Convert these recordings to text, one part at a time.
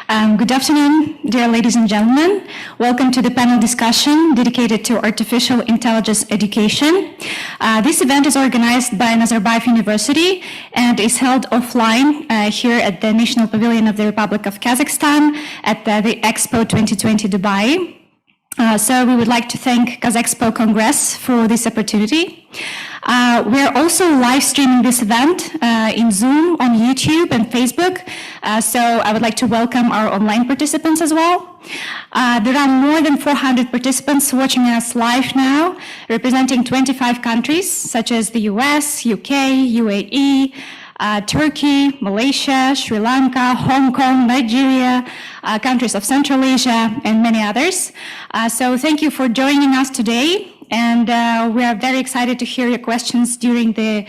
Good afternoon, dear ladies and gentlemen. Welcome to the panel discussion dedicated to artificial intelligence education. This event is organized by Nazarbayev University and is held offline here at the National Pavilion of the Republic of Kazakhstan at the Expo 2020 Dubai. So we would like to thank Kazakhstan Congress for this opportunity. We are also live streaming this event in Zoom, on YouTube and Facebook. So I would like to welcome our online participants as well. There are more than 400 participants watching us live now, representing 25 countries, such as the US, UK, UAE, Turkey, Malaysia, Sri Lanka, Hong Kong, Nigeria, countries of Central Asia, and many others. So thank you for joining us today. And we are very excited to hear your questions during the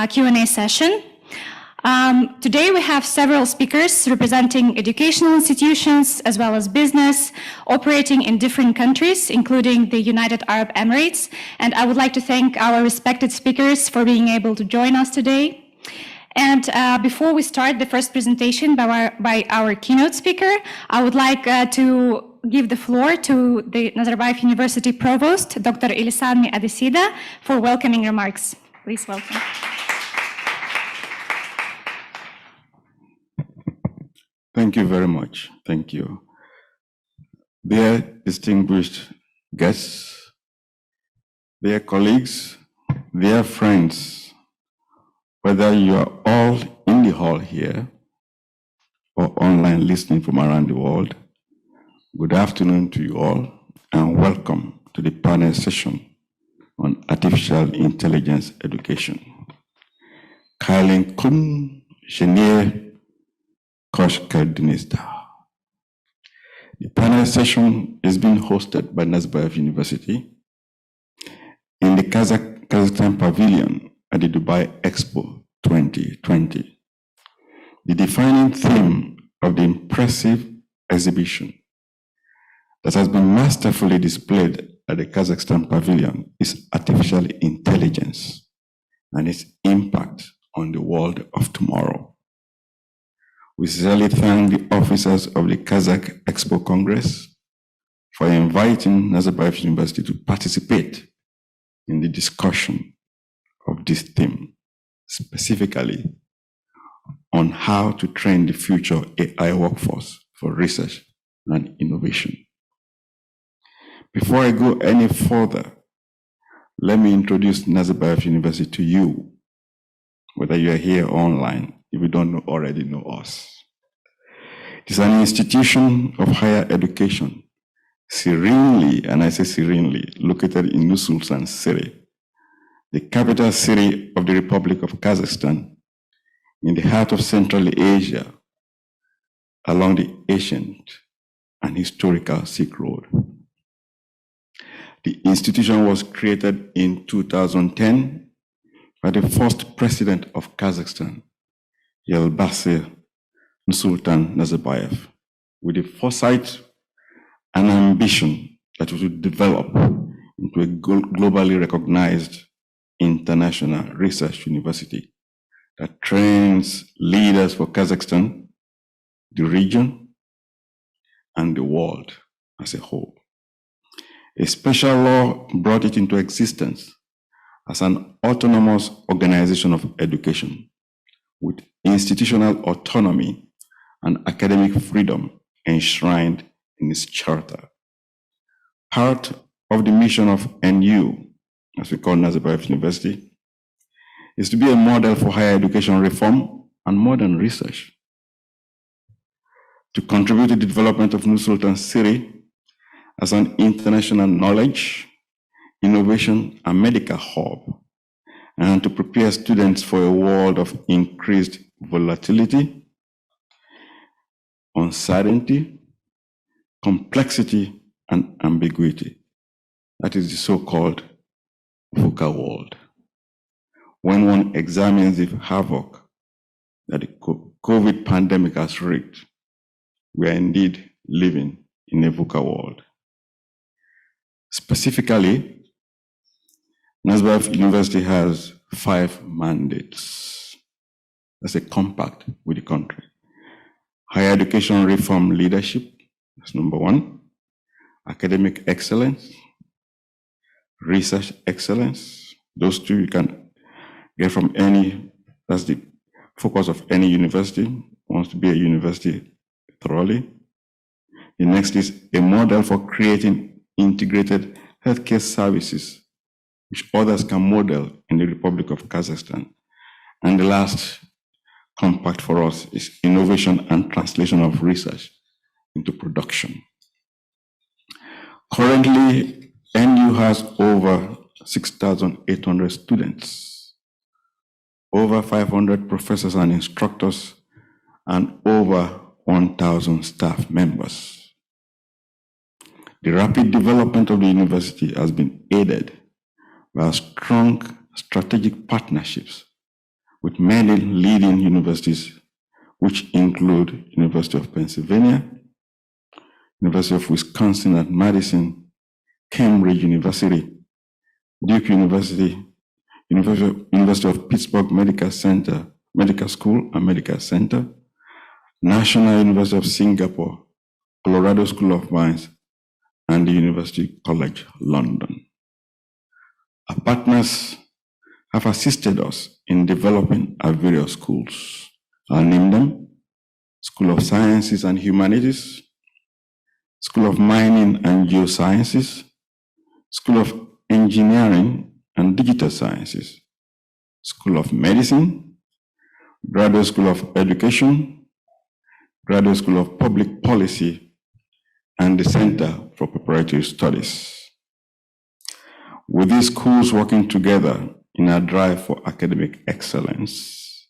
Q&A session. Today we have several speakers representing educational institutions as well as business operating in different countries, including the United Arab Emirates. And I would like to thank our respected speakers for being able to join us today. And before we start the first presentation by our keynote speaker, I would like to give the floor to the Nazarbayev University Provost, Dr. Ilisami Adesida, for welcoming remarks. Please welcome. Thank you very much. Thank you. Dear distinguished guests, dear colleagues, dear friends, whether you are all in the hall here or online listening from around the world, good afternoon to you all and welcome to the panel session on artificial intelligence education. Kailen kun Genier Koshkardinista. The panel session is being hosted by Nazarbayev University in the Kazakhstan Pavilion at the Dubai Expo 2020. The defining theme of the impressive exhibition that has been masterfully displayed at the Kazakhstan Pavilion is artificial intelligence and its impact on the world of tomorrow. We sincerely thank the officers of the Kazakh Expo Congress for inviting Nazarbayev University to participate in the discussion of this theme, specifically on how to train the future AI workforce for research and innovation. Before I go any further, let me introduce Nazarbayev University to you, whether you are here or online, if you don't already know us. It is an institution of higher education, serenely, and I say serenely, located in Nur-Sultan city, the capital city of the Republic of Kazakhstan, in the heart of Central Asia, along the ancient and historical Silk Road. The institution was created in 2010 by the first president of Kazakhstan, Elbasan Nursultan Nazarbayev, with the foresight and ambition that it would develop into a globally recognized international research university that trains leaders for Kazakhstan, the region, and the world as a whole. A special law brought it into existence as an autonomous organization of education with institutional autonomy and academic freedom enshrined in its charter. Part of the mission of NU, as we call Nazarbayev University, is to be a model for higher education reform and modern research, to contribute to the development of Nur-Sultan city as an international knowledge, innovation, and medical hub, and to prepare students for a world of increased volatility, uncertainty, complexity, and ambiguity. That is the so-called VUCA world. When one examines the havoc that the COVID pandemic has wreaked, we are indeed living in a VUCA world. Specifically, Nazarbayev University has 5 mandates. That's a compact with the country. Higher education reform leadership, that's number one. Academic excellence, research excellence. Those two you can get from any, that's the focus of any university, wants to be a university thoroughly. The next is a model for creating integrated healthcare services, which others can model in the Republic of Kazakhstan. And the last compact for us is innovation and translation of research into production. Currently, NU has over 6,800 students, over 500 professors and instructors, and over 1,000 staff members. The rapid development of the university has been aided by strong strategic partnerships with many leading universities, which include University of Pennsylvania, University of Wisconsin at Madison, Cambridge University, Duke University, University of Pittsburgh Medical School and Medical Center, National University of Singapore, Colorado School of Mines, and the University College London. Our partners have assisted us in developing our various schools. I'll name them: School of Sciences and Humanities, School of Mining and Geosciences, School of Engineering and Digital Sciences, School of Medicine, Graduate School of Education, Graduate School of Public Policy, and the Center for Preparatory Studies. With these schools working together in our drive for academic excellence,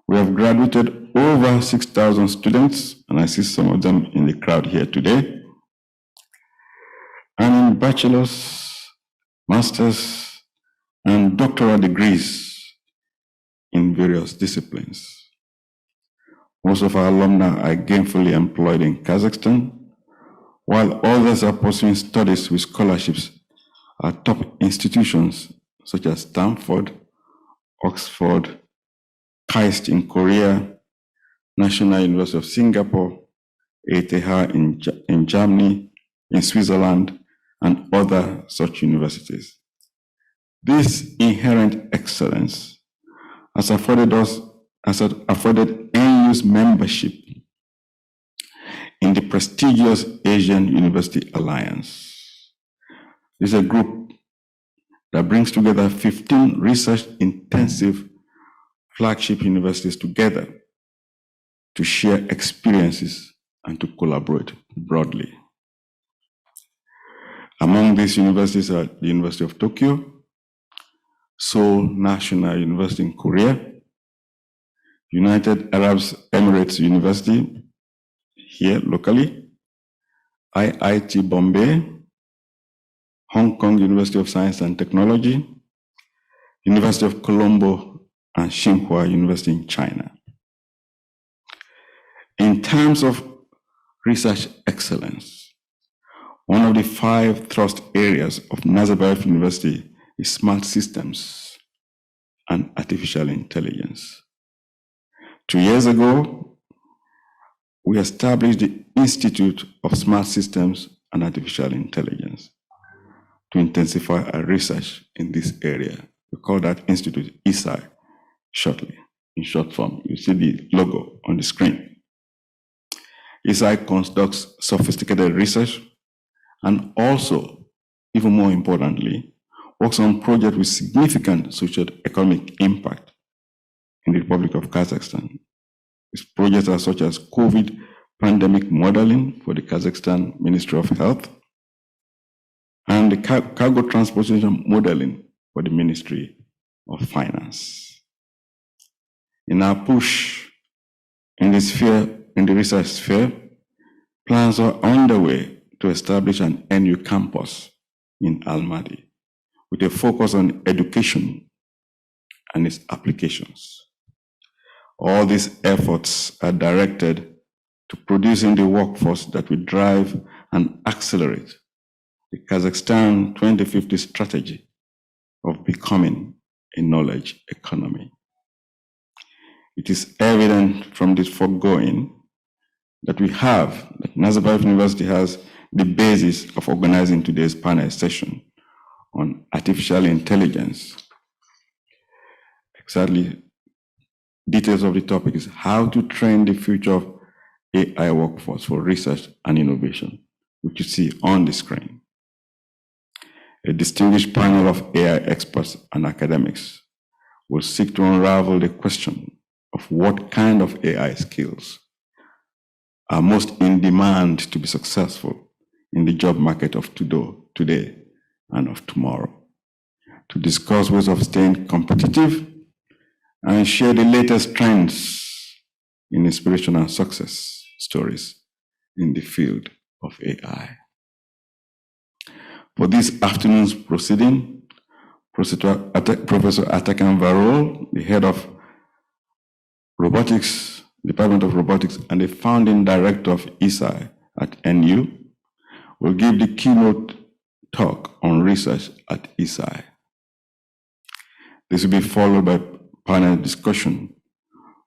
we have graduated over 6,000 students, and I see some of them in the crowd here today, and in bachelor's, master's, and doctoral degrees in various disciplines. Most of our alumni are gainfully employed in Kazakhstan, while others are pursuing studies with scholarships at top institutions such as Stanford, Oxford, KAIST in Korea, National University of Singapore, ETH in Germany, in Switzerland, and other such universities. This inherent excellence has afforded NU's membership in the prestigious Asian University Alliance. This is a group that brings together 15 research-intensive flagship universities together to share experiences and to collaborate broadly. Among these universities are the University of Tokyo, Seoul National University in Korea, United Arab Emirates University here locally, IIT Bombay, Hong Kong University of Science and Technology, University of Colombo, and Tsinghua University in China. In terms of research excellence, one of the 5 thrust areas of Nazarbayev University is smart systems and artificial intelligence. 2 years ago, we established the Institute of Smart Systems and Artificial Intelligence to intensify our research in this area. We call that institute ASII shortly, in short form. You see the logo on the screen. ASII conducts sophisticated research and also, even more importantly, works on projects with significant socio-economic impact in the Republic of Kazakhstan. These projects are such as COVID pandemic modeling for the Kazakhstan Ministry of Health and the cargo transportation modeling for the Ministry of Finance. In our push in the research sphere, plans are underway to establish an NU campus in Almaty with a focus on education and its applications. All these efforts are directed to producing the workforce that will drive and accelerate the Kazakhstan 2050 strategy of becoming a knowledge economy. It is evident from this foregoing that Nazarbayev University has the basis of organizing today's panel session on artificial intelligence. Exactly, details of the topic is how to train the future of AI workforce for research and innovation, which you see on the screen. A distinguished panel of AI experts and academics will seek to unravel the question of what kind of AI skills are most in demand to be successful in the job market of today and of tomorrow, to discuss ways of staying competitive and share the latest trends in inspiration and success stories in the field of AI. For this afternoon's proceeding, Professor Atakan Varol, the head of Robotics, Department of Robotics, and the founding director of ASII at NU, will give the keynote talk on research at ASII. This will be followed by panel discussion,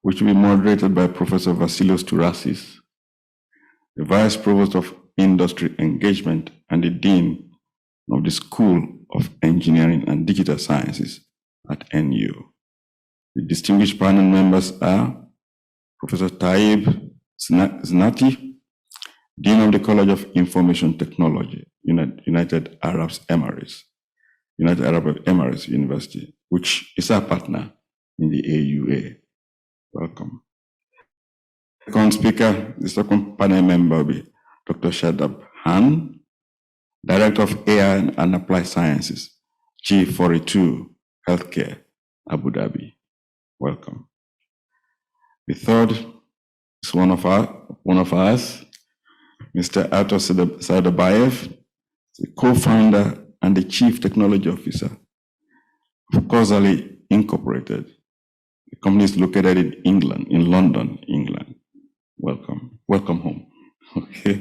which will be moderated by Professor Vassilios Tourasis, the Vice Provost of Industry Engagement and the Dean of the School of Engineering and Digital Sciences at NU. The distinguished panel members are Professor Taib Znati, Dean of the College of Information Technology, United Arab Emirates University, which is our partner in the AUA. Welcome. Second speaker, the second panel member will be Dr. Shadab Han, Director of AI and Applied Sciences, G42 Healthcare, Abu Dhabi. Welcome. The third is one of us, Mr. Artur Nazarbayev, the co-founder and the Chief Technology Officer of Causally Incorporated. The company is located in England, in London, England. Welcome. Welcome home. Okay.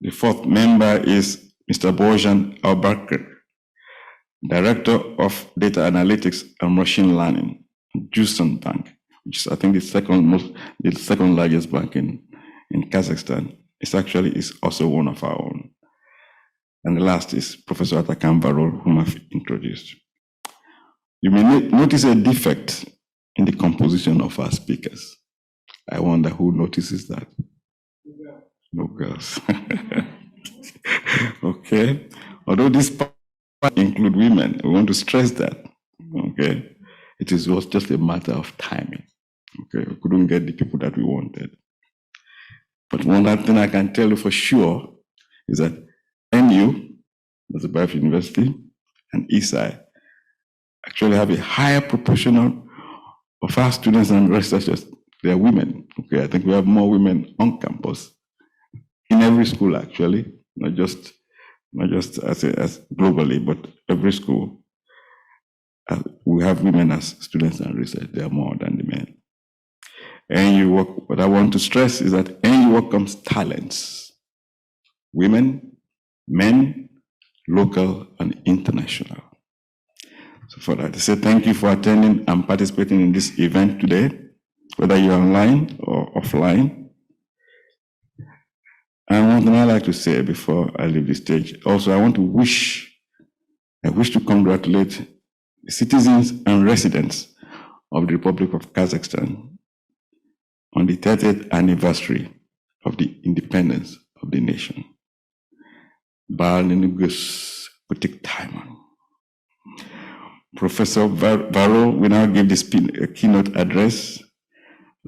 The fourth member is Mr. Bojan Albakr, Director of Data Analytics and Machine Learning, Jusan Bank, which is, I think, the second largest bank in Kazakhstan. It's also one of our own. And the last is Professor Atakan Varol, whom I've introduced. You may notice a defect in the composition of our speakers. I wonder who notices that. No girls. Okay. Although this part include women, we want to stress that. Okay. It was just a matter of timing. Okay. We couldn't get the people that we wanted. But one thing I can tell you for sure is that NU, Nazarbayev University, and ASII actually have a higher proportion of our students and researchers. They are women. Okay. I think we have more women on campus. In every school, actually, not just as globally, but every school, we have women as students and research. They are more than the men. NU work. What I want to stress is that NU work comes talents, women, men, local and international. So for that, I say thank you for attending and participating in this event today, whether you're online or offline. And one thing I like to say before I leave the stage, also I wish to congratulate the citizens and residents of the Republic of Kazakhstan on the 30th anniversary of the independence of the nation. Professor Varol will now give this keynote address.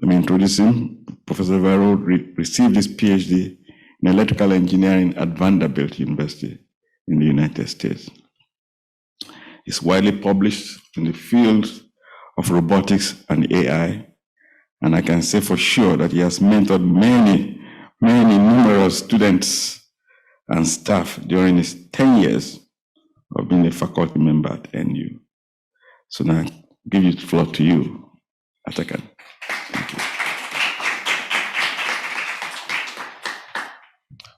Let me introduce him. Professor Varol received his PhD in electrical engineering at Vanderbilt University in the United States. He's widely published in the fields of robotics and AI, and I can say for sure that he has mentored many numerous students and staff during his 10 years of being a faculty member at NU. So now I give the floor to you, Atakan. Thank you.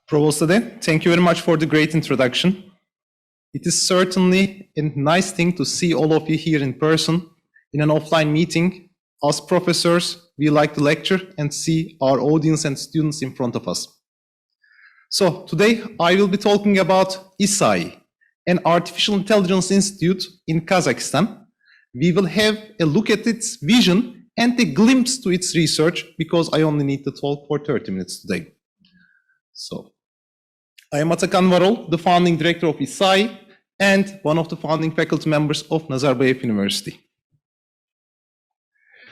Provost Ade, thank you very much for the great introduction. It is certainly a nice thing to see all of you here in person in an offline meeting us professors, we like to lecture and see our audience and students in front of us. So today I will be talking about ASII, an artificial intelligence institute in Kazakhstan. We will have a look at its vision and a glimpse to its research, because I only need to talk for 30 minutes today. So I am Atakan Varol, the founding director of ASII and one of the founding faculty members of Nazarbayev University.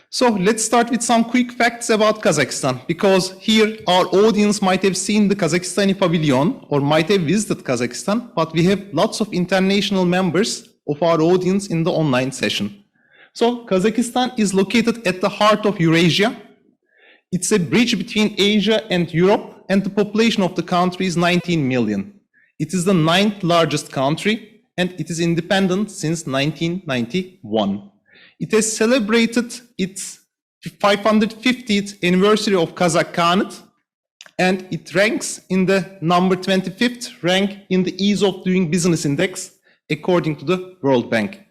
So let's start with some quick facts about Kazakhstan, because here our audience might have seen the Kazakhstan Pavilion or might have visited Kazakhstan, but we have lots of international members of our audience in the online session. So Kazakhstan is located at the heart of Eurasia. It's a bridge between Asia and Europe, and the population of the country is 19 million. It is the 9th largest country, and it is independent since 1991. It has celebrated its 550th anniversary of Kazakh Khanate, and it ranks in the number 25th rank in the Ease of Doing Business Index, according to the World Bank.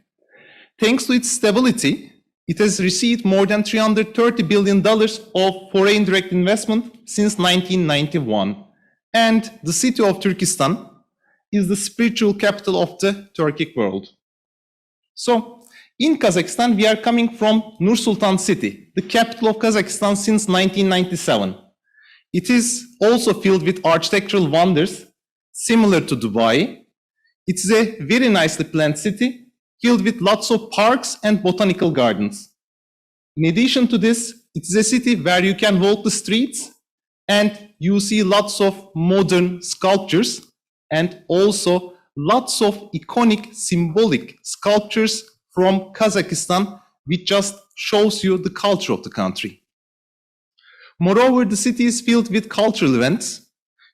Thanks to its stability, it has received more than $330 billion of foreign direct investment since 1991. And the city of Turkestan is the spiritual capital of the Turkic world. So, in Kazakhstan, we are coming from Nur-Sultan city, the capital of Kazakhstan since 1997. It is also filled with architectural wonders, similar to Dubai. It's a very nicely planned city, filled with lots of parks and botanical gardens. In addition to this, it is a city where you can walk the streets and you see lots of modern sculptures and also lots of iconic symbolic sculptures from Kazakhstan, which just shows you the culture of the country. Moreover, the city is filled with cultural events.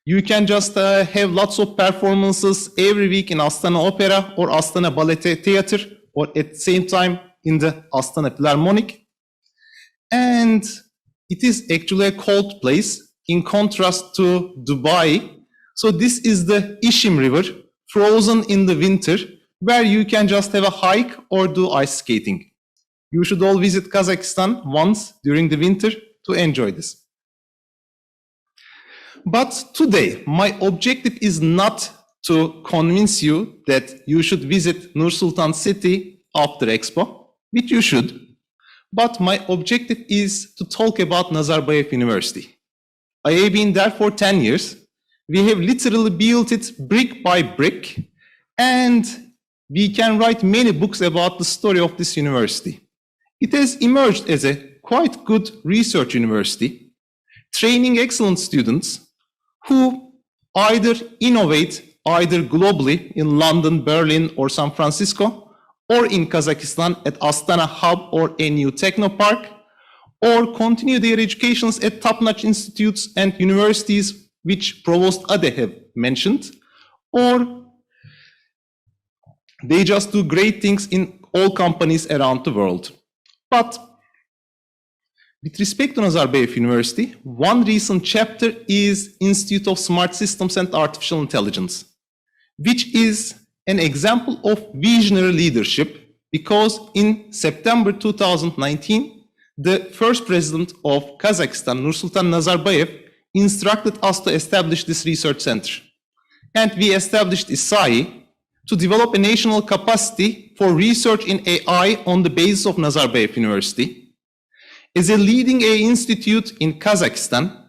You can just have lots of performances every week in Astana Opera or Astana Ballet Theater, or at the same time in the Astana Philharmonic. And it is actually a cold place in contrast to Dubai. So this is the Ishim River, frozen in the winter, where you can just have a hike or do ice skating. You should all visit Kazakhstan once during the winter to enjoy this. But today, my objective is not to convince you that you should visit Nur-Sultan city after Expo, which you should. But my objective is to talk about Nazarbayev University. I have been there for 10 years. We have literally built it brick by brick, and we can write many books about the story of this university. It has emerged as a quite good research university, training excellent students who either innovate either globally in London, Berlin, or San Francisco, or in Kazakhstan at Astana Hub or NU Technopark, or continue their educations at top-notch institutes and universities which Provost Ade have mentioned, or they just do great things in all companies around the world. But with respect to Nazarbayev University, one recent chapter is Institute of Smart Systems and Artificial Intelligence, which is an example of visionary leadership, because in September 2019, the first president of Kazakhstan, Nursultan Nazarbayev, instructed us to establish this research center. And we established ASII to develop a national capacity for research in AI on the basis of Nazarbayev University, as a leading AI institute in Kazakhstan,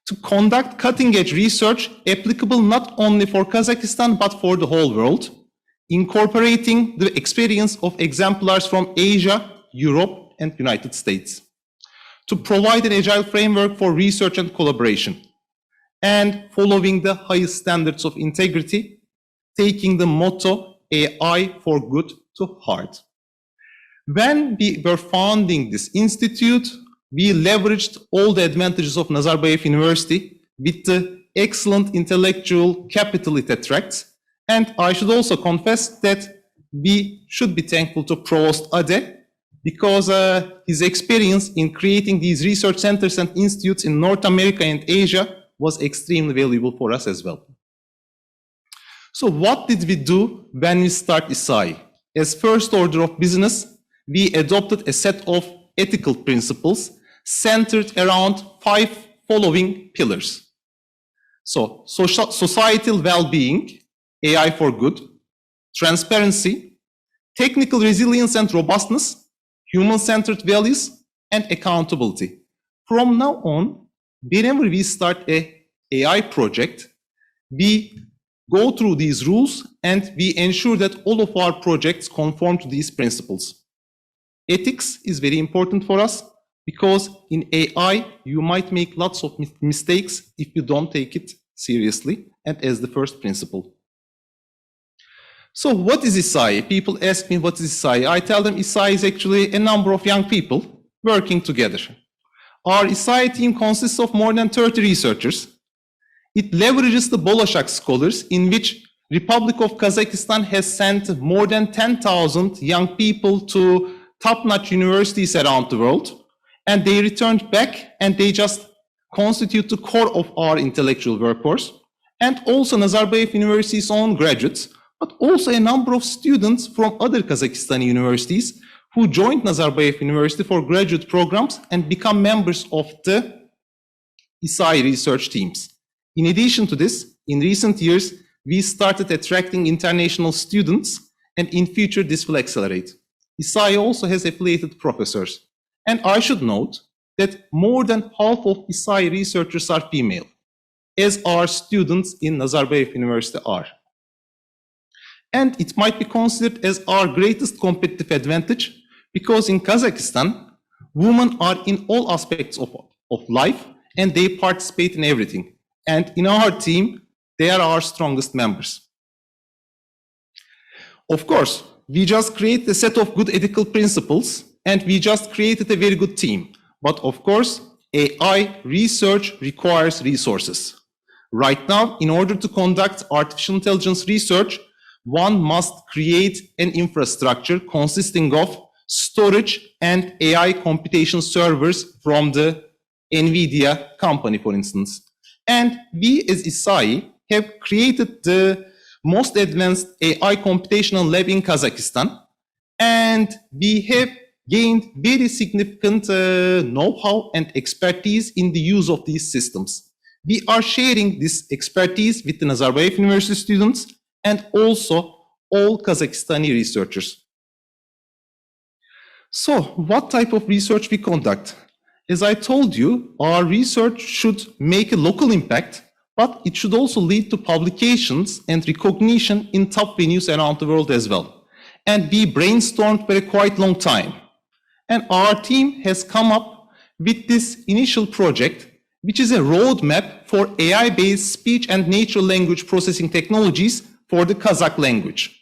to conduct cutting-edge research applicable not only for Kazakhstan but for the whole world, incorporating the experience of exemplars from Asia, Europe, and United States, to provide an agile framework for research and collaboration, and following the highest standards of integrity, taking the motto AI for good to heart. When we were founding this institute, we leveraged all the advantages of Nazarbayev University with the excellent intellectual capital it attracts. And I should also confess that we should be thankful to Provost Ade, because his experience in creating these research centers and institutes in North America and Asia was extremely valuable for us as well. So what did we do when we started ASII? As first order of business, we adopted a set of ethical principles centered around 5 following pillars. So, societal well-being, AI for good, transparency, technical resilience and robustness, human-centered values, and accountability. From now on, whenever we start an AI project, we go through these rules and we ensure that all of our projects conform to these principles. Ethics is very important for us because in AI, you might make lots of mistakes if you don't take it seriously and as the first principle. So what is ASII? People ask me, what is ASII? I tell them ASII is actually a number of young people working together. Our ASII team consists of more than 30 researchers. It leverages the Bolashak scholars, in which Republic of Kazakhstan has sent more than 10,000 young people to top-notch universities around the world. And they returned back and they just constitute the core of our intellectual workforce. And also Nazarbayev University's own graduates, but also a number of students from other Kazakhstani universities who joined Nazarbayev University for graduate programs and become members of the ASII research teams. In addition to this, in recent years, we started attracting international students, and in future this will accelerate. ASII also has affiliated professors. And I should note that more than half of ASII researchers are female, as our students in Nazarbayev University are. And it might be considered as our greatest competitive advantage because in Kazakhstan, women are in all aspects of life and they participate in everything. And in our team, they are our strongest members. Of course, we just create a set of good ethical principles and we just created a very good team. But of course, AI research requires resources. Right now, in order to conduct artificial intelligence research, one must create an infrastructure consisting of storage and AI computation servers from the NVIDIA company, for instance. And we as ASII have created the most advanced AI computational lab in Kazakhstan. And we have gained very significant know-how and expertise in the use of these systems. We are sharing this expertise with the Nazarbayev University students and also all Kazakhstani researchers. So, what type of research we conduct? As I told you, our research should make a local impact, but it should also lead to publications and recognition in top venues around the world as well. And we brainstormed for a quite long time. And our team has come up with this initial project, which is a roadmap for AI-based speech and natural language processing technologies for the Kazakh language.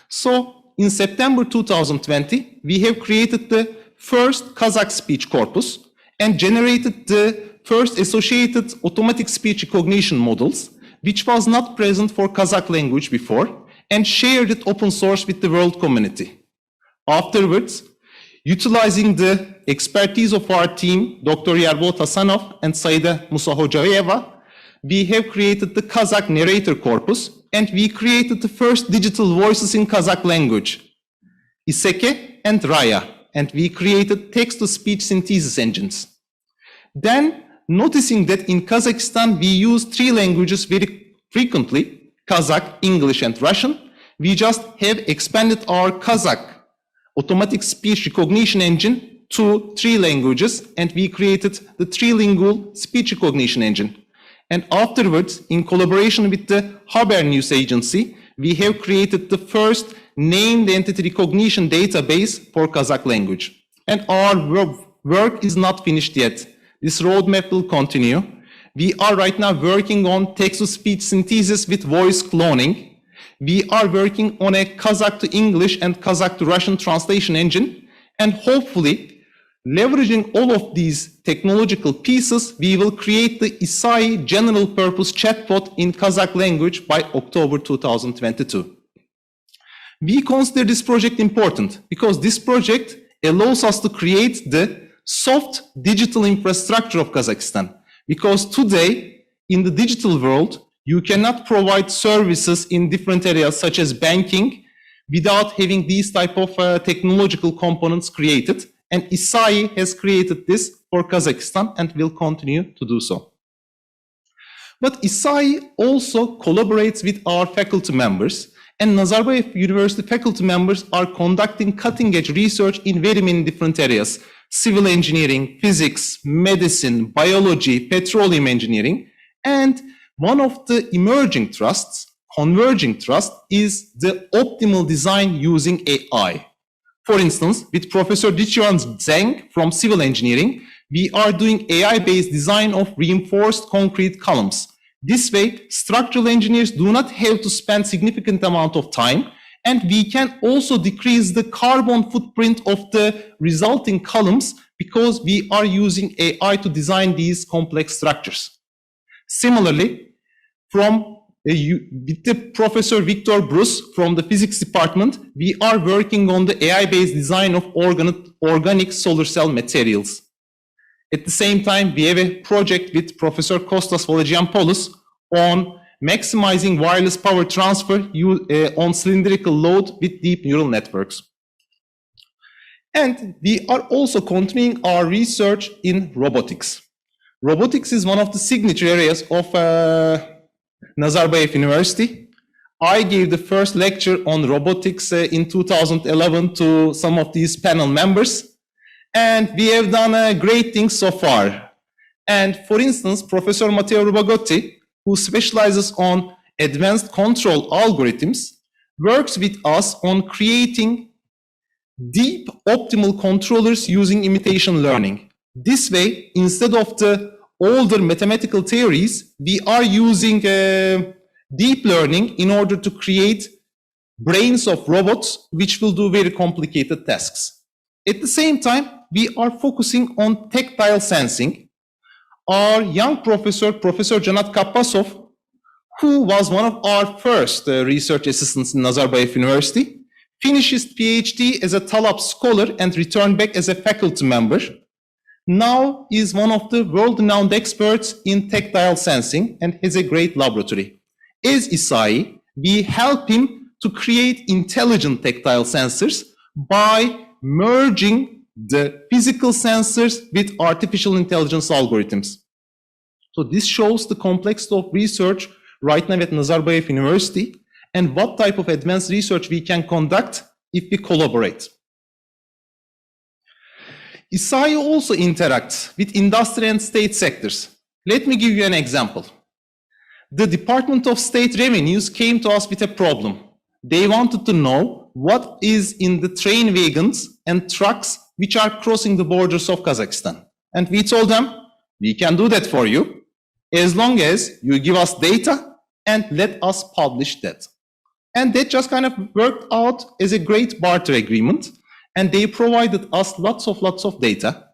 So in September 2020, we have created the first Kazakh speech corpus and generated the first associated automatic speech recognition models, which was not present for Kazakh language before, and shared it open source with the world community. Afterwards, utilizing the expertise of our team, Dr. Yerbol Tasanov and Saida Musahojaeva, we have created the Kazakh narrator corpus, and we created the first digital voices in Kazakh language, Iseke and Raya, and we created text-to-speech synthesis engines. Then, noticing that in Kazakhstan we use 3 languages very frequently, Kazakh, English, and Russian, we just have expanded our Kazakh automatic speech recognition engine to 3 languages, and we created the trilingual speech recognition engine. And afterwards, in collaboration with the Haber News Agency, we have created the first named entity recognition database for Kazakh language. And our work is not finished yet. This roadmap will continue. We are right now working on text-to-speech synthesis with voice cloning. We are working on a Kazakh to English and Kazakh to Russian translation engine. And hopefully, leveraging all of these technological pieces, we will create the ASII general purpose chatbot in Kazakh language by October 2022. We consider this project important because this project allows us to create the soft digital infrastructure of Kazakhstan. Because today, in the digital world, you cannot provide services in different areas such as banking without having these type of technological components created. And ASII has created this for Kazakhstan and will continue to do so. But ASII also collaborates with our faculty members, and Nazarbayev University faculty members are conducting cutting-edge research in very many different areas: civil engineering, physics, medicine, biology, petroleum engineering. And one of the emerging trusts, converging trust, is the optimal design using AI. For instance, with Professor Dichuan Zhang from civil engineering, we are doing AI-based design of reinforced concrete columns. This way, structural engineers do not have to spend significant amount of time, and we can also decrease the carbon footprint of the resulting columns because we are using AI to design these complex structures. Similarly, with the Professor Victor Bruce from the physics department, we are working on the AI-based design of organic solar cell materials. At the same time, we have a project with Professor Kostas Vologiampoulos on maximizing wireless power transfer on cylindrical load with deep neural networks. And we are also continuing our research in robotics. Robotics is one of the signature areas of Nazarbayev University. I gave the first lecture on robotics in 2011 to some of these panel members. And we have done great things so far. And for instance, Professor Matteo Rubagotti, who specializes on advanced control algorithms, works with us on creating deep optimal controllers using imitation learning. This way, instead of the older mathematical theories, we are using deep learning in order to create brains of robots which will do very complicated tasks. At the same time, we are focusing on tactile sensing. Our young professor, Professor Janat Kappasov, who was one of our first research assistants in Nazarbayev University, finished his PhD as a Talab scholar and returned back as a faculty member. Now is one of the world-renowned experts in tactile sensing and has a great laboratory. As ASII, we help him to create intelligent tactile sensors by merging the physical sensors with artificial intelligence algorithms. So this shows the complexity of research right now at Nazarbayev University and what type of advanced research we can conduct if we collaborate. ASII also interacts with industry and state sectors. Let me give you an example. The Department of State Revenues came to us with a problem. They wanted to know what is in the train wagons and trucks which are crossing the borders of Kazakhstan. And we told them, we can do that for you as long as you give us data and let us publish that. And that just kind of worked out as a great barter agreement. And they provided us lots of data.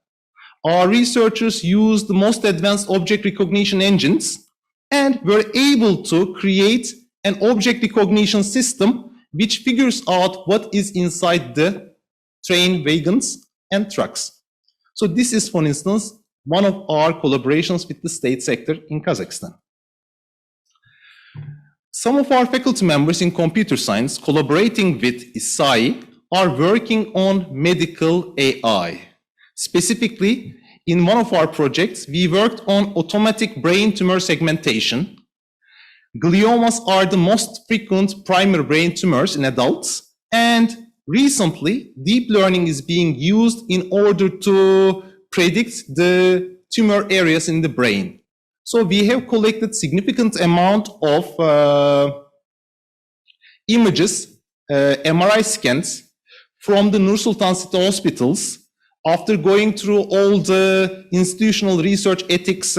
Our researchers used the most advanced object recognition engines and were able to create an object recognition system which figures out what is inside the train wagons and trucks. So this is, for instance, one of our collaborations with the state sector in Kazakhstan. Some of our faculty members in computer science collaborating with ASII are working on medical AI. Specifically, in one of our projects, we worked on automatic brain tumor segmentation. Gliomas are the most frequent primary brain tumors in adults, and recently, deep learning is being used in order to predict the tumor areas in the brain. So we have collected significant amount of images, MRI scans from the Nur-Sultan City hospitals after going through all the institutional research ethics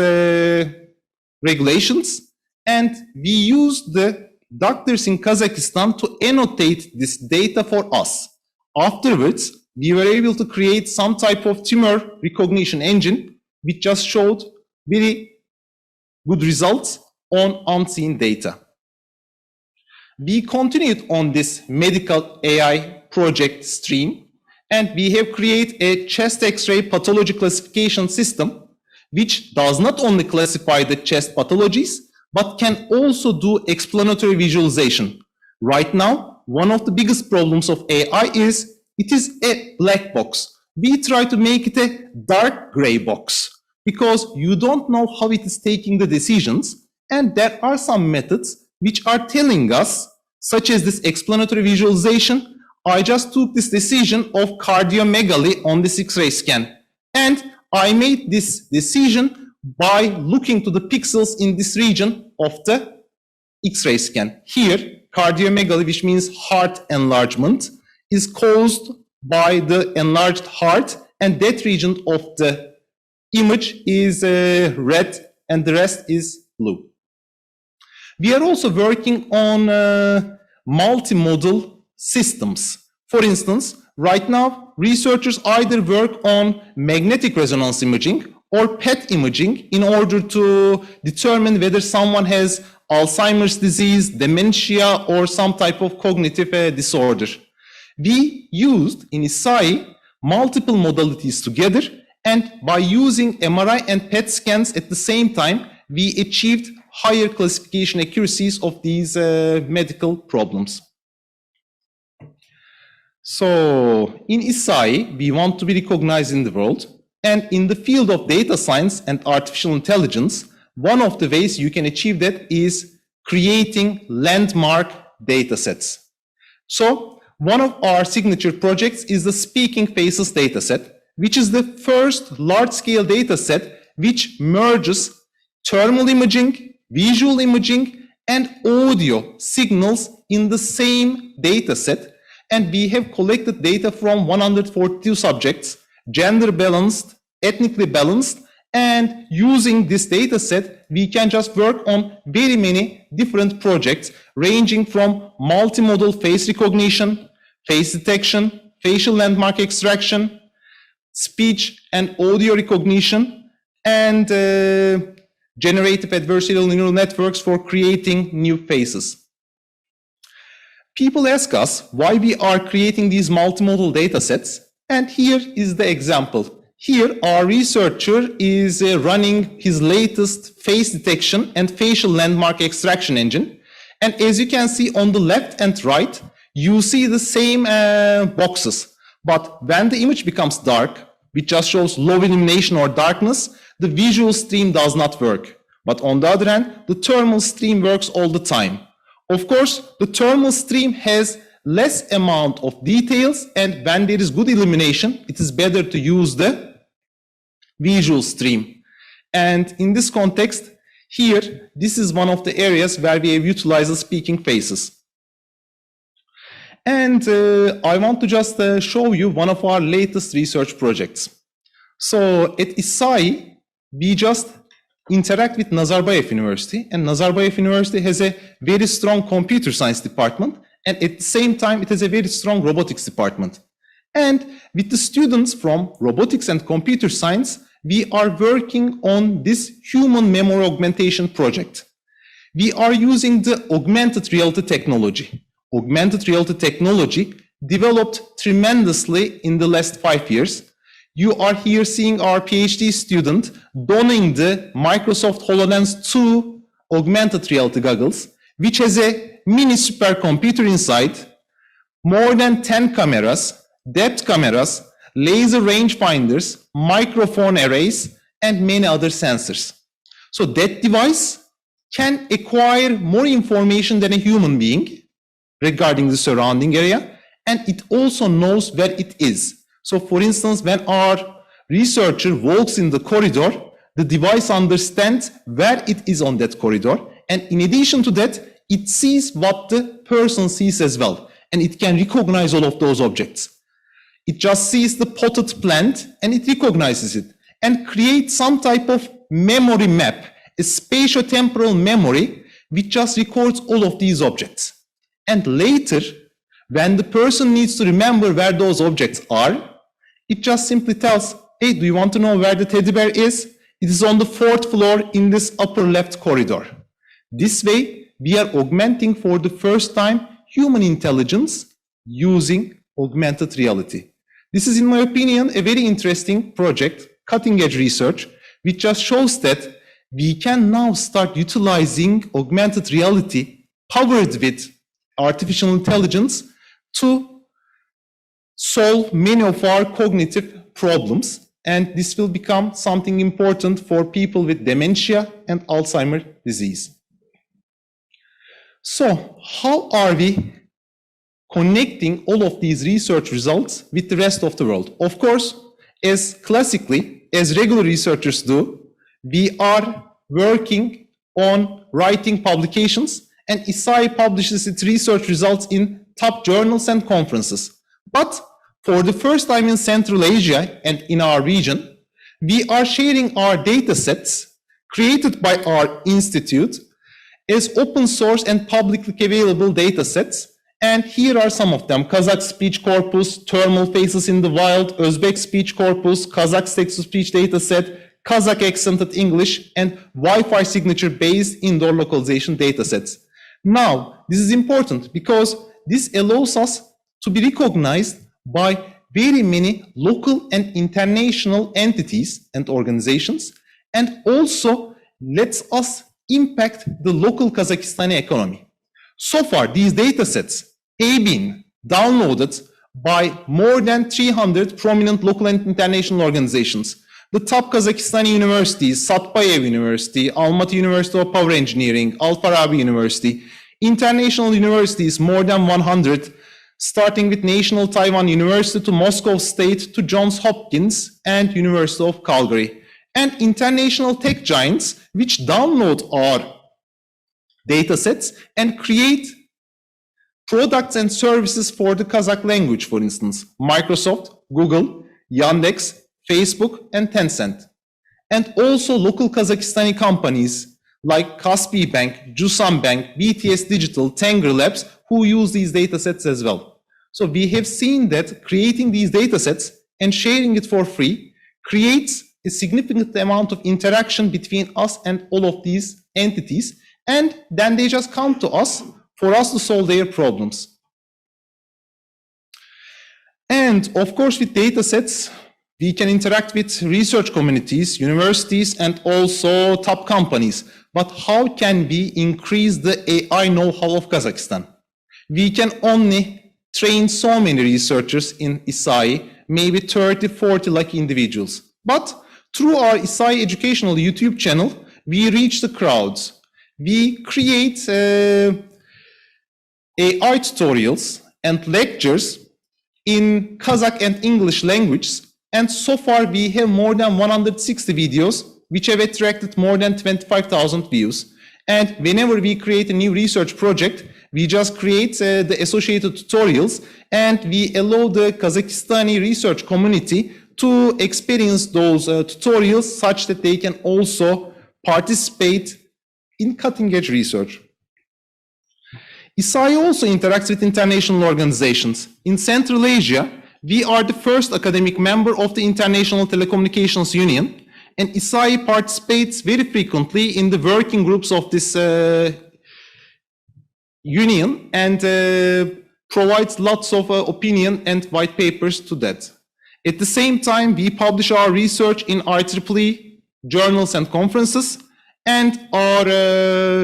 regulations. And we used the doctors in Kazakhstan to annotate this data for us. Afterwards, we were able to create some type of tumor recognition engine, which just showed very good results on unseen data. We continued on this medical AI project stream, and we have created a chest X-ray pathology classification system, which does not only classify the chest pathologies, but can also do explanatory visualization. Right now, one of the biggest problems of AI is it is a black box. we try to make it a dark gray box because you don't know how it is taking the decisions. And there are some methods which are telling us, such as this explanatory visualization. I just took this decision of cardiomegaly on this X-ray scan. And I made this decision by looking to the pixels in this region of the X-ray scan. Here, cardiomegaly, which means heart enlargement, is caused by the enlarged heart, and that region of the image is red and the rest is blue. We are also working on multimodal systems. For instance, right now, researchers either work on magnetic resonance imaging or PET imaging in order to determine whether someone has Alzheimer's disease, dementia, or some type of cognitive disorder. We used in ASII multiple modalities together, and by using MRI and PET scans at the same time, we achieved higher classification accuracies of these medical problems. So in ASII, we want to be recognized in the world. And in the field of data science and artificial intelligence, one of the ways you can achieve that is creating landmark data sets. So one of our signature projects is the Speaking Faces dataset, which is the first large-scale data set which merges thermal imaging, visual imaging, and audio signals in the same data set. And we have collected data from 142 subjects, gender balanced, ethnically balanced, and using this data set, we can just work on very many different projects ranging from multimodal face recognition, face detection, facial landmark extraction, speech and audio recognition, and generative adversarial neural networks for creating new faces. People ask us why we are creating these multimodal data sets, and here is the example. Here, our researcher is running his latest face detection and facial landmark extraction engine. And as you can see on the left and right, you see the same boxes. But when the image becomes dark, which just shows low illumination or darkness, the visual stream does not work. But on the other hand, the thermal stream works all the time. Of course, the thermal stream has less amount of details, and when there is good illumination, it is better to use the visual stream. And in this context, here, this is one of the areas where we have utilized the speaking faces. And I want to just show you one of our latest research projects. So at ASII, we just interact with Nazarbayev University, and Nazarbayev University has a very strong computer science department, and at the same time, it has a very strong robotics department. And with the students from robotics and computer science, we are working on this human memory augmentation project. We are using the augmented reality technology. Augmented reality technology developed tremendously in the last 5 years. You are here seeing our PhD student donning the Microsoft HoloLens 2 augmented reality goggles, which has a mini supercomputer inside, more than 10 cameras, depth cameras, laser rangefinders, microphone arrays, and many other sensors. So that device can acquire more information than a human being regarding the surrounding area, and it also knows where it is. So for instance, when our researcher walks in the corridor, the device understands where it is on that corridor, and in addition to that, it sees what the person sees as well, and it can recognize all of those objects. It just sees the potted plant and it recognizes it and creates some type of memory map, a spatiotemporal memory, which just records all of these objects. And later, when the person needs to remember where those objects are, it just simply tells, hey, do you want to know where the teddy bear is? It is on the 4th floor in this upper left corridor. This way, we are augmenting for the first time human intelligence using augmented reality. This is, in my opinion, a very interesting project, cutting-edge research, which just shows that we can now start utilizing augmented reality powered with artificial intelligence to solve many of our cognitive problems, and this will become something important for people with dementia and Alzheimer's disease. So, how are we connecting all of these research results with the rest of the world? Of course, as classically, as regular researchers do, we are working on writing publications, and ASII publishes its research results in top journals and conferences. But for the first time in Central Asia and in our region, we are sharing our data sets created by our institute as open source and publicly available data sets. And here are some of them: Kazakh speech corpus, thermal faces in the wild, Uzbek speech corpus, Kazakh text-to-speech dataset, Kazakh accented English, and Wi-Fi signature-based indoor localization datasets. Now, this is important because this allows us to be recognized by very many local and international entities and organizations, and also lets us impact the local Kazakhstani economy. So far, these datasets have been downloaded by more than 300 prominent local and international organizations. The top Kazakhstani universities: Nazarbayev University, Almaty University of Power Engineering, Al-Farabi University, international universities, more than 100, starting with National Taiwan University to Moscow State to Johns Hopkins and University of Calgary, and international tech giants which download our datasets and create products and services for the Kazakh language, for instance, Microsoft, Google, Yandex, Facebook, and Tencent. And also local Kazakhstani companies like Kaspi Bank, Jusam Bank, BTS Digital, Tanger Labs, who use these datasets as well. So we have seen that creating these datasets and sharing it for free creates a significant amount of interaction between us and all of these entities, and then they just come to us for us to solve their problems. And of course, with datasets, we can interact with research communities, universities, and also top companies. But how can we increase the AI know-how of Kazakhstan? We can only train so many researchers in ASII, maybe 30, 40 lucky individuals. But through our ASII educational YouTube channel, we reach the crowds. We create AI tutorials and lectures in Kazakh and English languages. And so far, we have more than 160 videos, which have attracted more than 25,000 views. And whenever we create a new research project, we just create the associated tutorials, and we allow the Kazakhstani research community to experience those tutorials such that they can also participate in cutting-edge research. ASII also interacts with international organizations. In Central Asia, we are the first academic member of the International Telecommunications Union, and ASII participates very frequently in the working groups of this union and provides lots of opinion and white papers to that. At the same time, we publish our research in IEEE journals and conferences, and our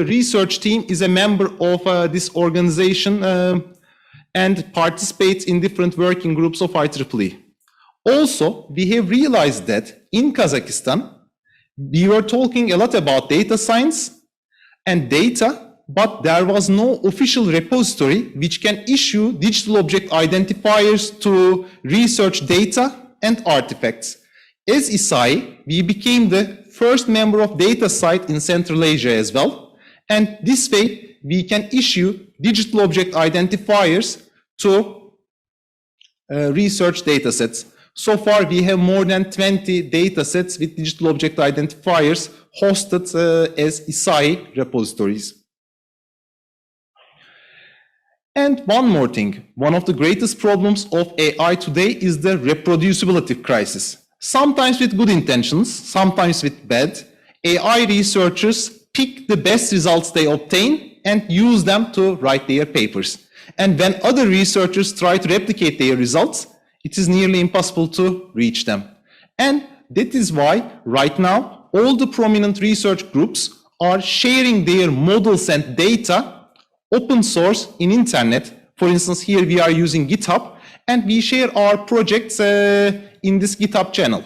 research team is a member of this organization and participates in different working groups of IEEE. Also, we have realized that in Kazakhstan, we were talking a lot about data science and data, but there was no official repository which can issue digital object identifiers to research data and artifacts. As ASII, we became the first member of data site in Central Asia as well, and this way we can issue digital object identifiers to research datasets. So far, we have more than 20 datasets with digital object identifiers hosted as ASII repositories. And one more thing, one of the greatest problems of AI today is the reproducibility crisis. Sometimes with good intentions, sometimes with bad, AI researchers pick the best results they obtain and use them to write their papers. And when other researchers try to replicate their results, it is nearly impossible to reach them. And that is why right now, all the prominent research groups are sharing their models and data open source in internet. For instance, here we are using GitHub, and we share our projects in this GitHub channel.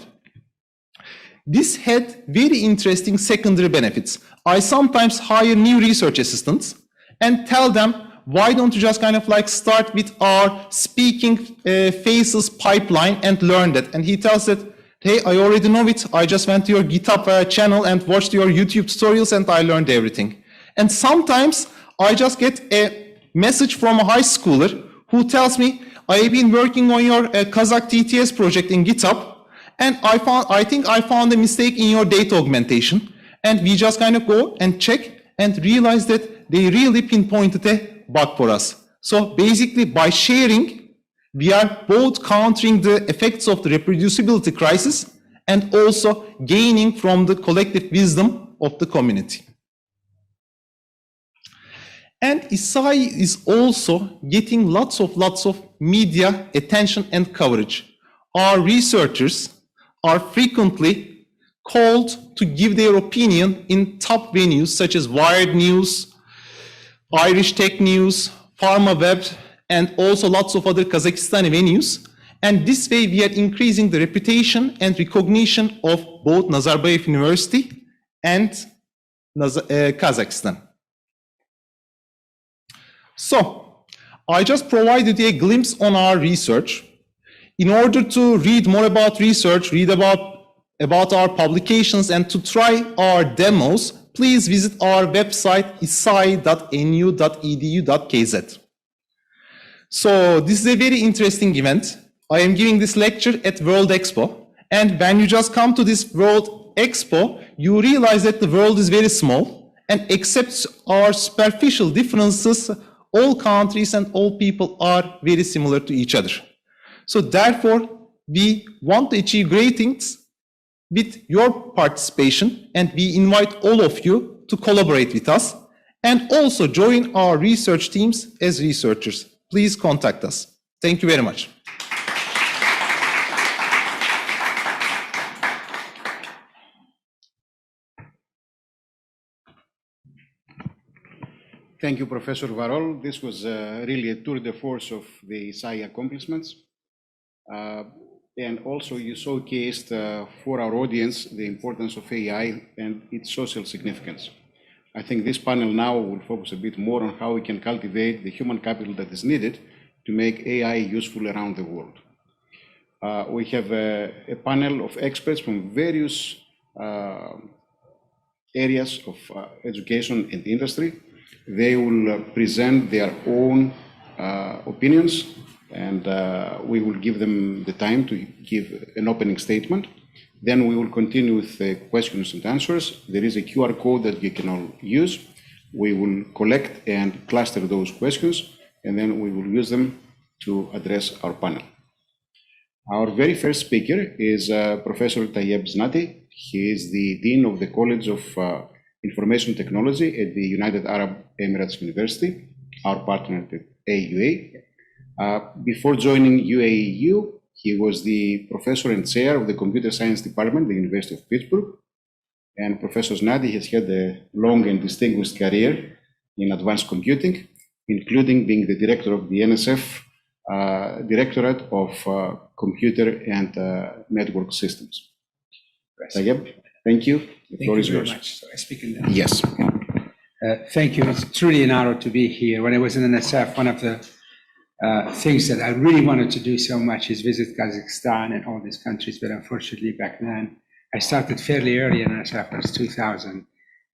This had very interesting secondary benefits. I sometimes hire new research assistants and tell them, why don't you just kind of like start with our speaking faces pipeline and learn that? And he tells that, hey, I already know it. I just went to your GitHub channel and watched your YouTube tutorials and I learned everything. And sometimes I just get a message from a high schooler who tells me, I have been working on your Kazakh TTS project in GitHub, and I think I found a mistake in your data augmentation. And we just kind of go and check and realize that they really pinpointed a bug for us. So basically, by sharing, we are both countering the effects of the reproducibility crisis and also gaining from the collective wisdom of the community. And ASII is also getting lots of media attention and coverage. Our researchers are frequently called to give their opinion in top venues such as Wired News, Irish Tech News, Pharma Web, and also lots of other Kazakhstani venues. And this way we are increasing the reputation and recognition of both Nazarbayev University and Kazakhstan. So, I just provided you a glimpse on our research. In order to read more about research, read about our publications, and to try our demos, please visit our website, asii.nu.edu.kz. So this is a very interesting event. I am giving this lecture at World Expo. And when you just come to this World Expo, you realize that the world is very small, and except our superficial differences, all countries and all people are very similar to each other. So therefore, we want to achieve great things with your participation, and we invite all of you to collaborate with us and also join our research teams as researchers. Please contact us. Thank you very much. Thank you, Professor Varol. This was really a tour de force of the ASII accomplishments. And also you showcased for our audience the importance of AI and its social significance. I think this panel now will focus a bit more on how we can cultivate the human capital that is needed to make AI useful around the world. We have a panel of experts from various areas of education and industry. They will present their own opinions, and we will give them the time to give an opening statement. Then we will continue with the questions and answers. There is a QR code that you can all use. We will collect and cluster those questions, and then we will use them to address our panel. Our very first speaker is Professor Tayyeb Zhandi. He is the Dean of the College of Information Technology at the United Arab Emirates University, our partner at AUA. Before joining UAEU, he was the professor and chair of the Computer Science Department at the University of Pittsburgh. And Professor Zhandi has had a long and distinguished career in advanced computing, including being the director of the NSF Directorate of Computer and Network Systems. Tayyeb, thank you. The floor is yours. Thank you very much. So I speak in Yes. Thank you. It's truly an honor to be here. When I was in NSF, one of the things that I really wanted to do so much is visit Kazakhstan and all these countries, but unfortunately back then, I started fairly early in NSF, it was 2000,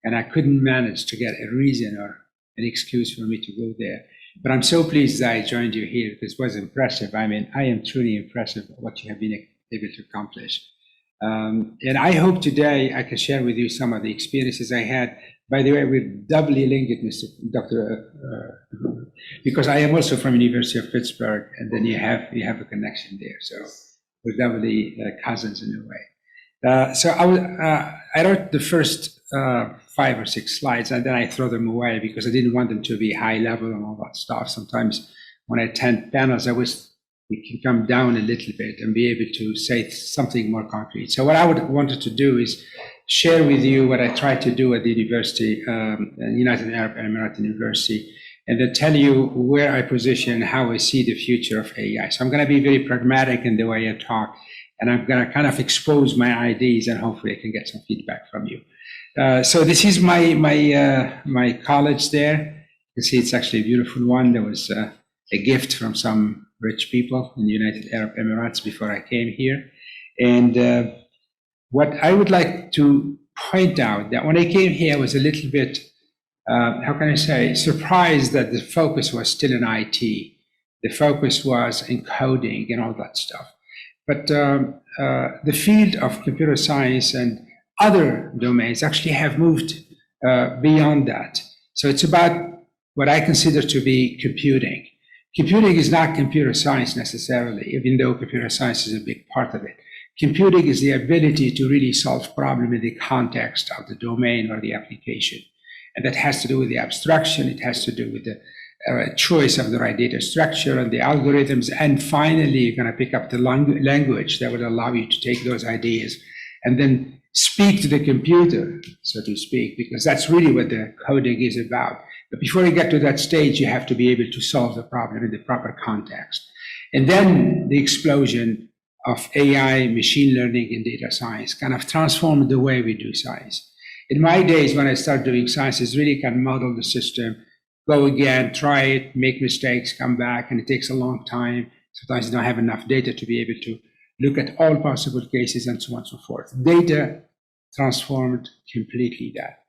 and I couldn't manage to get a reason or an excuse for me to go there. But I'm so pleased that I joined you here because it was impressive. I mean, I am truly impressed with what you have been able to accomplish. And I hope today I can share with you some of the experiences I had. By the way, we're doubly linked, Dr. Because I am also from University of Pittsburgh, and then you have a connection there. So we're doubly cousins in a way. So I wrote the first 5 or 6 slides, and then I throw them away because I didn't want them to be high level and all that stuff. Sometimes when I attend panels, we can come down a little bit and be able to say something more concrete. So what I wanted to do is share with you what I tried to do at the university, United Arab Emirates University, and then tell you where I position, how I see the future of AI. So I'm going to be very pragmatic in the way I talk, and I'm going to kind of expose my ideas, and hopefully I can get some feedback from you. So this is my college there. You can see it's actually a beautiful one. There was a gift from some rich people in the United Arab Emirates before I came here. And what I would like to point out, that when I came here, I was a little bit, how can I say, surprised that the focus was still in IT. The focus was in coding and all that stuff. But the field of computer science and other domains actually have moved beyond that. So it's about what I consider to be computing. Computing is not computer science necessarily, even though computer science is a big part of it. Computing is the ability to really solve problems in the context of the domain or the application. And that has to do with the abstraction, it has to do with the choice of the right data structure and the algorithms. And finally, you're going to pick up the language that will allow you to take those ideas and then speak to the computer, so to speak, because that's really what the coding is about. But before you get to that stage, you have to be able to solve the problem in the proper context. And then the explosion of AI, machine learning, and data science kind of transformed the way we do science. In my days, when I started doing science, is really kind of model the system, go again, try it, make mistakes, come back, and it takes a long time. Sometimes you don't have enough data to be able to look at all possible cases and so on and so forth. Data transformed completely that.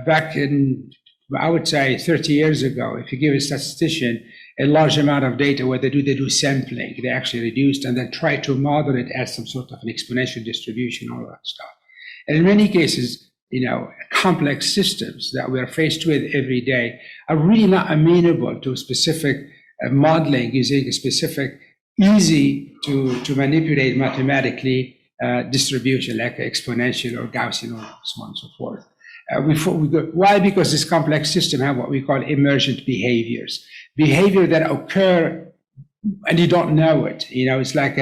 Back in, I would say 30 years ago, if you give a statistician a large amount of data, what they do sampling. They actually reduced and then try to model it as some sort of an exponential distribution, all that stuff. And in many cases, complex systems that we're faced with every day are really not amenable to specific modeling using a specific, easy to manipulate mathematically distribution like exponential or Gaussian or so on and so forth. Why? Because this complex system have what we call emergent behaviors that occur and you don't know it. It's like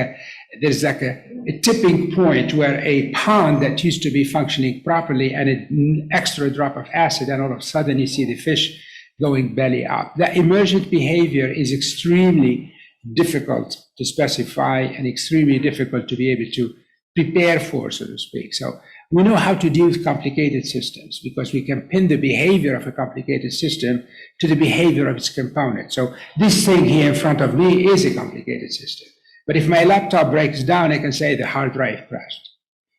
there's like a tipping point where a pond that used to be functioning properly and an extra drop of acid, and all of a sudden you see the fish going belly up. That emergent behavior is extremely difficult to specify and extremely difficult to be able to prepare for, so to speak. So we know how to deal with complicated systems because we can pin the behavior of a complicated system to the behavior of its component. So this thing here in front of me is a complicated system. But if my laptop breaks down, I can say the hard drive crashed.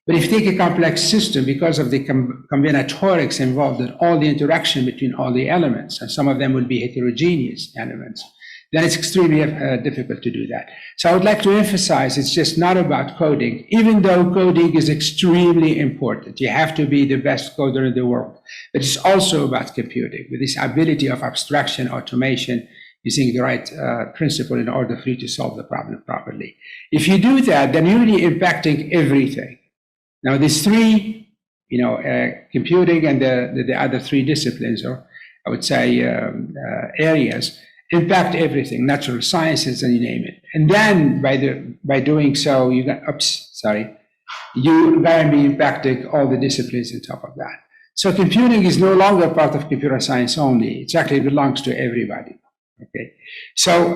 But if you take a complex system, because of the combinatorics involved in all the interaction between all the elements, and some of them will be heterogeneous elements, then it's extremely difficult to do that. So I would like to emphasize it's just not about coding, even though coding is extremely important. You have to be the best coder in the world. But it's also about computing, with this ability of abstraction, automation, using the right principle in order for you to solve the problem properly. If you do that, then you're really impacting everything. Now, these three, computing and the other three disciplines, or I would say areas, impact everything, natural sciences, and you name it. And then by doing so, you're going to be impacting all the disciplines on top of that. So computing is no longer part of computer science only. It actually belongs to everybody. Okay. So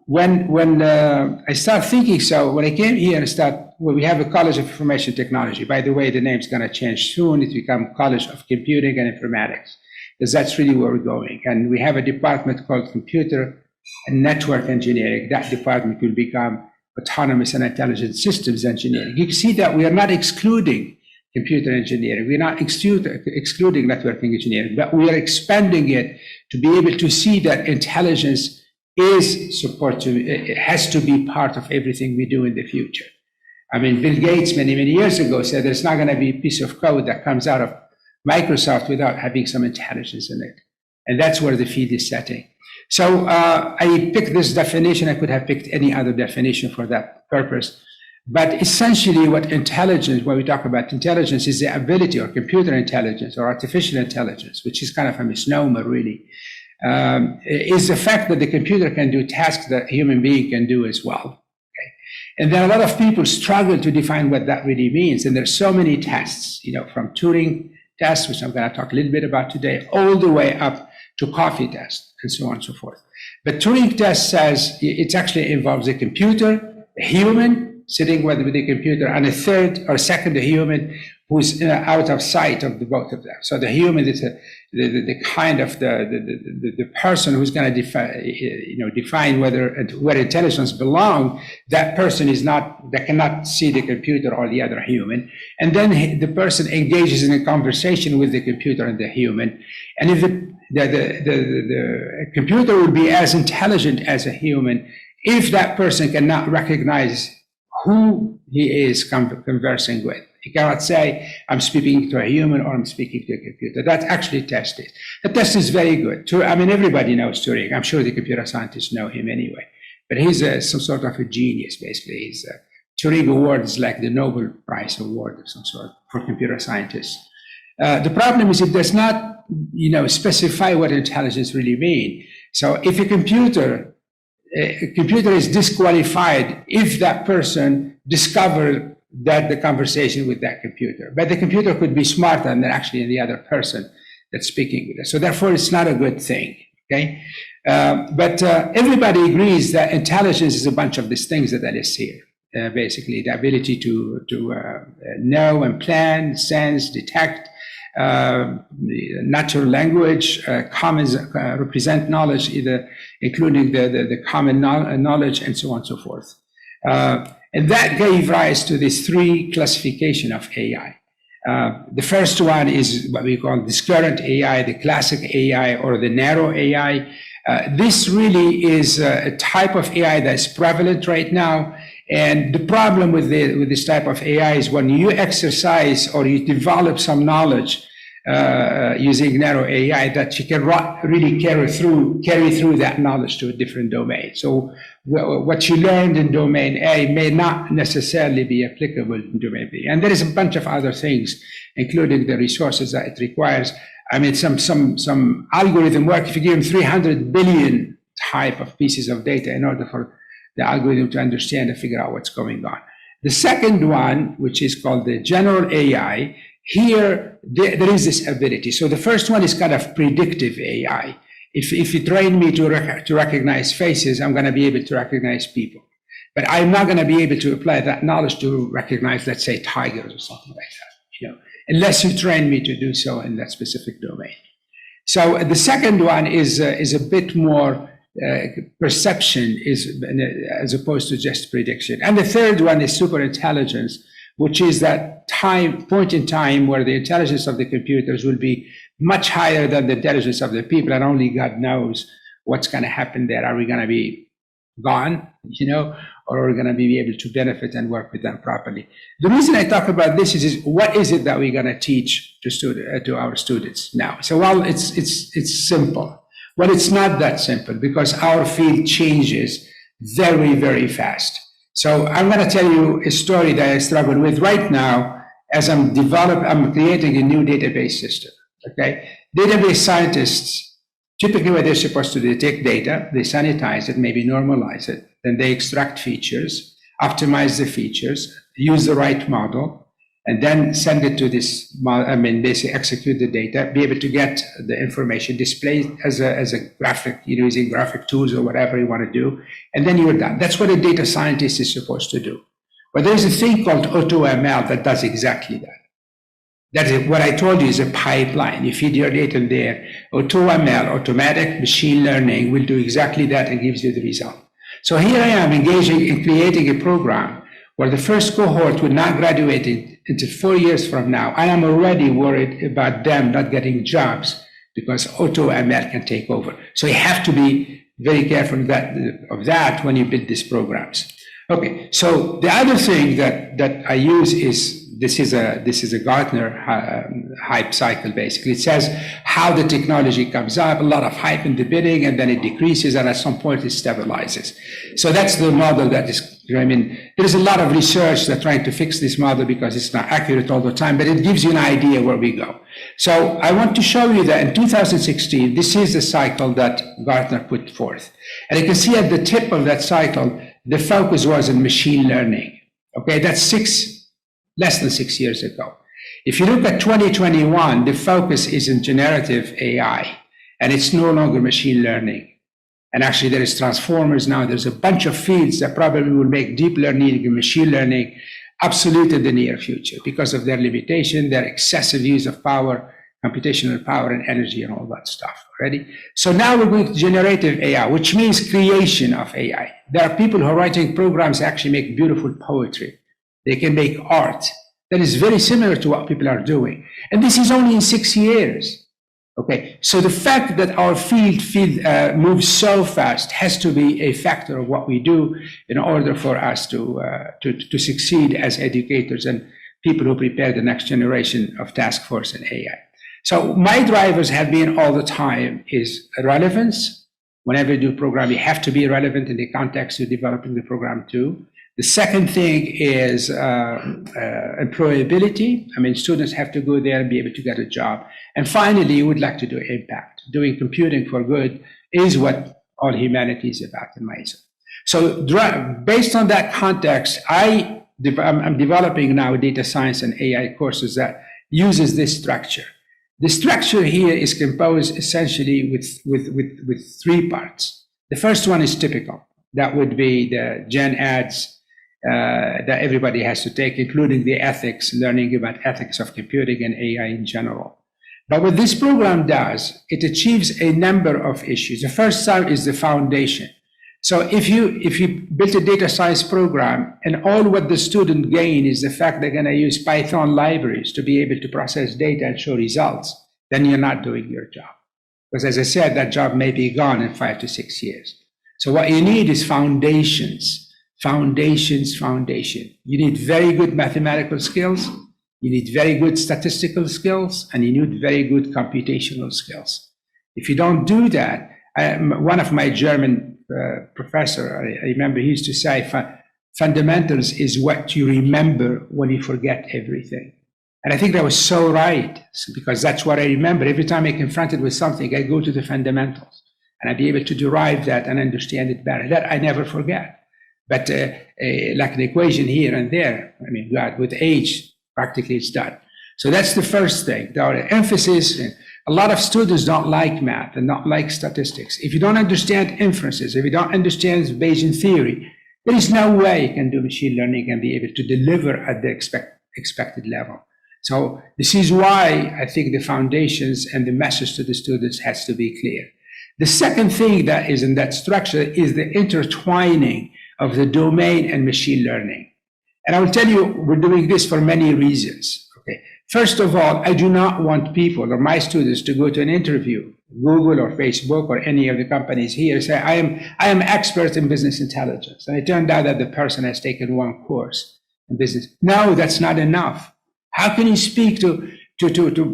when I start thinking, when I came here and we have a College of Information Technology. By the way, the name's going to change soon. It become College of Computing and Informatics, because that's really where we're going. And we have a department called Computer and Network Engineering. That department will become Autonomous and Intelligent Systems Engineering. You can see that we are not excluding computer engineering. We're not excluding networking engineering, but we are expanding it to be able to see that intelligence it has to be part of everything we do in the future. I mean, Bill Gates many years ago said there's not going to be a piece of code that comes out of Microsoft without having some intelligence in it. And that's where the field is setting. So I picked this definition. I could have picked any other definition for that purpose. But essentially when we talk about intelligence, is the ability, or computer intelligence or artificial intelligence, which is kind of a misnomer really, is the fact that the computer can do tasks that a human being can do as well. Okay? And then a lot of people struggle to define what that really means. And there's so many tests, from Turing tests, which I'm going to talk a little bit about today, all the way up to coffee test, and so on and so forth. But Turing test says it actually involves a computer, a human sitting with the computer, and a third or second human who's out of sight of the both of them. So the human is the kind of the person who's going to define where intelligence belong. That person that cannot see the computer or the other human, and then the person engages in a conversation with the computer and the human. And if the computer will be as intelligent as a human, if that person cannot recognize who he is conversing with. You cannot say, I'm speaking to a human or I'm speaking to a computer. That's actually tested. The test is very good. I mean, everybody knows Turing. I'm sure the computer scientists know him anyway. But he's some sort of a genius, basically. He's Turing Award is like the Nobel Prize Award of some sort for computer scientists. The problem is it does not, specify what intelligence really means. So if a computer is disqualified if that person discovered that the conversation with that computer. But the computer could be smarter than actually the other person that's speaking with us. So therefore, it's not a good thing, okay? But everybody agrees that intelligence is a bunch of these things that is here. Basically, the ability to know and plan, sense, detect, natural language, represent knowledge, either including the common knowledge and so on and so forth. And that gave rise to these three classification of AI. The first one is what we call discurrent AI, the classic AI, or the narrow AI. This really is a type of AI that's prevalent right now. And the problem with this type of AI is when you exercise or you develop some knowledge using narrow AI, that you can really carry through that knowledge to a different domain. So what you learned in domain A may not necessarily be applicable in domain B. And there is a bunch of other things, including the resources that it requires. I mean, some algorithm work, if you give them 300 billion type of pieces of data in order for the algorithm to understand and figure out what's going on. The second one, which is called the general AI, here there is this ability. So the first one is kind of predictive AI. If you train me to recognize faces, I'm going to be able to recognize people. But I'm not going to be able to apply that knowledge to recognize, let's say, tigers or something like that, unless you train me to do so in that specific domain. So the second one is a bit more perception as opposed to just prediction. And the third one is superintelligence, which is that point in time where the intelligence of the computers will be much higher than the intelligence of the people, and only God knows what's going to happen there. Are we going to be gone, or are we going to be able to benefit and work with them properly? The reason I talk about this is what is it that we're going to teach to our students now? So, well, it's simple. Well, it's not that simple because our field changes very, very fast. So I'm going to tell you a story that I struggle with right now as I'm creating a new database system, okay? Database scientists, typically what they're supposed to do, they take data, they sanitize it, maybe normalize it, then they extract features, optimize the features, use the right model, and then send it to this, basically execute the data, be able to get the information displayed as a graphic, using graphic tools or whatever you want to do, and then you're done. That's what a data scientist is supposed to do. But there's a thing called AutoML that does exactly that. That is what I told you is a pipeline. You feed your data in there. AutoML, automatic machine learning, will do exactly that and gives you the result. So here I am engaging in creating a program where the first cohort will not graduate until 4 years from now. I am already worried about them not getting jobs because AutoML can take over. So you have to be very careful of that when you build these programs. Okay, so the other thing that I use is this is a Gartner hype cycle, basically. It says how the technology comes up, a lot of hype in the beginning, and then it decreases, and at some point it stabilizes. So that's the model that is, there's a lot of research that's trying to fix this model because it's not accurate all the time, but it gives you an idea where we go. So I want to show you that in 2016, this is the cycle that Gartner put forth. And you can see at the tip of that cycle, the focus was in machine learning. Okay, that's less than 6 years ago. If you look at 2021, the focus is in generative AI. and it's no longer machine learning. And actually there is transformers now. There's a bunch of fields that probably will make deep learning and machine learning obsolete in the near future because of their limitation, their excessive use of power, computational power and energy and all that stuff already. So now we're going to generative AI, which means creation of AI. There are people who are writing programs that actually make beautiful poetry. They can make art that is very similar to what people are doing. And this is only in 6 years. Okay, so the fact that our field moves so fast has to be a factor of what we do in order for us to succeed as educators and people who prepare the next generation of task force and AI. So my drivers have been all the time is relevance. Whenever you do program, you have to be relevant in the context you're developing the program to. The second thing is employability. I mean, students have to go there and be able to get a job. And finally, you would like to do impact. Doing computing for good is what all humanity is about in my opinion. So based on that context, I'm developing now data science and AI courses that uses this structure. The structure here is composed essentially with 3 parts. The first one is typical. That would be the gen ads that everybody has to take, including the ethics, learning about ethics of computing and AI in general. But what this program does, it achieves a number of issues. The first one is the foundation. So if you build a data science program and all what the student gain is the fact they're going to use Python libraries to be able to process data and show results, then you're not doing your job. Because as I said, that job may be gone in 5 to 6 years. So what you need is foundations. Foundation. You need very good mathematical skills, you need very good statistical skills, and you need very good computational skills. If you don't do that, one of my German professor, I remember he used to say, fundamentals is what you remember when you forget everything. And I think that was so right, because that's what I remember. Every time I'm confronted with something, I go to the fundamentals, and I'd be able to derive that and understand it better. That I never forget. But like an equation here and there, I mean, God, with age, practically it's done. So that's the first thing. The emphasis, a lot of students don't like math and don't like statistics. If you don't understand inferences, if you don't understand Bayesian theory, there is no way you can do machine learning and be able to deliver at the expected level. So this is why I think the foundations and the message to the students has to be clear. The second thing that is in that structure is the intertwining of the domain and machine learning. And I will tell you, we're doing this for many reasons. Okay. First of all, I do not want people or my students to go to an interview, Google or Facebook or any of the companies here, say, I am expert in business intelligence. And it turned out that the person has taken one course in business. No, that's not enough. How can you speak to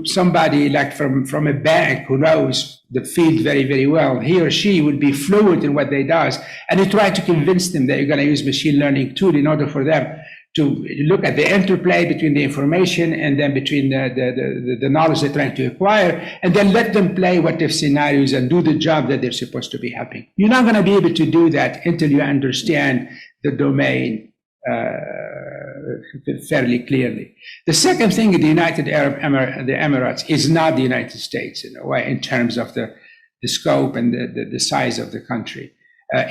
somebody like from a bank who knows the field very, very well? He or she would be fluent in what they does, and you try to convince them that you're going to use machine learning tool in order for them to look at the interplay between the information and then between the knowledge they're trying to acquire, and then let them play what if scenarios and do the job that they're supposed to be helping. You're not going to be able to do that until you understand the domain fairly clearly. The second thing, the United Arab Emirates is not the United States in a way, in terms of the scope and the size of the country.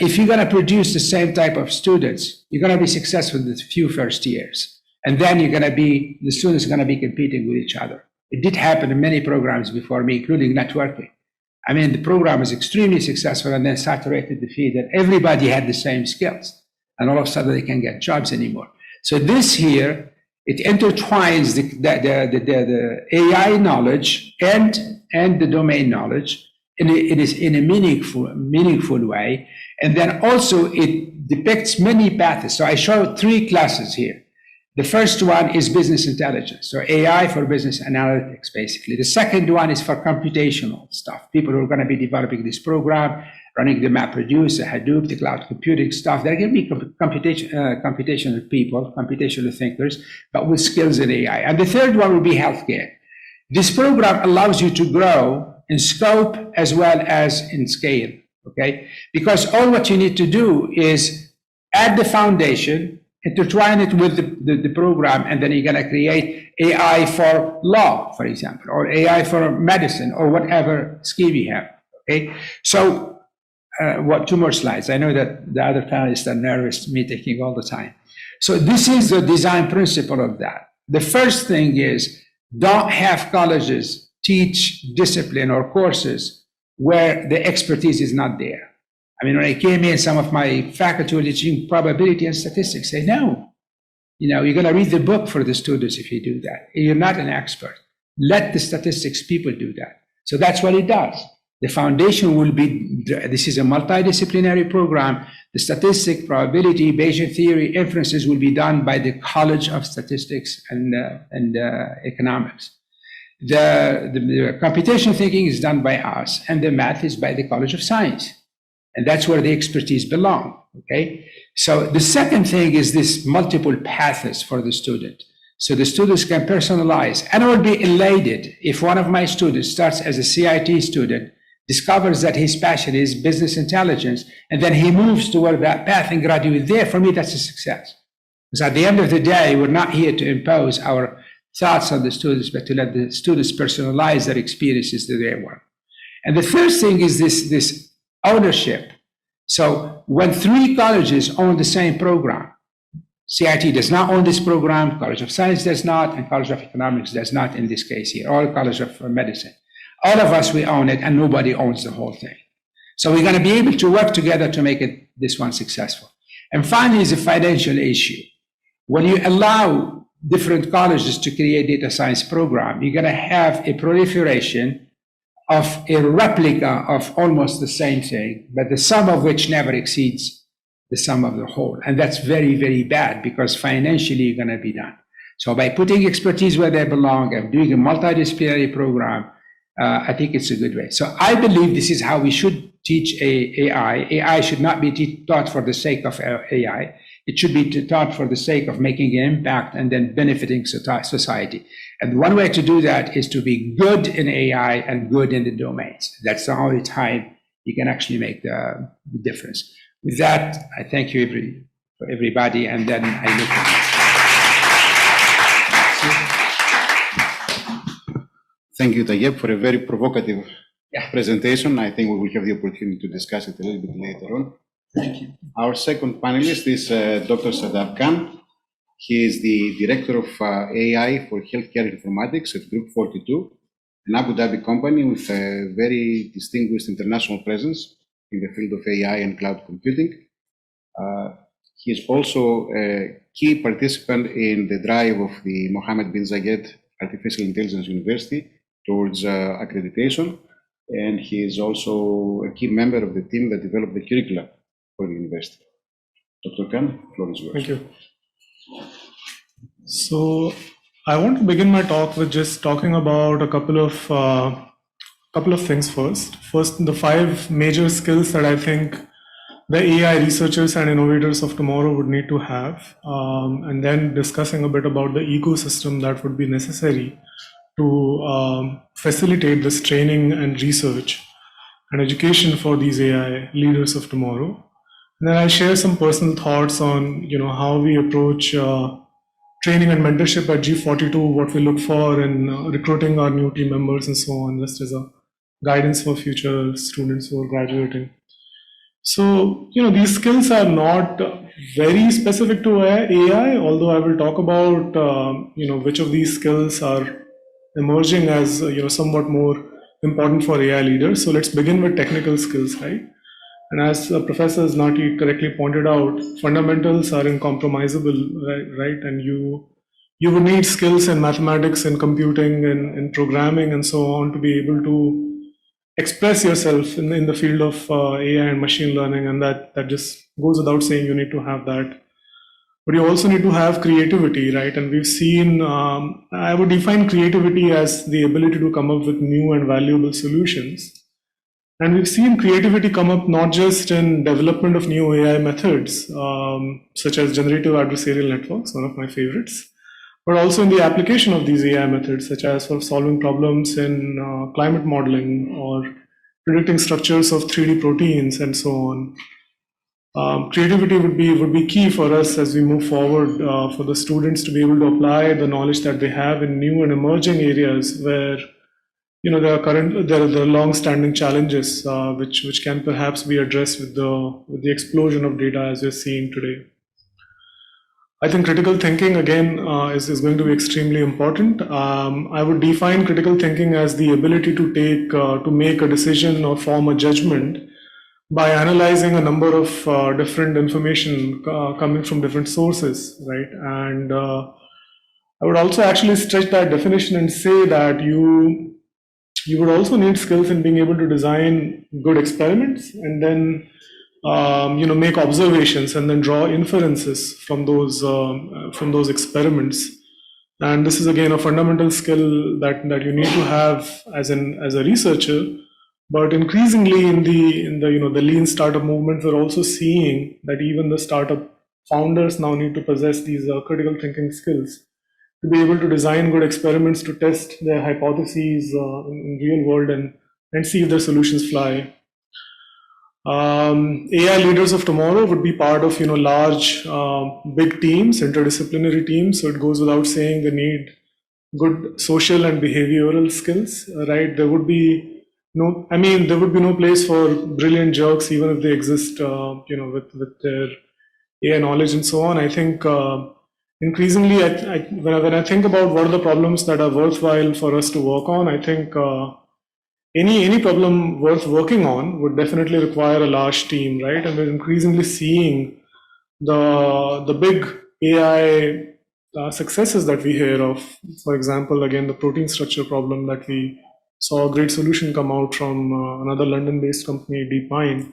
If you're going to produce the same type of students, you're going to be successful in the few first years. And then the students are going to be competing with each other. It did happen in many programs before me, including networking. I mean, the program was extremely successful and then saturated the field that everybody had the same skills. And all of a sudden they can't get jobs anymore. So this here, it intertwines the AI knowledge and the domain knowledge in a meaningful way. And then also it depicts many paths. So I show 3 classes here. The first one is business intelligence, so AI for business analytics, basically. The second one is for computational stuff. People who are going to be developing this program, running the MapReduce, the Hadoop, the cloud computing stuff. They're going to be computational people, computational thinkers, but with skills in AI. And the third one will be healthcare. This program allows you to grow in scope as well as in scale, okay? Because all what you need to do is add the foundation, intertwine it with the program, and then you're going to create AI for law, for example, or AI for medicine, or whatever scheme you have. Okay, so two more slides. I know that the other panelists are nervous, me taking all the time. So this is the design principle of that. The first thing is, don't have colleges teach discipline or courses where the expertise is not there. I mean, when I came in, some of my faculty were teaching probability and statistics. Say, no, you're going to read the book for the students if you do that. You're not an expert. Let the statistics people do that. So that's what it does. The foundation will be, this is a multidisciplinary program. The statistic, probability, Bayesian theory, inferences will be done by the College of Statistics and Economics. The computational thinking is done by us, and the math is by the College of Science. And that's where the expertise belong, okay? So the second thing is this multiple paths for the student. So the students can personalize, and I will be elated if one of my students starts as a CIT student, discovers that his passion is business intelligence, and then he moves toward that path and graduates there. For me, that's a success. Because at the end of the day, we're not here to impose our thoughts on the students, but to let the students personalize their experiences to their one. And the third thing is this ownership. So when 3 colleges own the same program, CIT does not own this program, College of Science does not, and College of Economics does not in this case here, or College of Medicine. All of us, we own it, and nobody owns the whole thing. So we're going to be able to work together to make this one successful. And finally is a financial issue. When you allow different colleges to create data science program, you're going to have a proliferation of a replica of almost the same thing, but the sum of which never exceeds the sum of the whole. And that's very, very bad, because financially you're going to be done. So by putting expertise where they belong and doing a multidisciplinary program, I think it's a good way. So I believe this is how we should teach AI. AI should not be taught for the sake of AI. It should be taught for the sake of making an impact and then benefiting society. And one way to do that is to be good in AI and good in the domains. That's the only time you can actually make the difference. With that, I thank you everybody, and then I look at Thank you, Tayyeb, for a very provocative presentation. I think we will have the opportunity to discuss it a little bit later on. Thank you. Our second panelist is Dr. Sadab Khan. He is the Director of AI for Healthcare Informatics at Group 42, an Abu Dhabi company with a very distinguished international presence in the field of AI and cloud computing. He is also a key participant in the drive of the Mohammed bin Zayed Artificial Intelligence University towards accreditation, and he is also a key member of the team that developed the curricula for the university. Dr. Khan, the floor is yours. Thank you. So I want to begin my talk with just talking about a couple of things first. First, the 5 major skills that I think the AI researchers and innovators of tomorrow would need to have, and then discussing a bit about the ecosystem that would be necessary to facilitate this training and research and education for these AI leaders of tomorrow. And then I'll share some personal thoughts on how we approach training and mentorship at G42, what we look for in recruiting our new team members and so on, just as a guidance for future students who are graduating. So, these skills are not very specific to AI, although I will talk about, which of these skills are emerging as, somewhat more important for AI leaders. So let's begin with technical skills, right? And as Professor Zhandi correctly pointed out, fundamentals are incompromisable, right? And you would need skills in mathematics and computing and programming and so on to be able to express yourself in the field of AI and machine learning, and that just goes without saying. You need to have that. But you also need to have creativity, right? And we've seen, I would define creativity as the ability to come up with new and valuable solutions. And we've seen creativity come up not just in development of new AI methods, such as generative adversarial networks, one of my favorites, but also in the application of these AI methods, such as for solving problems in climate modeling or predicting structures of 3D proteins and so on. Creativity would be key for us as we move forward, for the students to be able to apply the knowledge that they have in new and emerging areas where there are long-standing challenges which can perhaps be addressed with the explosion of data as we're seeing today. I think critical thinking again is going to be extremely important. I would define critical thinking as the ability to make a decision or form a judgment by analyzing a number of different information coming from different sources, right? And I would also actually stretch that definition and say that you would also need skills in being able to design good experiments and then make observations and then draw inferences from those experiments. And this is again a fundamental skill that you need to have as a researcher. But increasingly in the lean startup movement, we're also seeing that even the startup founders now need to possess these critical thinking skills to be able to design good experiments to test their hypotheses in real world and see if their solutions fly. AI leaders of tomorrow would be part of large, big teams, interdisciplinary teams. So it goes without saying they need good social and behavioral skills, right? There would be no place for brilliant jerks, even if they exist, with their AI knowledge and so on. I think increasingly, when I think about what are the problems that are worthwhile for us to work on, I think any problem worth working on would definitely require a large team, right? And we're increasingly seeing the big AI successes that we hear of. For example, again, the protein structure problem that we saw a great solution come out from another London-based company, DeepMind.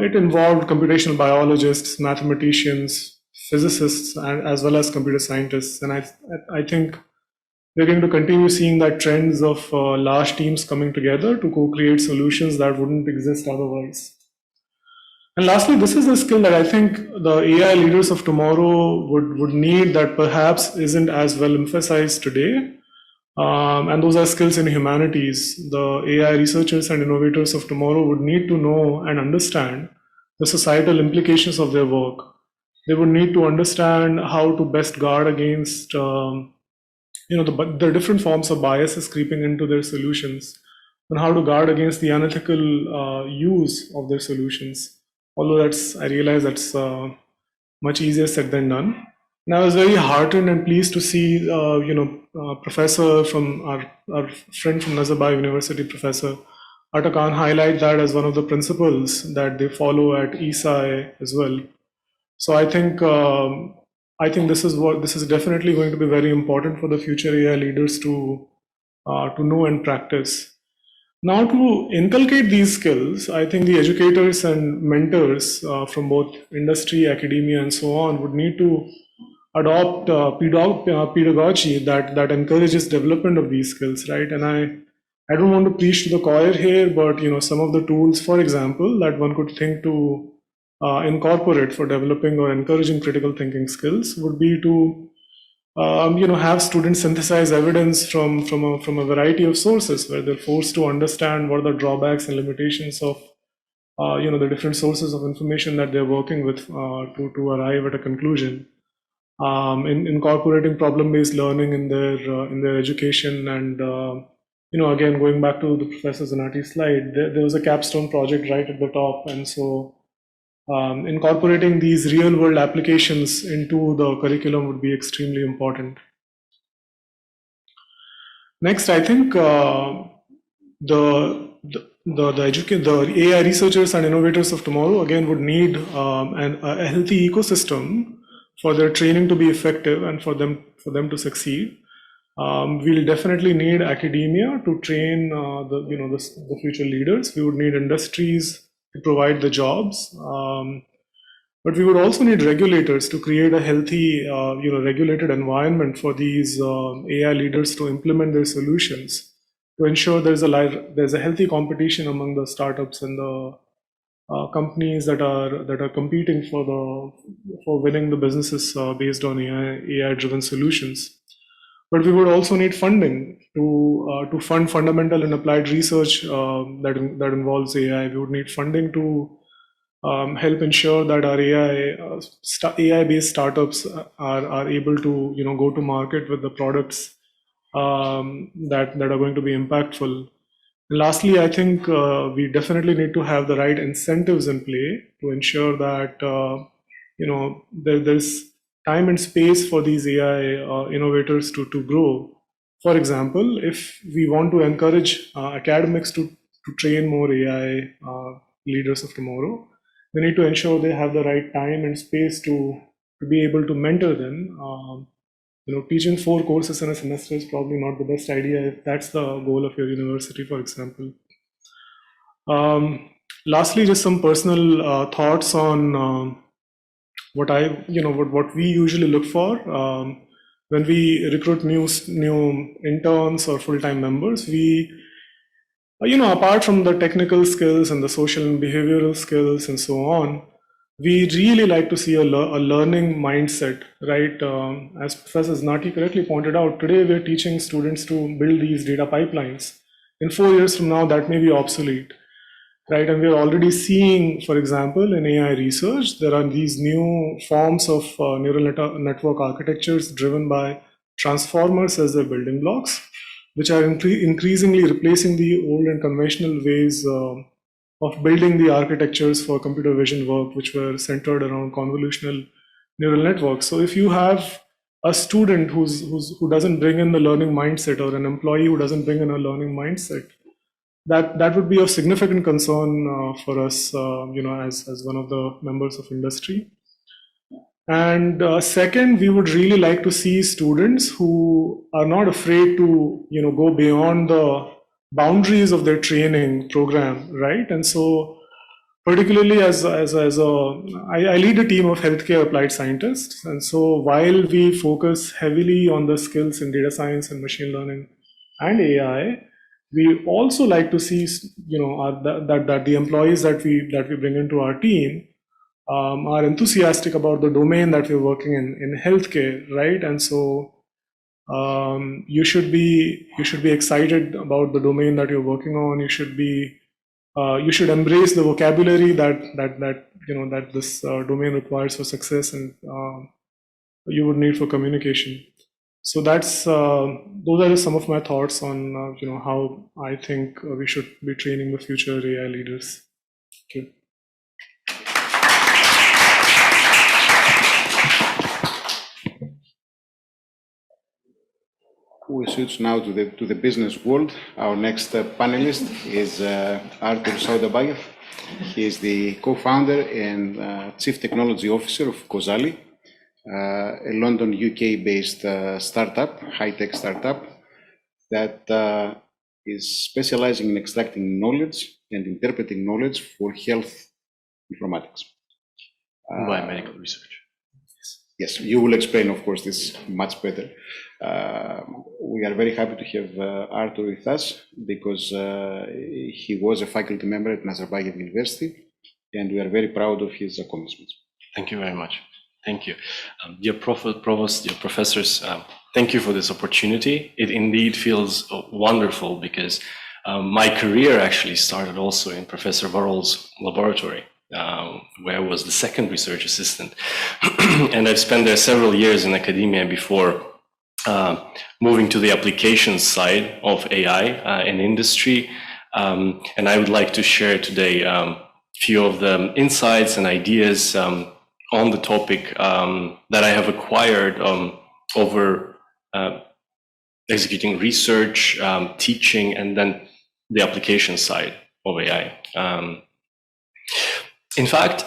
It involved computational biologists, mathematicians, physicists, and as well as computer scientists. And I think we're going to continue seeing that trends of large teams coming together to co-create solutions that wouldn't exist otherwise. And lastly, this is a skill that I think the AI leaders of tomorrow would need that perhaps isn't as well emphasized today. And those are skills in humanities. The AI researchers and innovators of tomorrow would need to know and understand the societal implications of their work. They would need to understand how to best guard against the different forms of biases creeping into their solutions, and how to guard against the unethical use of their solutions. Although I realize that's much easier said than done. And I was very heartened and pleased to see, professor from our friend from Nazarbayev University, Professor Atakan, highlight that as one of the principles that they follow at ASII as well. So I think this is definitely going to be very important for the future AI leaders to know and practice. Now, to inculcate these skills, I think the educators and mentors from both industry, academia, and so on would need to adopt pedagogy that encourages development of these skills, right? And I don't want to preach to the choir here, but some of the tools, for example, that one could think to incorporate for developing or encouraging critical thinking skills would be to have students synthesize evidence from a variety of sources, where they're forced to understand what are the drawbacks and limitations of the different sources of information that they're working with to arrive at a conclusion. Incorporating problem-based learning in their education, and again, going back to the Professor Zhandi's slide, there was a capstone project right at the top, and so incorporating these real-world applications into the curriculum would be extremely important. Next, I think the AI researchers and innovators of tomorrow again would need a healthy ecosystem for their training to be effective and for them to succeed. We'll definitely need academia to train the future leaders. We would need industries to provide the jobs, but we would also need regulators to create a healthy, regulated environment for these AI leaders to implement their solutions, to ensure there's a healthy competition among the startups and the companies that are competing for winning the businesses based on AI-driven solutions. But we would also need funding to fund fundamental and applied research that involves AI. We would need funding to help ensure that our AI-based startups are able to go to market with the products that are going to be impactful. And lastly, I think we definitely need to have the right incentives in play to ensure that there's time and space for these AI innovators to grow. For example, if we want to encourage academics to train more AI leaders of tomorrow, we need to ensure they have the right time and space to be able to mentor them. Teaching 4 courses in a semester is probably not the best idea if that's the goal of your university, for example. Lastly, just some personal thoughts on what we usually look for when we recruit new interns or full-time members. We, apart from the technical skills and the social and behavioral skills and so on, we really like to see a learning mindset, right? As Professor Zhandi correctly pointed out, today we're teaching students to build these data pipelines. In 4 years from now, that may be obsolete, right? And we're already seeing, for example, in AI research, there are these new forms of neural network architectures driven by transformers as their building blocks, which are increasingly replacing the old and conventional ways of building the architectures for computer vision work, which were centered around convolutional neural networks. So if you have a student who doesn't bring in the learning mindset, or an employee who doesn't bring in a learning mindset, that would be of significant concern for us, as one of the members of industry. And second, we would really like to see students who are not afraid to, go beyond the boundaries of their training program, right? And so, particularly I lead a team of healthcare applied scientists, and so while we focus heavily on the skills in data science and machine learning and AI, we also like to see, that the employees that we bring into our team are enthusiastic about the domain that we're working in healthcare, right? And so you should be excited about the domain that you're working on. You should embrace the vocabulary that this domain requires for success, and you would need for communication. So those are just some of my thoughts on how I think we should be training the future AI leaders. Okay. We switch now to the business world. Our next panelist is Artur Nazarbayev. He is the co-founder and chief technology officer of Kozali, a London, UK-based startup, high-tech startup that is specializing in extracting knowledge and interpreting knowledge for health informatics. Biomedical research. Yes, you will explain, of course, this much better. We are very happy to have Artur with us because he was a faculty member at Nazarbayev University, and we are very proud of his accomplishments. Thank you very much. Thank you. Dear Provost, dear professors, thank you for this opportunity. It indeed feels wonderful because my career actually started also in Professor Varol's laboratory, where I was the second research assistant. And I've spent there several years in academia before moving to the applications side of AI in industry. And I would like to share today a few of the insights and ideas on the topic that I have acquired over executing research, teaching, and then the application side of AI. In fact,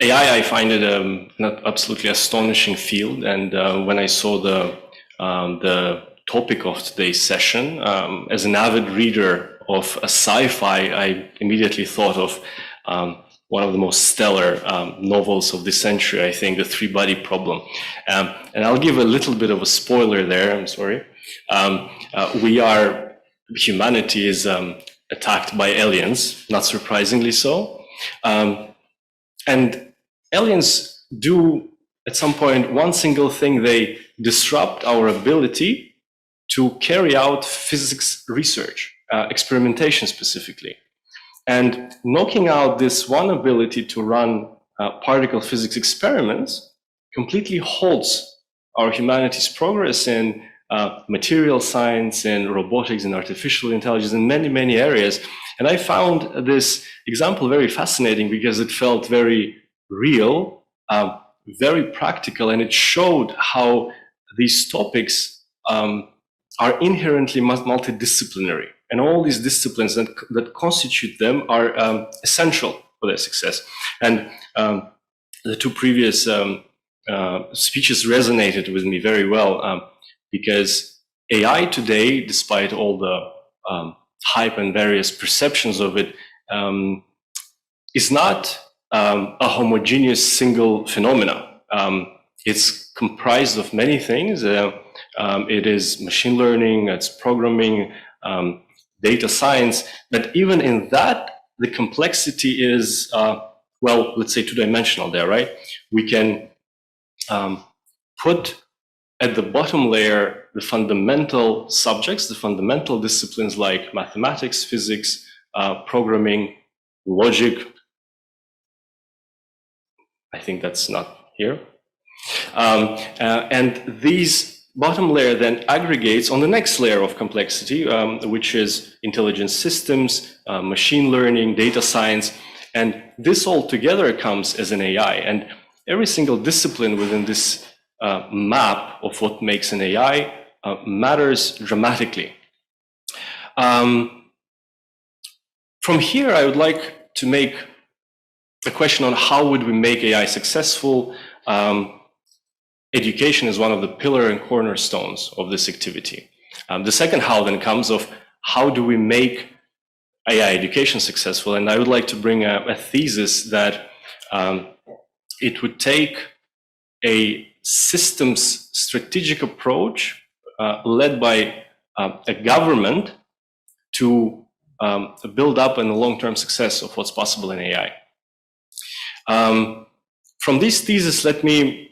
AI, I find it an absolutely astonishing field. And when I saw the topic of today's session, as an avid reader of a sci-fi, I immediately thought of one of the most stellar novels of this century, I think, The Three-Body Problem. And I'll give a little bit of a spoiler there, I'm sorry. Humanity is attacked by aliens, not surprisingly so. And aliens do, at some point, one single thing: they disrupt our ability to carry out physics research, experimentation specifically. And knocking out this one ability to run particle physics experiments completely halts our humanity's progress in material science, in robotics, in artificial intelligence, in many, many areas. And I found this example very fascinating because it felt very real, very practical, and it showed how these topics are inherently multidisciplinary. And all these disciplines that constitute them are essential for their success. And the two previous speeches resonated with me very well because AI today, despite all the hype and various perceptions of it, is not a homogeneous single phenomena. It's comprised of many things. It is machine learning, it's programming, data science, but even in that, the complexity is, well, let's say two-dimensional there, right? We can put at the bottom layer the fundamental subjects, the fundamental disciplines like mathematics, physics, programming, logic. I think that's not here. And these bottom layer then aggregates on the next layer of complexity, which is intelligence systems, machine learning, data science. And this all together comes as an AI. And every single discipline within this map of what makes an AI matters dramatically. From here, I would like to make a question on how would we make AI successful. Education is one of the pillar and cornerstones of this activity. The second how then comes of how do we make AI education successful? And I would like to bring a thesis that it would take a systems strategic approach led by a government to build up on the long-term success of what's possible in AI. From this thesis, let me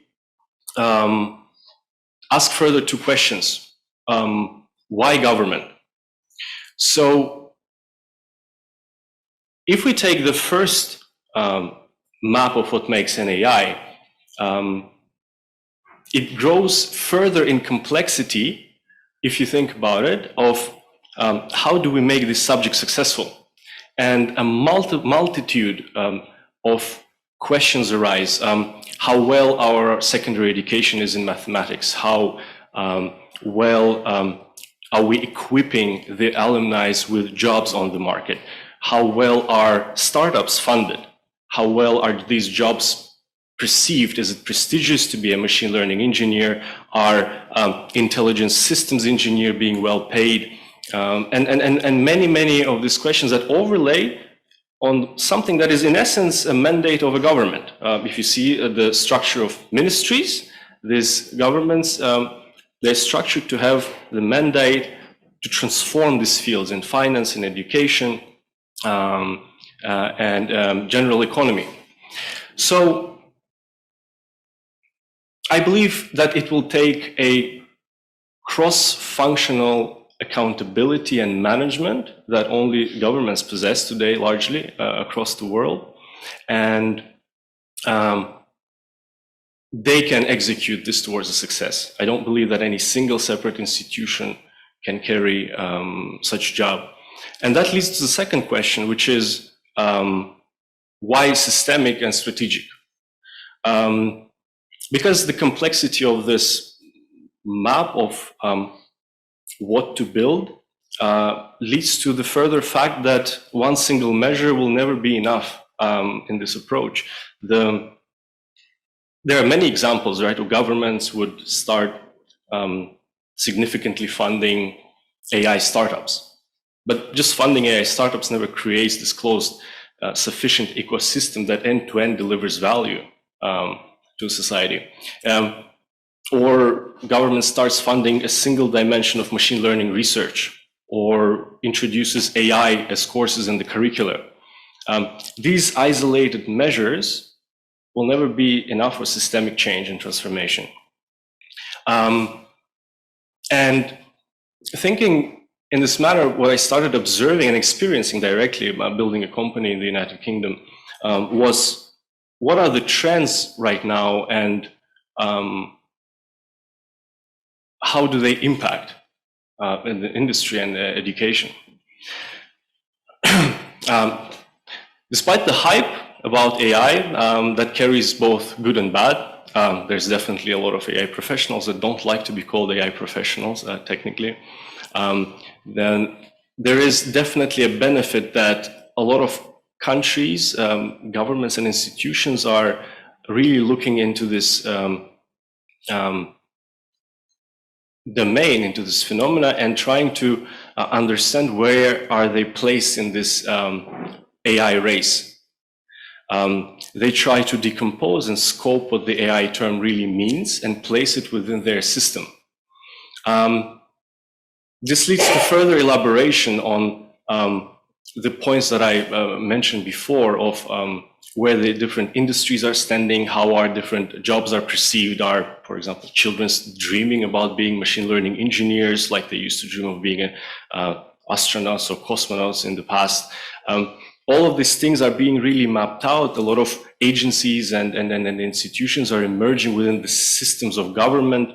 ask further two questions. Why government? So if we take the first map of what makes an AI, it grows further in complexity, if you think about it, of how do we make this subject successful? And a multitude of questions arise. How well our secondary education is in mathematics, how well are we equipping the alumni with jobs on the market, how well are startups funded, how well are these jobs perceived, is it prestigious to be a machine learning engineer, are intelligence systems engineer being well paid, and many of these questions that overlay on something that is in essence a mandate of a government. If you see the structure of ministries, these governments, they're structured to have the mandate to transform these fields in finance, in education, and general economy. So I believe that it will take a cross-functional accountability and management that only governments possess today, largely across the world, and they can execute this towards a success. I don't believe that any single separate institution can carry such job. And that leads to the second question, which is why systemic and strategic? Because the complexity of this map of what to build leads to the further fact that one single measure will never be enough in this approach. There are many examples, right, where governments would start significantly funding AI startups. But just funding AI startups never creates this closed, sufficient ecosystem that end-to-end delivers value to society. Or government starts funding a single dimension of machine learning research, or introduces AI as courses in the curricula. These isolated measures will never be enough for systemic change and transformation. And thinking in this matter, what I started observing and experiencing directly about building a company in the United Kingdom was what are the trends right now, and how do they impact in the industry and education? Despite the hype about AI that carries both good and bad, there's definitely a lot of AI professionals that don't like to be called AI professionals, technically. Then there is definitely a benefit that a lot of countries, governments and institutions are really looking into this domain, into this phenomena, and trying to understand where are they placed in this AI race. They try to decompose and scope what the AI term really means and place it within their system. This leads to further elaboration on the points that I mentioned before of where the different industries are standing, how our different jobs are perceived. Are, for example, children's dreaming about being machine learning engineers like they used to dream of being astronauts or cosmonauts in the past. All of these things are being really mapped out. A lot of agencies and institutions are emerging within the systems of government.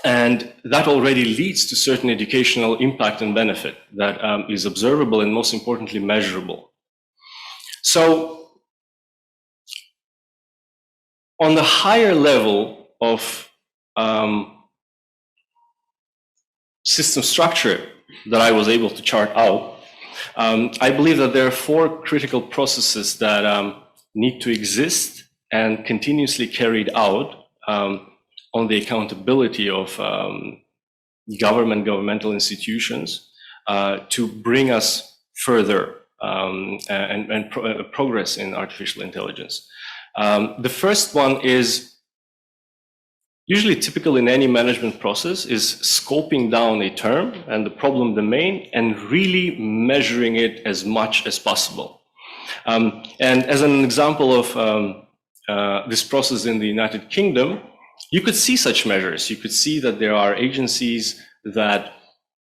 And that already leads to certain educational impact and benefit that is observable and, most importantly, measurable. So on the higher level of system structure that I was able to chart out, I believe that there are 4 critical processes that need to exist and continuously carried out on the accountability of governmental institutions to bring us further and progress in artificial intelligence. The first one is usually typical in any management process, is scoping down a term and the problem domain and really measuring it as much as possible. And as an example of this process in the United Kingdom, you could see such measures. You could see that there are agencies that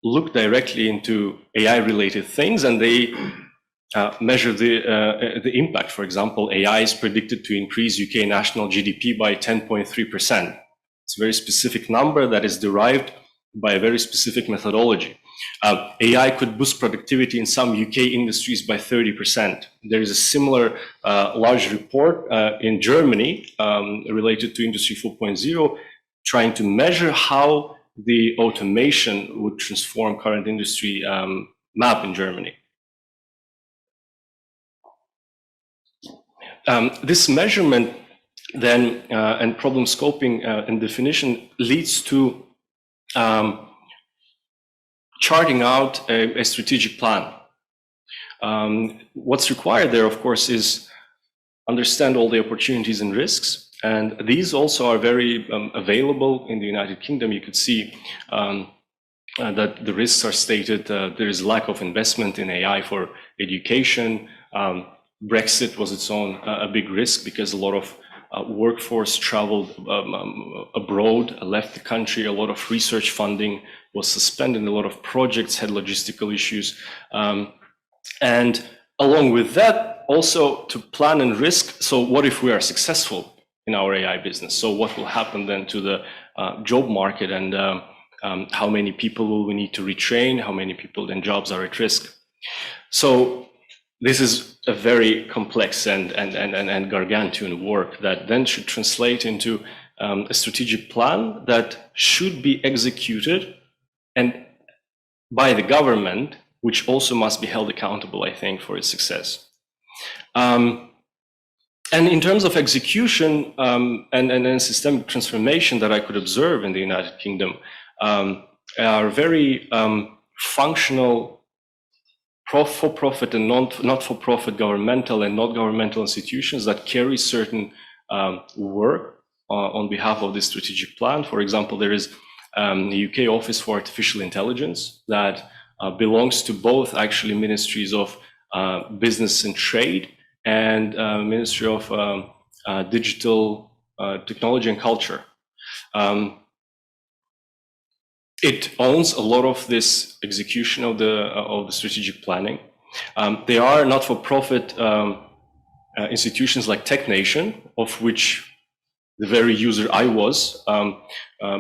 look directly into AI-related things, and they measure the impact. For example, AI is predicted to increase UK national GDP by 10.3%. It's a very specific number that is derived by a very specific methodology. AI could boost productivity in some UK industries by 30%. There is a similar large report in Germany related to Industry 4.0, trying to measure how the automation would transform current industry map in Germany. This measurement then and problem scoping and definition leads to charting out a strategic plan. What's required there, of course, is understand all the opportunities and risks. And these also are very available in the United Kingdom. You could see that the risks are stated. There is lack of investment in AI for education. Brexit was its own a big risk because a lot of workforce traveled abroad, left the country. A lot of research funding was suspended. A lot of projects had logistical issues. And along with that, also to plan and risk. So what if we are successful in our AI business? So what will happen then to the job market, and how many people will we need to retrain? How many people then jobs are at risk? So this is a very complex and gargantuan work that then should translate into a strategic plan that should be executed and by the government, which also must be held accountable, I think, for its success. And in terms of execution and systemic transformation that I could observe in the United Kingdom, are very functional for-profit and not-for-profit governmental and not governmental institutions that carry certain work on behalf of this strategic plan. For example, there is the UK Office for Artificial Intelligence that belongs to both actually ministries of business and trade and Ministry of Digital Technology and Culture. It owns a lot of this execution of the strategic planning. There are not-for-profit institutions like Tech Nation, of which the very user I was,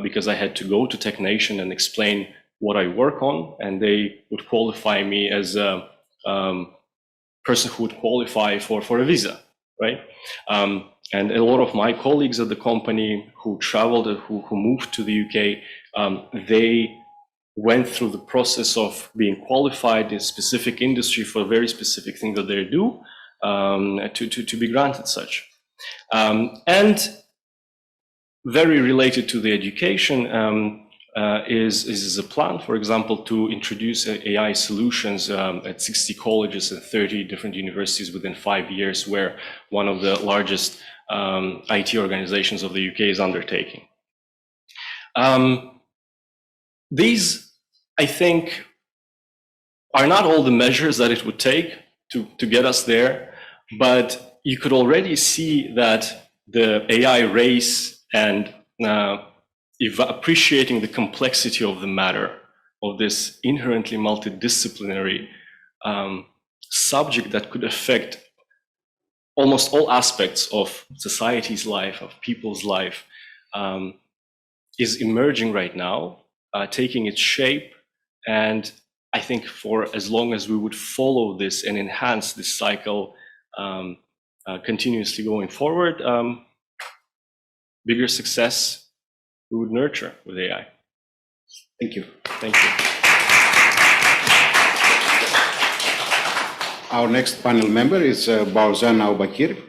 because I had to go to TechNation and explain what I work on, and they would qualify me as a person who would qualify for a visa, right? And a lot of my colleagues at the company who traveled, who moved to the UK, they went through the process of being qualified in a specific industry for a very specific thing that they do, to be granted such. And very related to the education is a plan, for example, to introduce AI solutions at 60 colleges and 30 different universities within 5 years, where one of the largest IT organizations of the UK is undertaking. These, I think, are not all the measures that it would take to get us there, but you could already see that the AI race and appreciating the complexity of the matter of this inherently multidisciplinary subject that could affect almost all aspects of society's life, of people's life, is emerging right now, taking its shape. And I think for as long as we would follow this and enhance this cycle continuously going forward, bigger success we would nurture with AI. Thank you. Thank you. Our next panel member is Barzan Aubakir.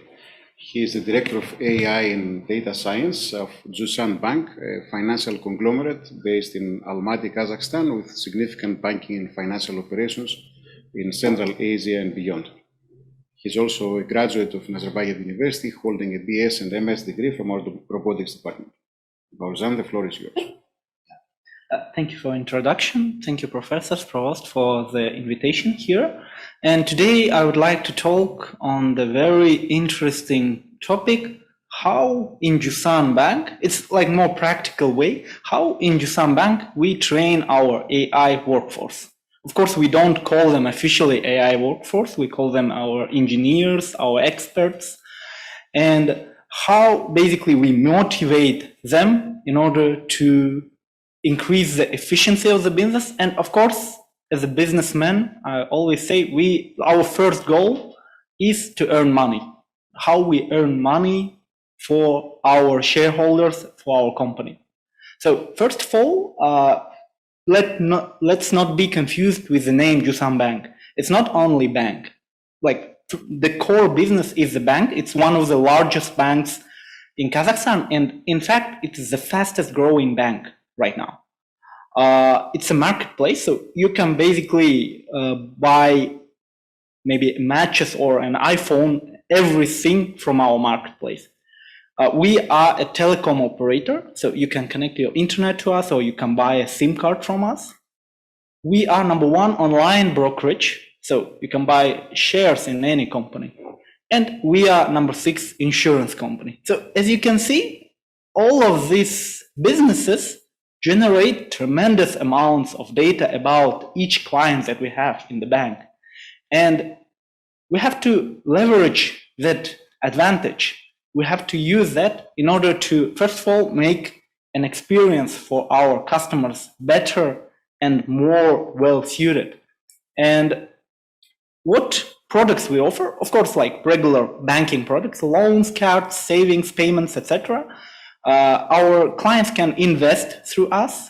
He is the Director of AI and Data Science of Jusan Bank, a financial conglomerate based in Almaty, Kazakhstan, with significant banking and financial operations in Central Asia and beyond. He's also a graduate of Nazarbayev University, holding a BS and MS degree from our Robotics department. Barzan, the floor is yours. Thank you for introduction. Thank you, Professor Provost, for the invitation here. And today I would like to talk on the very interesting topic, how in Jusan Bank, it's like more practical way, how in Jusan Bank we train our AI workforce. Of course, we don't call them officially AI workforce, we call them our engineers, our experts, and how basically we motivate them in order to increase the efficiency of the business. And of course, as a businessman, I always say our first goal is to earn money. How we earn money for our shareholders, for our company. So first of all, let's not be confused with the name Jusan Bank. It's not only bank. Like the core business is the bank. It's one of the largest banks in Kazakhstan, and in fact, it is the fastest growing bank right now. It's a marketplace, so you can basically buy maybe matches or an iPhone, everything from our marketplace. We are a telecom operator, so you can connect your internet to us or you can buy a SIM card from us. We are #1 online brokerage, so you can buy shares in any company. And we are #6 insurance company. So as you can see, all of these businesses generate tremendous amounts of data about each client that we have in the bank. And we have to leverage that advantage. We have to use that in order to, first of all, make an experience for our customers better and more well-suited. And what products we offer? Of course, like regular banking products, loans, cards, savings, payments, etc. Our clients can invest through us.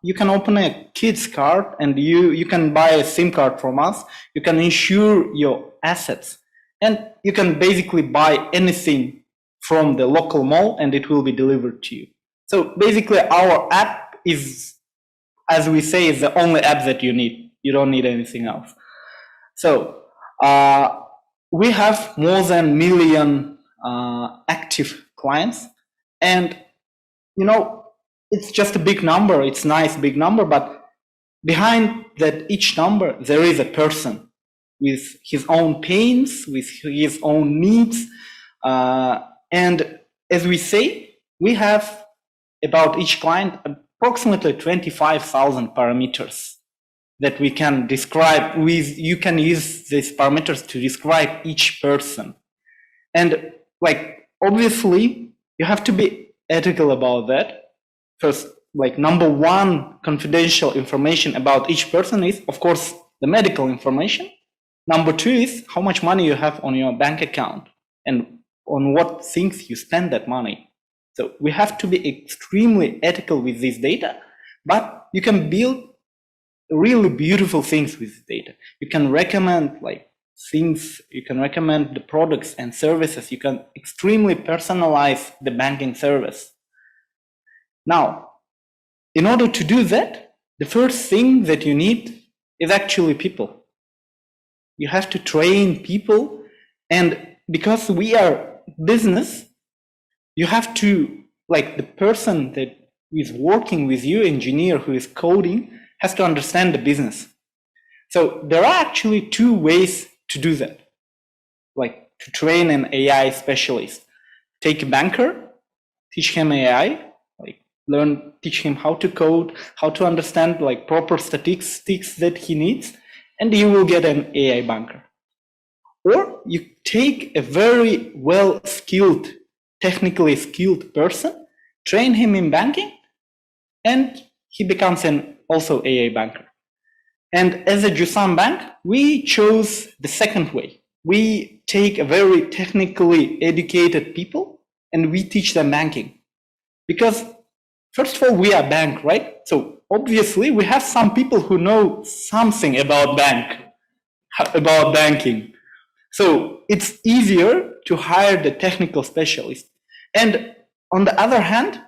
You can open a kid's card and you can buy a SIM card from us. You can insure your assets. And you can basically buy anything from the local mall and it will be delivered to you. So basically our app is, as we say, is the only app that you need. You don't need anything else. So we have more than 1 million active clients. And, you know, it's just a big number. It's a nice big number, but behind that each number, there is a person with his own pains, with his own needs. And as we say, we have about each client approximately 25,000 parameters that we can describe with. You can use these parameters to describe each person. And like, obviously, You have to be ethical about that. First, like number one confidential information about each person is, of course, the medical information. Number two is how much money you have on your bank account and on what things you spend that money. So we have to be extremely ethical with this data, but you can build really beautiful things with this data. You can recommend like things, you can recommend the products and services, you can extremely personalize the banking service. Now, in order to do that, the first thing that you need is actually people. You have to train people, and because we are business, you have to, like the person that is working with you, engineer who is coding, has to understand the business. So there are actually two ways to do that, like to train an AI specialist. Take a banker, teach him AI, like teach him how to code, how to understand like proper statistics that he needs, and you will get an AI banker. Or you take a very well-skilled, technically skilled person, train him in banking, and he becomes an also AI banker. And as a Jusam Bank, we chose the second way. We take a very technically educated people and we teach them banking. Because first of all, we are a bank, right? So obviously we have some people who know something about banking. So it's easier to hire the technical specialist. And on the other hand,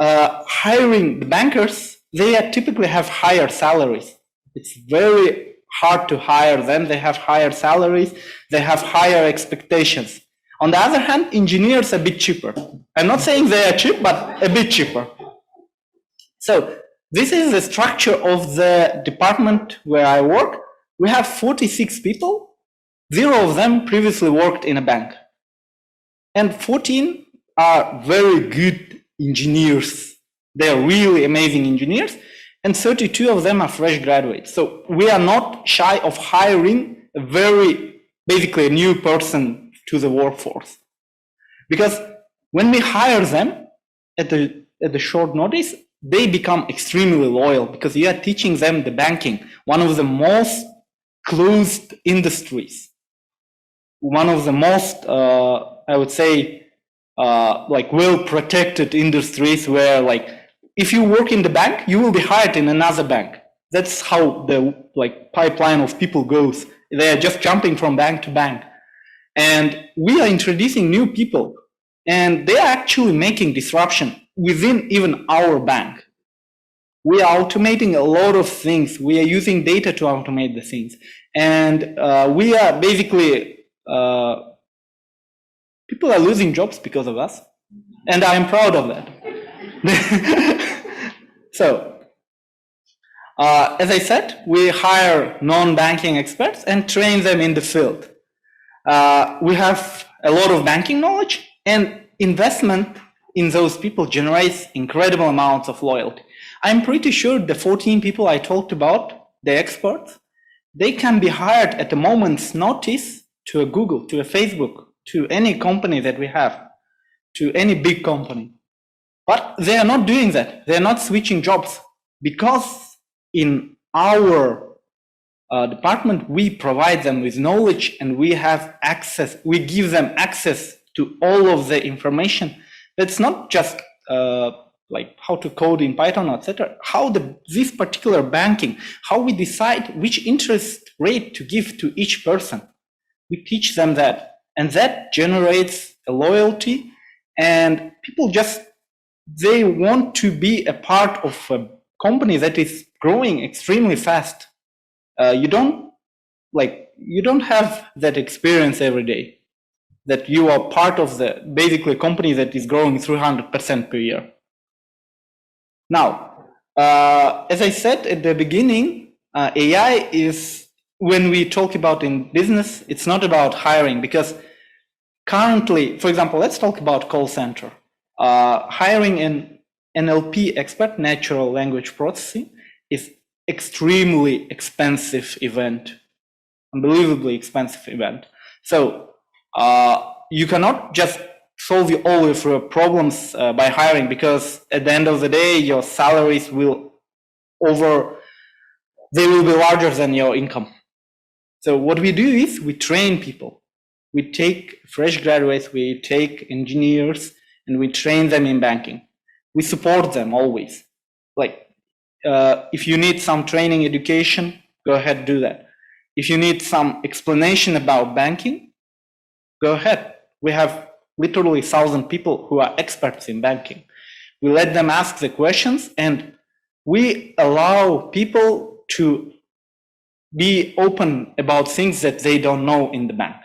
hiring the bankers, they typically have higher salaries. It's very hard to hire them. They have higher salaries. They have higher expectations. On the other hand, engineers are a bit cheaper. I'm not saying they are cheap, but a bit cheaper. So this is the structure of the department where I work. We have 46 people. 0 of them previously worked in a bank. And 14 are very good engineers. They're really amazing engineers. And 32 of them are fresh graduates. So we are not shy of hiring basically a new person to the workforce. Because when we hire them at the short notice, they become extremely loyal because you are teaching them the banking, one of the most closed industries, one of the most, I would say, like well-protected industries where like, if you work in the bank, you will be hired in another bank. That's how the like pipeline of people goes. They are just jumping from bank to bank. And we are introducing new people, and they are actually making disruption within even our bank. We are automating a lot of things. We are using data to automate the things. And we are basically, people are losing jobs because of us. And I'm proud of that. So, as I said, we hire non-banking experts and train them in the field. We have a lot of banking knowledge, and investment in those people generates incredible amounts of loyalty. I'm pretty sure the 14 people I talked about, the experts, they can be hired at a moment's notice to a Google, to a Facebook, to any company that we have, to any big company. But they are not doing that. They're not switching jobs because in our department, we provide them with knowledge and we have access. We give them access to all of the information. That's not just like how to code in Python, etc. How this particular banking, how we decide which interest rate to give to each person. We teach them that, and that generates a loyalty, and people they want to be a part of a company that is growing extremely fast. You don't have that experience every day, that you are part of the basically company that is growing 300% per year. Now, as I said at the beginning, AI is, when we talk about in business, it's not about hiring, because currently, for example, let's talk about call center. Hiring an NLP expert, natural language processing, is extremely expensive event, unbelievably expensive event. So you cannot just solve all of your problems by hiring, because at the end of the day, your salaries will they will be larger than your income. So what we do is we train people. We take fresh graduates, we take engineers, and we train them in banking. We support them always. Like, if you need some training, education, go ahead, do that. If you need some explanation about banking, go ahead. We have literally 1,000 people who are experts in banking. We let them ask the questions, and we allow people to be open about things that they don't know in the bank.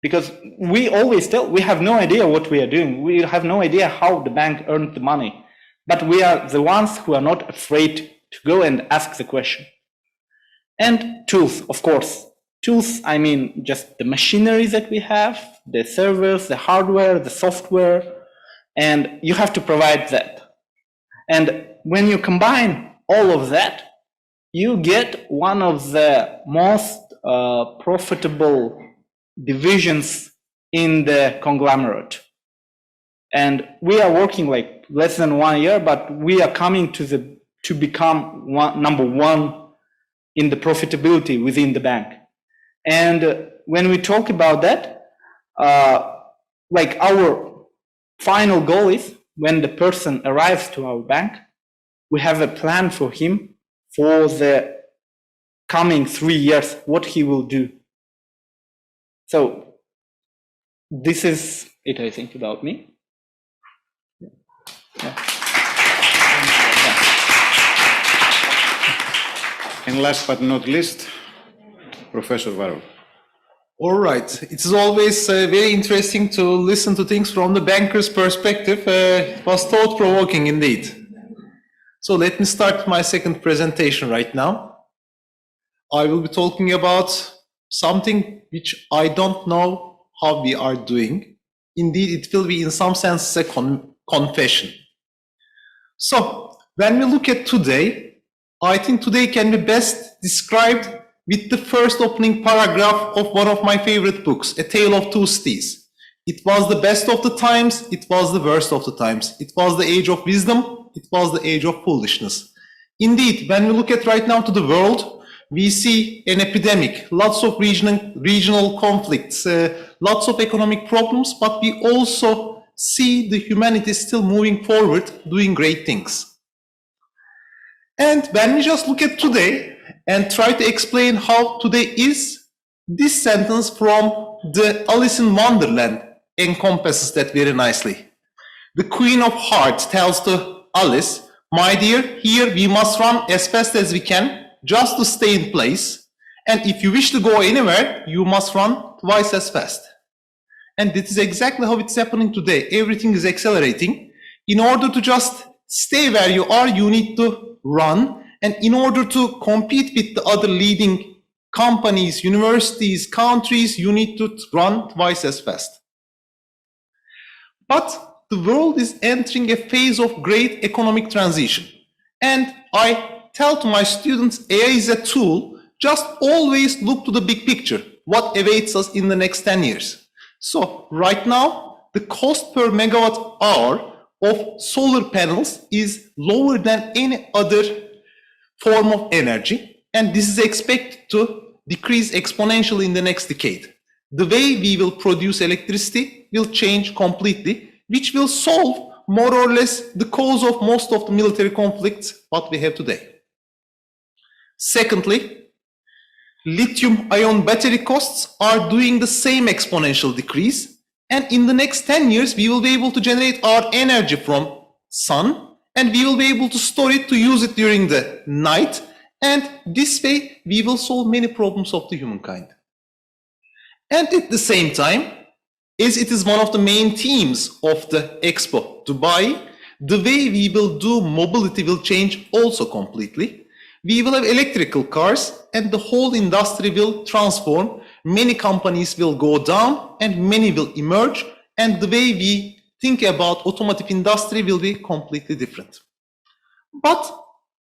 Because we always tell, we have no idea what we are doing. We have no idea how the bank earned the money. But we are the ones who are not afraid to go and ask the question. And tools, of course. Tools, I mean, just the machinery that we have, the servers, the hardware, the software, and you have to provide that. And when you combine all of that, you get one of the most profitable divisions in the conglomerate. And we are working like less than 1 year, but we are coming to become number one in the profitability within the bank. And when we talk about that, like our final goal is when the person arrives to our bank, we have a plan for him for the coming 3 years, what he will do. So this is it, I think, about me. Yeah. And last but not least, Professor Varol. All right. It is always very interesting to listen to things from the banker's perspective. It was thought-provoking indeed. So let me start my second presentation right now. I will be talking about something which I don't know how we are doing. Indeed, it will be in some sense a confession. So when we look at today, I think today can be best described with the first opening paragraph of one of my favorite books, A Tale of Two Cities. It was the best of the times, it was the worst of the times. It was the age of wisdom, it was the age of foolishness. Indeed, when we look at right now to the world, we see an epidemic, lots of regional conflicts, lots of economic problems, but we also see the humanity still moving forward, doing great things. And when we just look at today and try to explain how today is, this sentence from the Alice in Wonderland encompasses that very nicely. The Queen of Hearts tells to Alice, "My dear, here we must run as fast as we can just to stay in place. And if you wish to go anywhere, you must run twice as fast." And this is exactly how it's happening today. Everything is accelerating. In order to just stay where you are, you need to run. And in order to compete with the other leading companies, universities, countries, you need to run twice as fast. But the world is entering a phase of great economic transition. And I tell to my students, AI is a tool. Just always look to the big picture, what awaits us in the next 10 years. So right now, the cost per megawatt hour of solar panels is lower than any other form of energy. And this is expected to decrease exponentially in the next decade. The way we will produce electricity will change completely, which will solve more or less the cause of most of the military conflicts what we have today. Secondly, lithium-ion battery costs are doing the same exponential decrease. And in the next 10 years, we will be able to generate our energy from sun, and we will be able to store it to use it during the night. And this way, we will solve many problems of the humankind. And at the same time, as it is one of the main themes of the Expo Dubai, the way we will do mobility will change also completely. We will have electrical cars and the whole industry will transform. Many companies will go down and many will emerge. And the way we think about automotive industry will be completely different. But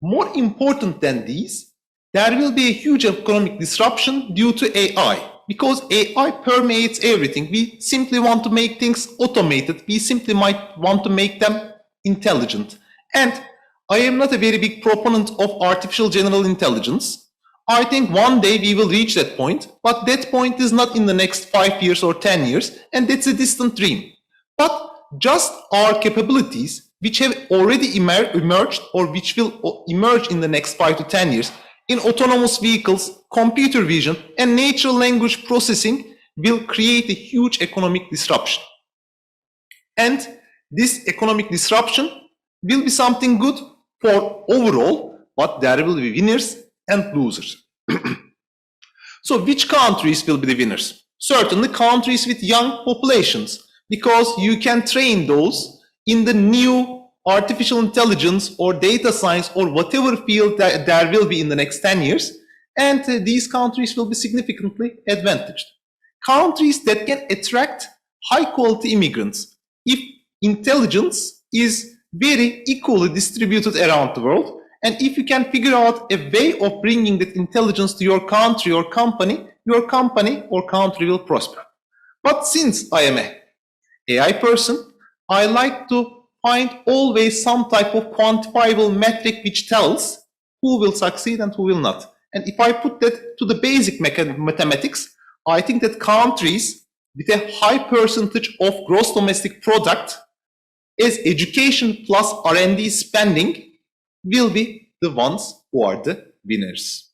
more important than these, there will be a huge economic disruption due to AI. because AI permeates everything. We simply want to make things automated. We simply might want to make them intelligent. And I am not a very big proponent of artificial general intelligence. I think one day we will reach that point, but that point is not in the next 5 years or 10 years, and that's a distant dream. But just our capabilities, which have already emerged or which will emerge in the next 5 to 10 years, in autonomous vehicles, computer vision, and natural language processing will create a huge economic disruption. And this economic disruption will be something good for overall, but there will be winners and losers. So which countries will be the winners? Certainly countries with young populations, because you can train those in the new artificial intelligence or data science or whatever field that there will be in the next 10 years, and these countries will be significantly advantaged. Countries that can attract high quality immigrants, if intelligence is very equally distributed around the world, and if you can figure out a way of bringing that intelligence to your country or company or country will prosper. But since I am an AI person, I like to find always some type of quantifiable metric which tells who will succeed and who will not. And if I put that to the basic mathematics, I think that countries with a high percentage of gross domestic product as education plus R&D spending will be the ones who are the winners.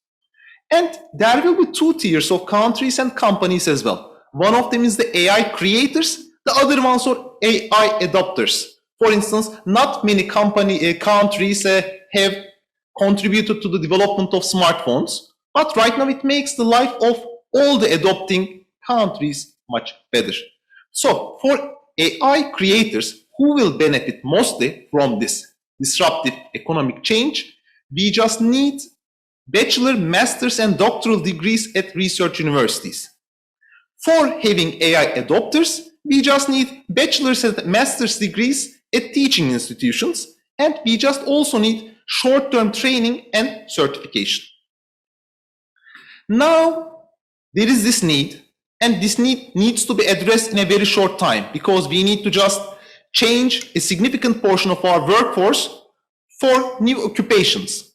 And there will be two tiers of countries and companies as well. One of them is the AI creators, the other ones are AI adopters. For instance, not many countries have contributed to the development of smartphones, but right now it makes the life of all the adopting countries much better. So for AI creators, who will benefit mostly from this disruptive economic change, we just need bachelor, master's, and doctoral degrees at research universities. For having AI adopters, we just need bachelor's and master's degrees at teaching institutions, and we just also need short-term training and certification. Now, there is this need, and this need needs to be addressed in a very short time, because we need to just change a significant portion of our workforce for new occupations.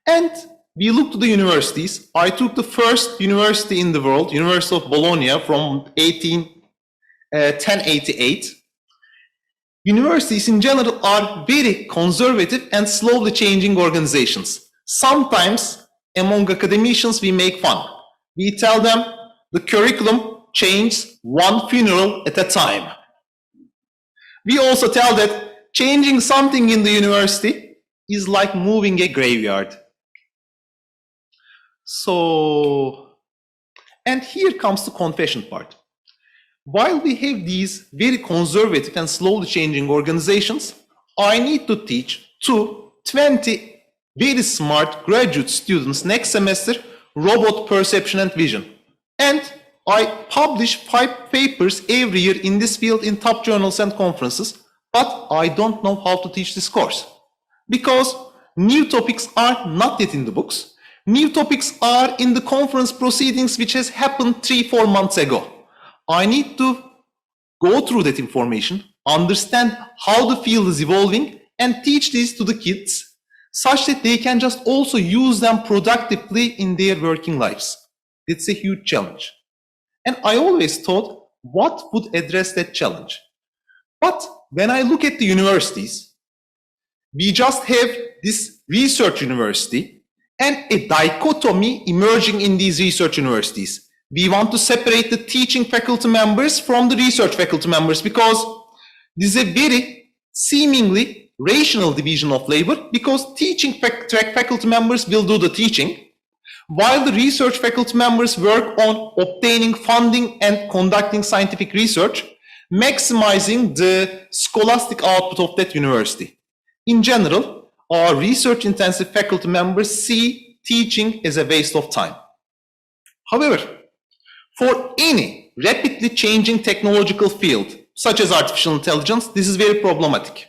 And we look to the universities. I took the first university in the world, University of Bologna, from 1088. Universities in general are very conservative and slowly changing organizations. Sometimes among academicians we make fun. We tell them the curriculum changes one funeral at a time. We also tell that changing something in the university is like moving a graveyard. So, and here comes the confession part. While we have these very conservative and slowly changing organizations, I need to teach 20 very smart graduate students next semester robot perception and vision. And I publish 5 papers every year in this field in top journals and conferences, but I don't know how to teach this course. Because new topics are not yet in the books. New topics are in the conference proceedings which has happened 3-4 months ago. I need to go through that information, understand how the field is evolving, and teach this to the kids such that they can just also use them productively in their working lives. It's a huge challenge. And I always thought, what would address that challenge? But when I look at the universities, we just have this research university and a dichotomy emerging in these research universities. We want to separate the teaching faculty members from the research faculty members because this is a very seemingly rational division of labor, because teaching track faculty members will do the teaching, while the research faculty members work on obtaining funding and conducting scientific research, maximizing the scholastic output of that university. In general, our research-intensive faculty members see teaching as a waste of time. However, for any rapidly changing technological field, such as artificial intelligence, this is very problematic.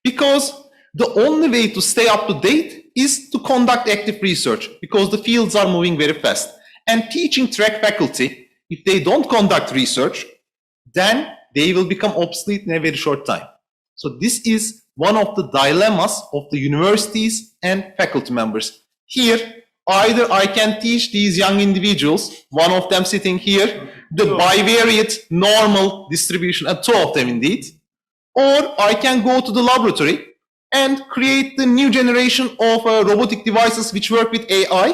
Because the only way to stay up to date is to conduct active research, because the fields are moving very fast. And teaching track faculty, if they don't conduct research, then they will become obsolete in a very short time. So this is one of the dilemmas of the universities and faculty members. Here, either I can teach these young individuals, one of them sitting here, the bivariate normal distribution, and two of them indeed, or I can go to the laboratory and create the new generation of robotic devices which work with AI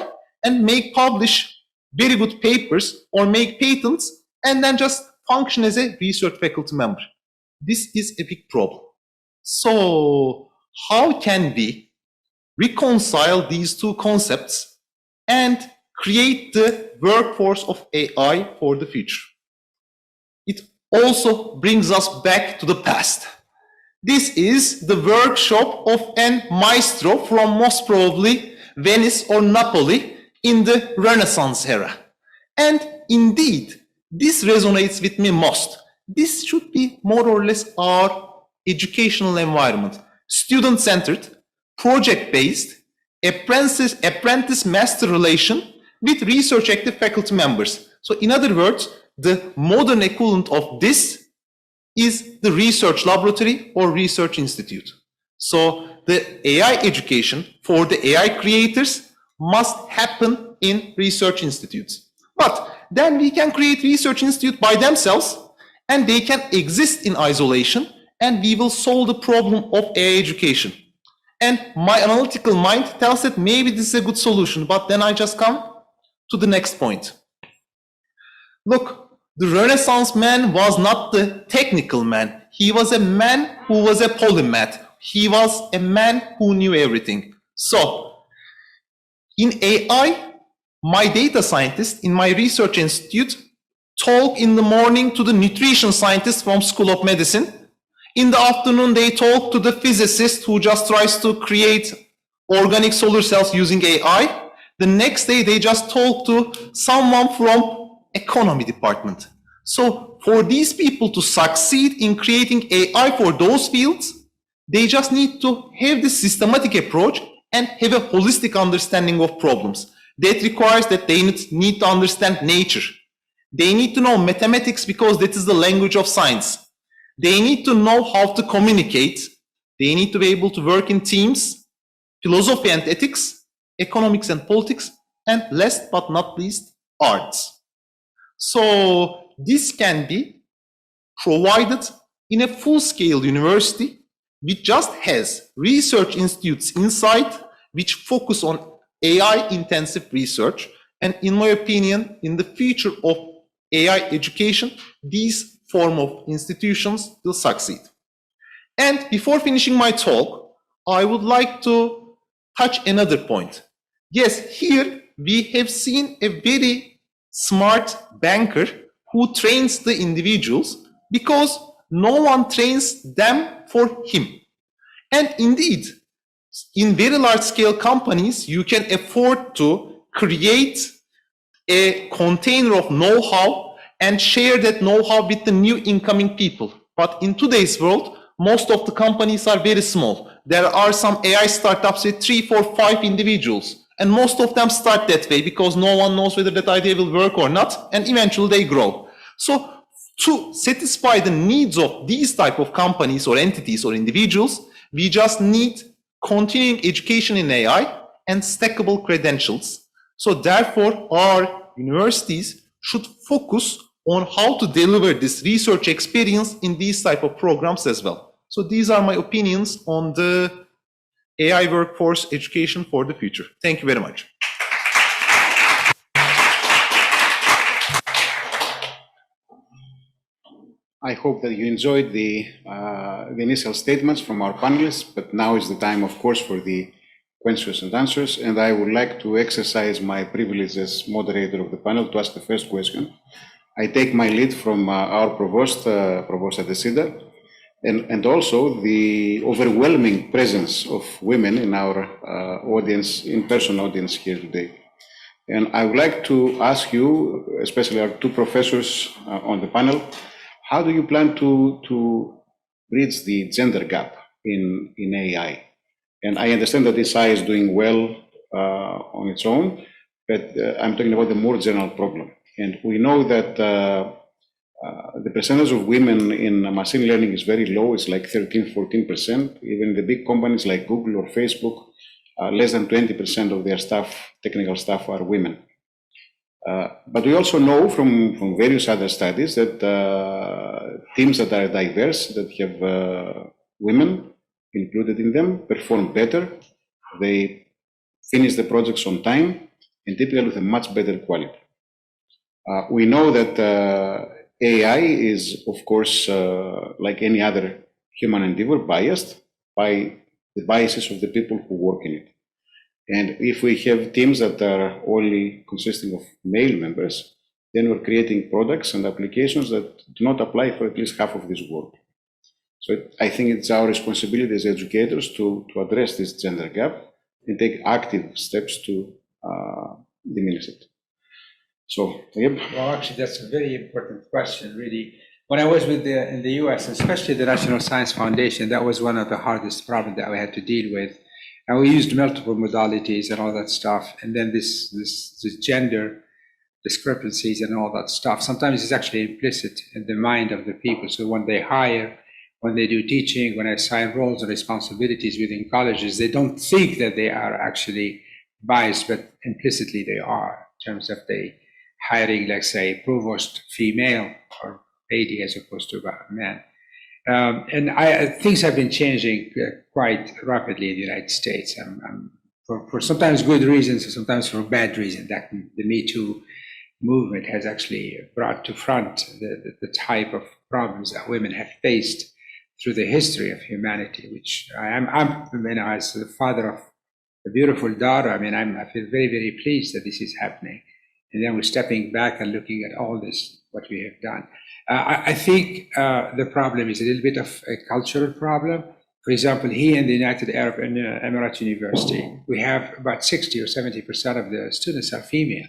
and publish very good papers or make patents and then just function as a research faculty member. This is a big problem. So how can we reconcile these two concepts and create the workforce of AI for the future? It also brings us back to the past. This is the workshop of an maestro from most probably Venice or Napoli in the Renaissance era. And indeed, this resonates with me most. This should be more or less our educational environment. Student-centered, project-based, apprentice-master relation with research-active faculty members. So in other words, the modern equivalent of this is the research laboratory or research institute. So the AI education for the AI creators must happen in research institutes. But then we can create research institute by themselves and they can exist in isolation and we will solve the problem of AI education. And my analytical mind tells that maybe this is a good solution, but then I just come to the next point. Look, the Renaissance man was not the technical man. He was a man who was a polymath. He was a man who knew everything. So, in AI, my data scientist in my research institute talk in the morning to the nutrition scientist from School of Medicine. In the afternoon, they talk to the physicist who just tries to create organic solar cells using AI. The next day, they just talk to someone from economy department. So for these people to succeed in creating AI for those fields, they just need to have this systematic approach and have a holistic understanding of problems. That requires that they need to understand nature. They need to know mathematics because that is the language of science. They need to know how to communicate. They need to be able to work in teams, philosophy and ethics, economics and politics, and last but not least, arts. So this can be provided in a full-scale university which just has research institutes inside which focus on AI-intensive research. And in my opinion, in the future of AI education, these form of institutions will succeed. And before finishing my talk, I would like to touch another point. Yes, here we have seen a very smart banker who trains the individuals because no one trains them for him. And indeed, in very large scale companies, you can afford to create a container of know-how and share that know-how with the new incoming people. But in today's world, most of the companies are very small. There are some AI startups with 3, 4, 5 individuals. And most of them start that way because no one knows whether that idea will work or not, and eventually they grow. So to satisfy the needs of these type of companies or entities or individuals, we just need continuing education in AI and stackable credentials. So therefore, our universities should focus on how to deliver this research experience in these type of programs as well. So these are my opinions on the AI workforce education for the future. Thank you very much. I hope that you enjoyed the initial statements from our panelists, but now is the time, of course, for the questions and answers. And I would like to exercise my privilege as moderator of the panel to ask the first question. I take my lead from our provost, Provost Adesida, and also the overwhelming presence of women in our audience, in-person audience here today. And I would like to ask you, especially our two professors on the panel, how do you plan to bridge the gender gap in AI? And I understand that ASII is doing well on its own, but I'm talking about the more general problem. And we know that the percentage of women in machine learning is very low. It's like 13, 14%. Even the big companies like Google or Facebook, less than 20% of their staff, technical staff, are women. But we also know from various other studies that teams that are diverse, that have women included in them, perform better. They finish the projects on time and typically with a much better quality. We know that AI is, of course, like any other human endeavor, biased by the biases of the people who work in it. And if we have teams that are only consisting of male members, then we're creating products and applications that do not apply for at least half of this world. So I think it's our responsibility as educators to address this gender gap and take active steps to diminish it. So, yep. Well, actually, that's a very important question, really. When I was in the US, especially the National Science Foundation, that was one of the hardest problems that we had to deal with. And we used multiple modalities and all that stuff. And then this gender discrepancies and all that stuff, sometimes it's actually implicit in the mind of the people. So when they hire, when they do teaching, when they assign roles and responsibilities within colleges, they don't think that they are actually biased, but implicitly they are, in terms of they hiring, let's say, provost female or lady as opposed to a man. And things have been changing quite rapidly in the United States, for sometimes good reasons and sometimes for bad reasons. That the Me Too movement has actually brought to front the type of problems that women have faced through the history of humanity, which I'm as the father of a beautiful daughter, I feel very, very pleased that this is happening. And then we're stepping back and looking at all this, what we have done. I think the problem is a little bit of a cultural problem. For example, here in the United Arab Emirates University, we have about 60 or 70% of the students are female.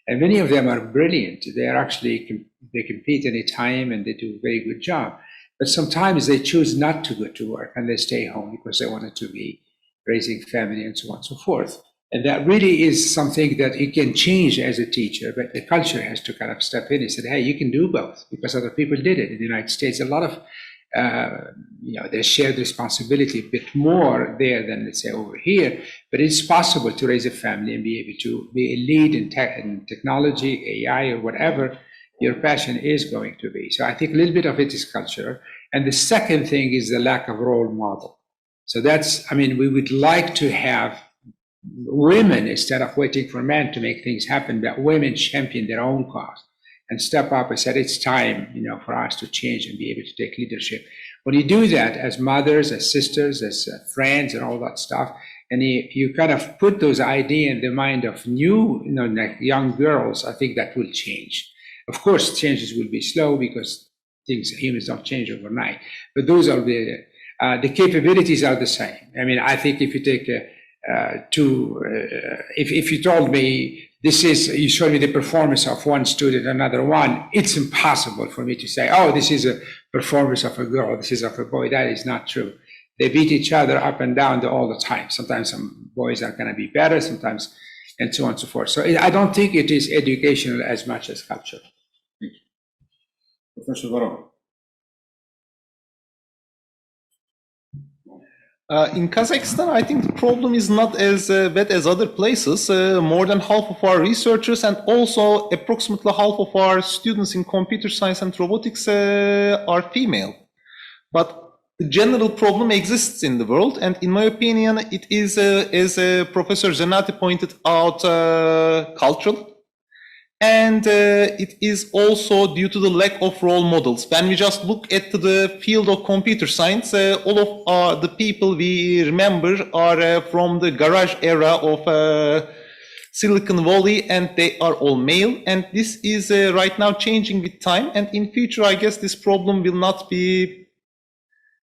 And many of them are brilliant. They are actually, they compete any time and they do a very good job. But sometimes they choose not to go to work and they stay home because they wanted to be raising family and so on and so forth. And that really is something that you can change as a teacher, but the culture has to kind of step in and say, hey, you can do both, because other people did it. In the United States, a lot of, they shared responsibility a bit more there than, let's say, over here. But it's possible to raise a family and be able to be a lead in technology, AI, or whatever your passion is going to be. So I think a little bit of it is culture. And the second thing is the lack of role model. So that's, we would like to have women, instead of waiting for men to make things happen, that women champion their own cause and step up and said, it's time, for us to change and be able to take leadership. When you do that as mothers, as sisters, as friends and all that stuff, and you kind of put those ideas in the mind of new, like young girls, I think that will change. Of course, changes will be slow because humans don't change overnight, but those are the capabilities are the same. I think if you take if you told me you showed me the performance of one student, another one, it's impossible for me to say, oh, this is a performance of a girl, this is of a boy. That is not true. They beat each other up and down all the time. Sometimes some boys are going to be better, sometimes, and so on and so forth. So I don't think it is educational as much as cultural. Professor Varro. In Kazakhstan, I think the problem is not as bad as other places. More than half of our researchers and also approximately half of our students in computer science and robotics are female. But the general problem exists in the world, and in my opinion, it is, as Professor Zhandi pointed out, cultural. And it is also due to the lack of role models. When we just look at the field of computer science, all of the people we remember are from the garage era of Silicon Valley, and they are all male. And this is right now changing with time. And in future, I guess this problem will not be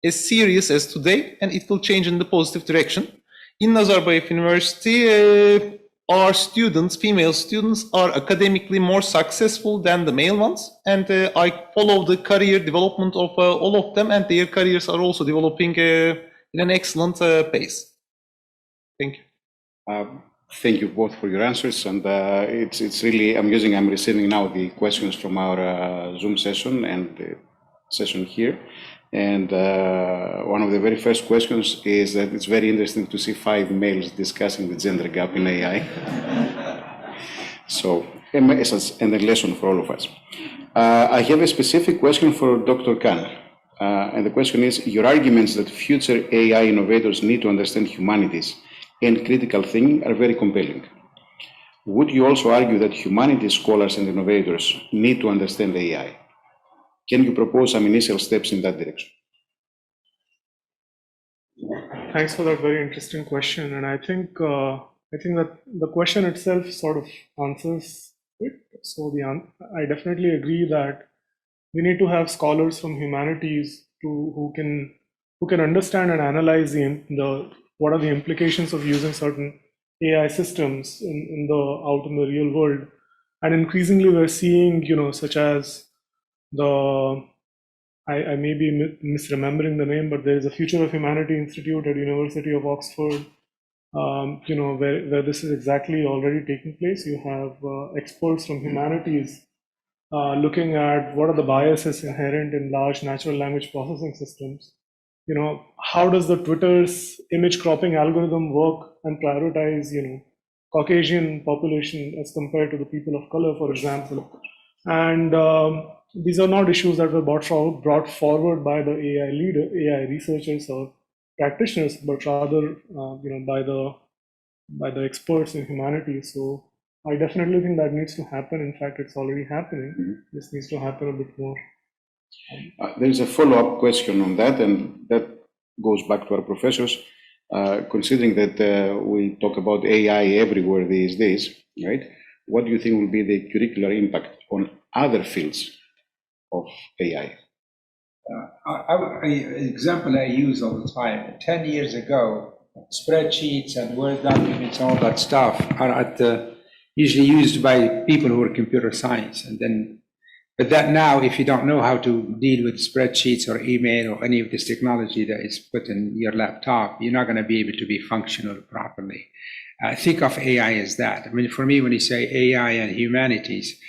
as serious as today, and it will change in the positive direction. In Nazarbayev University, our students, female students, are academically more successful than the male ones, and I follow the career development of all of them, and their careers are also developing in an excellent pace. Thank you. Thank you both for your answers, and it's really amusing. I'm receiving now the questions from our Zoom session and the session here. And one of the very first questions is that it's very interesting to see 5 males discussing the gender gap in AI. So, a message and a lesson for all of us. I have a specific question for Dr. Khan. And the question is, your arguments that future AI innovators need to understand humanities and critical thinking are very compelling. Would you also argue that humanities scholars and innovators need to understand AI? Can you propose some initial steps in that direction? Thanks for that very interesting question. And I think that the question itself sort of answers it. So I definitely agree that we need to have scholars from humanities who can understand and analyze what are the implications of using certain AI systems out in the real world. And increasingly we're seeing, such as I may be misremembering the name, but there is a Future of Humanity Institute at University of Oxford, where this is exactly already taking place. You have experts from humanities looking at what are the biases inherent in large natural language processing systems. How does the Twitter's image cropping algorithm work and prioritize, Caucasian population as compared to the people of color, for example. And these are not issues that were brought forward by the AI researchers or practitioners, but rather, by the experts in humanities. So I definitely think that needs to happen. In fact, it's already happening. Mm-hmm. This needs to happen a bit more. There is a follow-up question on that, and that goes back to our professors. Considering that we talk about AI everywhere these days, right? What do you think will be the curricular impact on other fields of AI? An example I use all the time. 10 years ago, spreadsheets and Word documents, all that stuff are usually used by people who are computer science, but that now, if you don't know how to deal with spreadsheets or email or any of this technology that is put in your laptop, you're not going to be able to be functional properly. Think of AI as that. I mean, for me, when you say AI and humanities,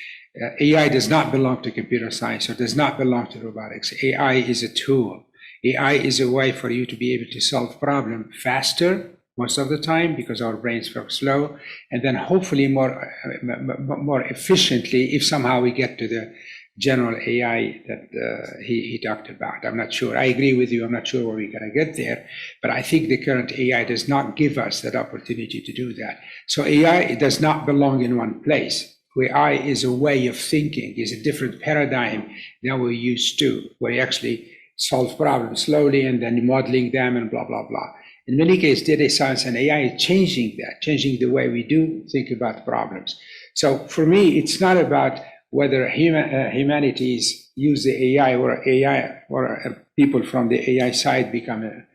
AI does not belong to computer science or does not belong to robotics. AI is a tool. AI is a way for you to be able to solve problems faster most of the time because our brains work slow, and then hopefully more efficiently if somehow we get to the general AI that he talked about. I'm not sure. I agree with you. I'm not sure where we're going to get there, but I think the current AI does not give us that opportunity to do that. So AI does not belong in one place. AI is a way of thinking, is a different paradigm than we're used to, where you actually solve problems slowly and then modeling them and blah, blah, blah. In many cases, data science and AI is changing that, changing the way we do think about problems. So for me, it's not about whether humanities use the AI or people from the AI side become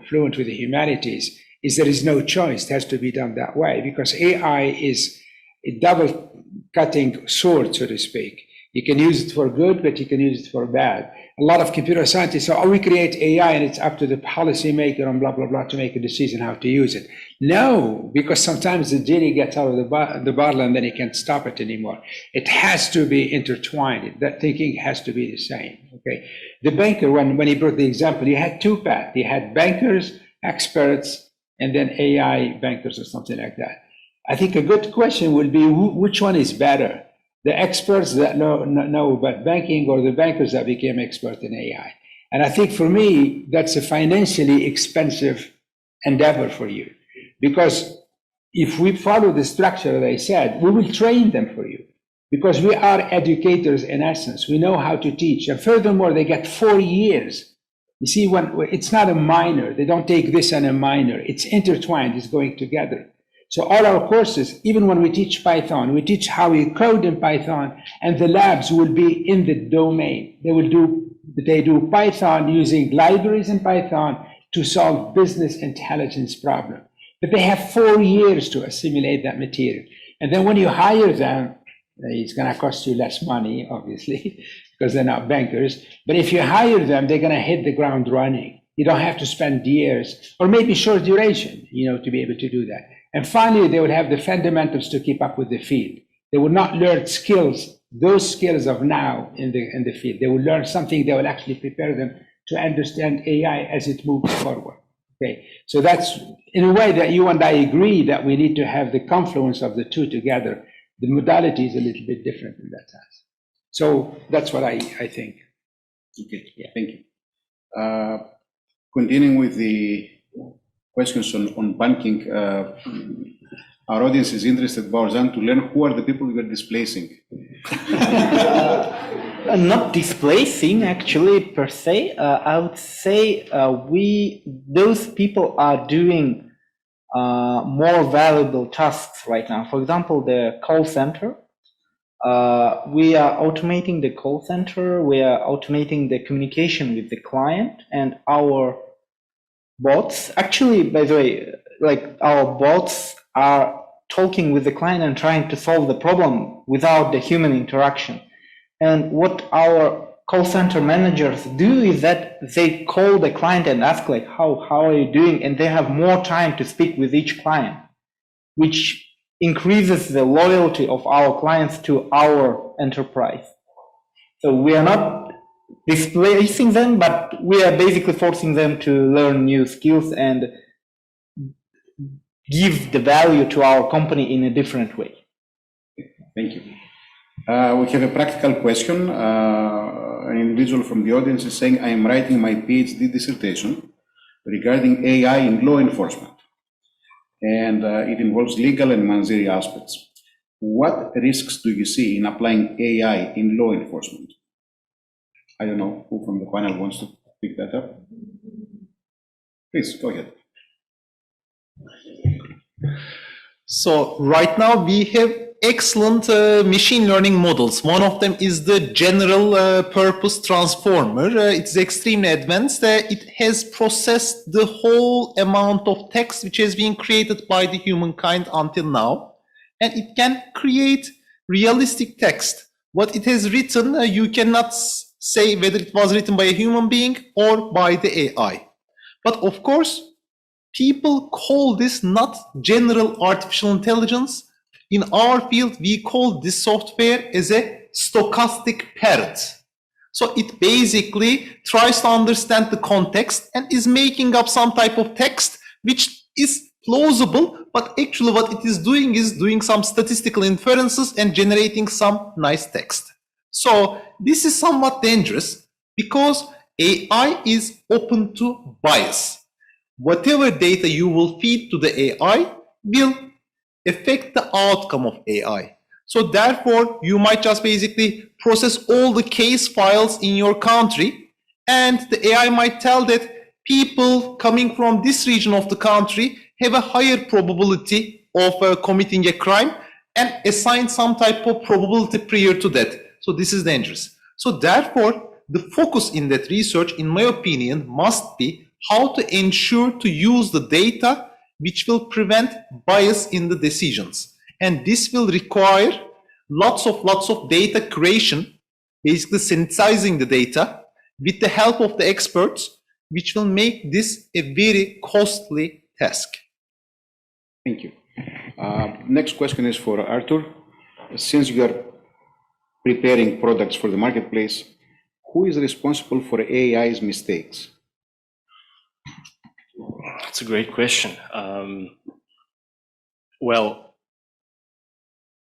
fluent with the humanities. There is no choice. It has to be done that way because AI is a double-cutting sword, so to speak. You can use it for good, but you can use it for bad. A lot of computer scientists say, oh, we create AI and it's up to the policymaker and blah, blah, blah to make a decision how to use it. No, because sometimes the genie gets out of the bottle and then you can't stop it anymore. It has to be intertwined. That thinking has to be the same. Okay. The banker, when he brought the example, he had two paths. He had bankers, experts, and then AI bankers or something like that. I think a good question would be, which one is better? The experts that know about banking or the bankers that became expert in AI? And I think for me, that's a financially expensive endeavor for you. Because if we follow the structure that I said, we will train them for you. Because we are educators in essence. We know how to teach. And furthermore, they get 4 years. You see, it's not a minor. They don't take this and a minor. It's intertwined. It's going together. So all our courses, even when we teach Python, we teach how we code in Python, and the labs will be in the domain. They do Python using libraries in Python to solve business intelligence problem. But they have 4 years to assimilate that material. And then when you hire them, it's going to cost you less money, obviously, because they're not bankers. But if you hire them, they're going to hit the ground running. You don't have to spend years, or maybe short duration, to be able to do that. And finally, they would have the fundamentals to keep up with the field. They will not learn skills, those skills of now in the field. They will learn something that will actually prepare them to understand AI as it moves forward. Okay, so that's in a way that you and I agree that we need to have the confluence of the two together. The modality is a little bit different in that sense. So that's what I think. Okay, yeah. Thank you. Continuing with the questions on banking, our audience is interested, Barzan, to learn who are the people you are displacing. Not displacing, actually, per se. I would say those people are doing more valuable tasks right now. For example, the call center. We are automating the call center. We are automating the communication with the client, and our bots. Actually, by the way, like our bots are talking with the client and trying to solve the problem without the human interaction. And what our call center managers do is that they call the client and ask like, how are you doing? And they have more time to speak with each client, which increases the loyalty of our clients to our enterprise. So we are not displacing them, but we are basically forcing them to learn new skills and give the value to our company in a different way. Thank you. We have a practical question. An individual from the audience is saying, I am writing my PhD dissertation regarding AI in law enforcement, and it involves legal and managerial aspects. What risks do you see in applying AI in law enforcement? I don't know who from the panel wants to pick that up. Please, go ahead. So right now we have excellent machine learning models. One of them is the general purpose transformer. It's extremely advanced. It has processed the whole amount of text which has been created by the humankind until now. And it can create realistic text. What it has written, you cannot say whether it was written by a human being or by the AI. But of course, people call this not general artificial intelligence. In our field, we call this software as a stochastic parrot. So it basically tries to understand the context and is making up some type of text which is plausible, but actually what it is doing some statistical inferences and generating some nice text. So this is somewhat dangerous because AI is open to bias. Whatever data you will feed to the AI will affect the outcome of AI. So therefore, you might just basically process all the case files in your country, and the AI might tell that people coming from this region of the country have a higher probability of committing a crime and assign some type of probability prior to that. So this is dangerous. So therefore, the focus in that research, in my opinion, must be how to ensure to use the data which will prevent bias in the decisions. And this will require lots of data creation, basically synthesizing the data with the help of the experts, which will make this a very costly task. Thank you. Next question is for Arthur. Since you are preparing products for the marketplace, who is responsible for AI's mistakes? That's a great question. Well,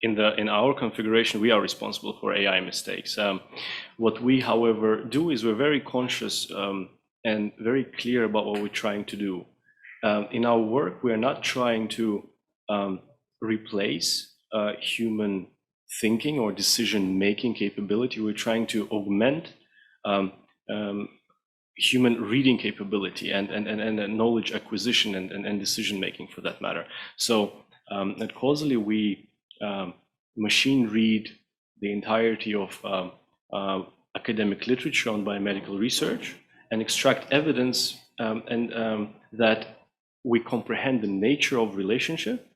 in our configuration, we are responsible for AI mistakes. What we, however, do is we're very conscious and very clear about what we're trying to do. In our work, we are not trying to replace human thinking or decision-making capability. We're trying to augment human reading capability and knowledge acquisition and decision-making for that matter. So at Causally, we machine read the entirety of academic literature on biomedical research and extract evidence that we comprehend the nature of relationship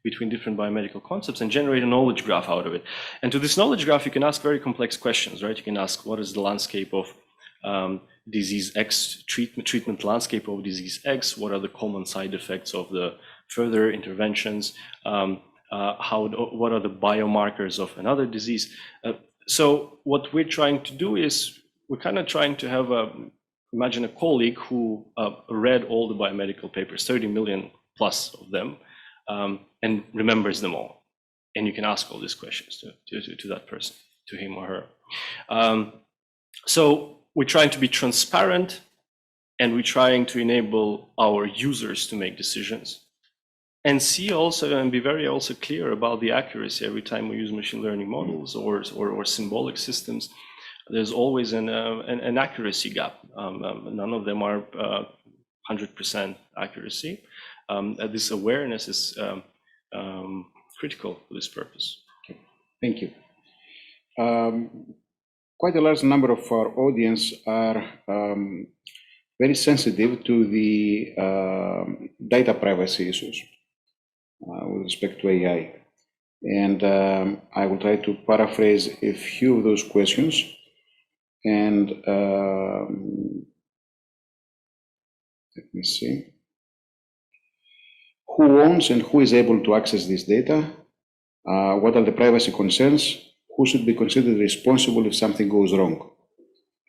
between different biomedical concepts and generate a knowledge graph out of it. And to this knowledge graph, you can ask very complex questions, right? You can ask, what is the landscape of disease X, treatment landscape of disease X? What are the common side effects of the further interventions, what are the biomarkers of another disease. So what we're trying to do is we're kind of trying to have imagine a colleague who read all the biomedical papers, 30 million plus of them, and remembers them all. And you can ask all these questions to that person, to him or her. So we're trying to be transparent, and we're trying to enable our users to make decisions and see also and be very also clear about the accuracy every time we use machine learning models or symbolic systems. There's always an accuracy gap. None of them are 100% accuracy. This awareness is critical for this purpose. Okay. Thank you. Quite a large number of our audience are very sensitive to the data privacy issues with respect to AI. And I will try to paraphrase a few of those questions. And let me see. Who owns and who is able to access this data? What are the privacy concerns? Who should be considered responsible if something goes wrong?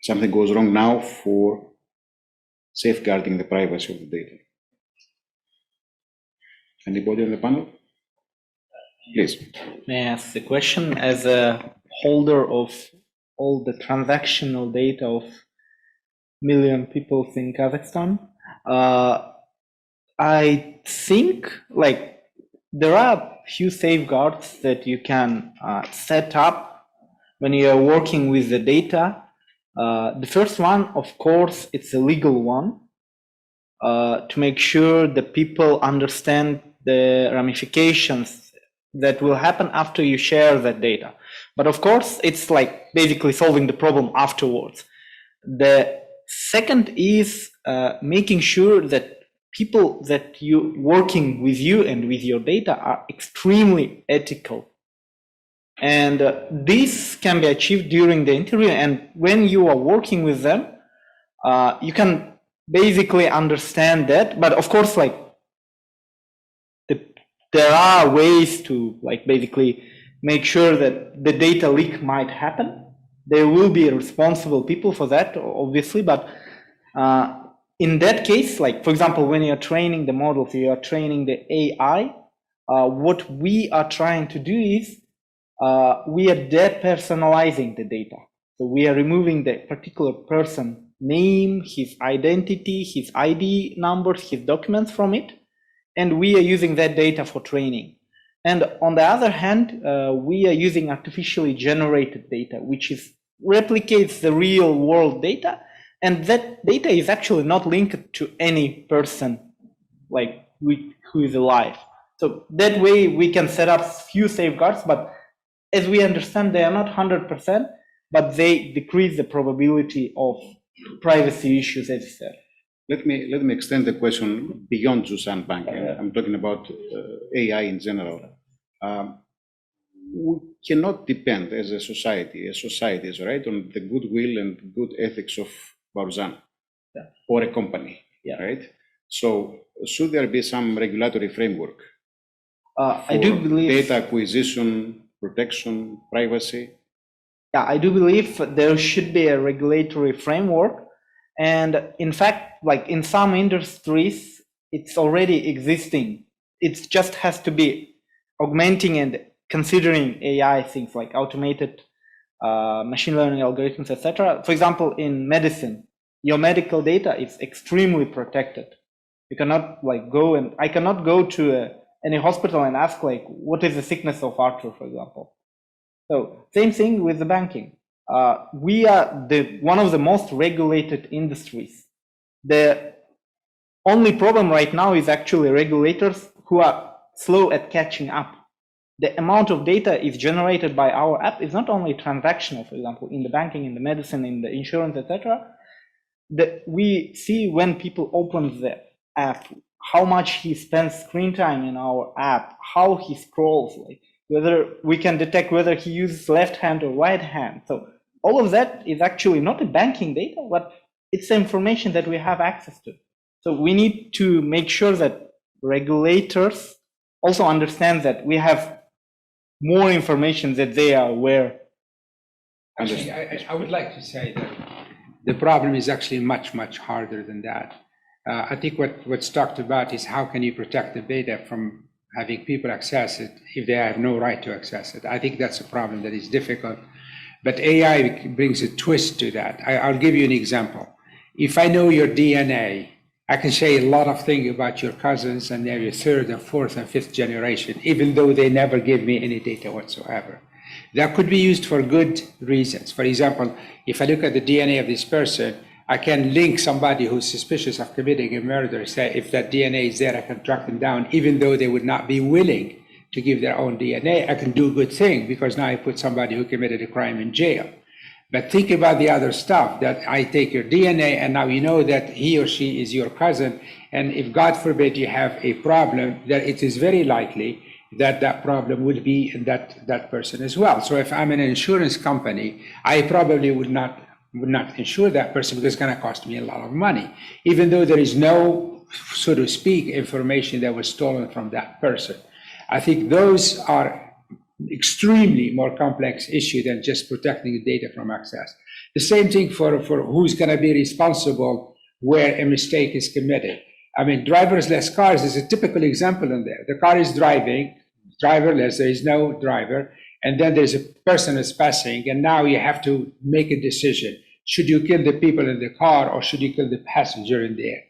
Something goes wrong now for safeguarding the privacy of the data. Anybody on the panel? Please. May I ask the question? As a holder of all the transactional data of million people in Kazakhstan, I think like there are few safeguards that you can set up when you are working with the data. The first one, of course, it's a legal one, to make sure that people understand the ramifications that will happen after you share that data. But of course, it's like basically solving the problem afterwards. The second is making sure that people that you working with you and with your data are extremely ethical. And this can be achieved during the interview. And when you are working with them, you can basically understand that. But of course, like there are ways to like basically make sure that the data leak might happen. There will be responsible people for that, obviously. But in that case, like for example, when you're training the models, you are training the AI, what we are trying to do is we are depersonalizing the data. So we are removing the particular person name, his identity, his ID numbers, his documents from it, and we are using that data for training. And on the other hand, we are using artificially generated data, which replicates the real world data, and that data is actually not linked to any person like who is alive. So that way we can set up few safeguards, but as we understand, they are not 100%, but they decrease the probability of privacy issues, as you said. Let me extend the question beyond Zusan Bank. I'm talking about AI in general. We cannot depend as a society, right, on the goodwill and good ethics of Barzan or a company, right? So should there be some regulatory framework? I do believe data acquisition, protection, privacy. Yeah, I do believe there should be a regulatory framework. And in fact, like in some industries, it's already existing. It just has to be augmenting and considering AI things like automated machine learning algorithms, etc. For example, in medicine, your medical data is extremely protected. You cannot like I cannot go to any hospital and ask like, what is the sickness of Arthur, for example. So same thing with the banking. We are one of the most regulated industries. The only problem right now is actually regulators who are slow at catching up. The amount of data is generated by our app is not only transactional, for example, in the banking, in the medicine, in the insurance, etc. We see when people open the app, how much he spends screen time in our app, how he scrolls, like whether we can detect whether he uses left hand or right hand. So all of that is actually not a banking data, but it's the information that we have access to. So we need to make sure that regulators also understand that we have more information that they are aware. Actually, I would like to say that the problem is actually much, much harder than that. I think what's talked about is how can you protect the data from having people access it if they have no right to access it. I think that's a problem that is difficult. But AI brings a twist to that. I'll give you an example. If I know your DNA, I can say a lot of things about your cousins and their third and fourth and fifth generation, even though they never give me any data whatsoever. That could be used for good reasons. For example, if I look at the DNA of this person, I can link somebody who's suspicious of committing a murder, say if that DNA is there, I can track them down, even though they would not be willing to give their own DNA. I can do a good thing because now I put somebody who committed a crime in jail. But think about the other stuff, that I take your DNA and now you know that he or she is your cousin. And if God forbid you have a problem, that it is very likely that that problem will be in that person as well. So if I'm an insurance company, I probably would not insure that person because it's going to cost me a lot of money, even though there is no, so to speak, information that was stolen from that person. I think those are extremely more complex issue than just protecting the data from access. The same thing for who's going to be responsible where a mistake is committed. I mean, driverless cars is a typical example in there. The car is driving, driverless, there is no driver, and then there's a person that's passing, and now you have to make a decision. Should you kill the people in the car or should you kill the passenger in there?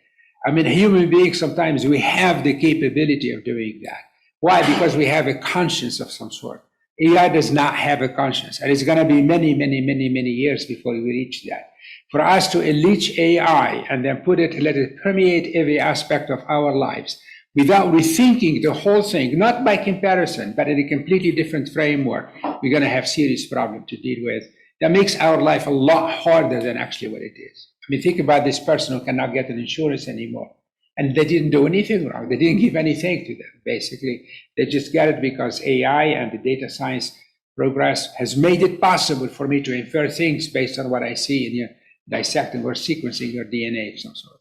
I mean, human beings, sometimes we have the capability of doing that. Why? Because we have a conscience of some sort. AI does not have a conscience, and it's going to be many, many, many, many years before we reach that. For us to unleash AI and then let it permeate every aspect of our lives without rethinking the whole thing, not by comparison, but in a completely different framework, we're going to have serious problems to deal with. That makes our life a lot harder than actually what it is. I mean, think about this person who cannot get an insurance anymore. And they didn't do anything wrong. They didn't give anything to them, basically. They just got it because AI and the data science progress has made it possible for me to infer things based on what I see in your dissecting or sequencing your DNA of some sort.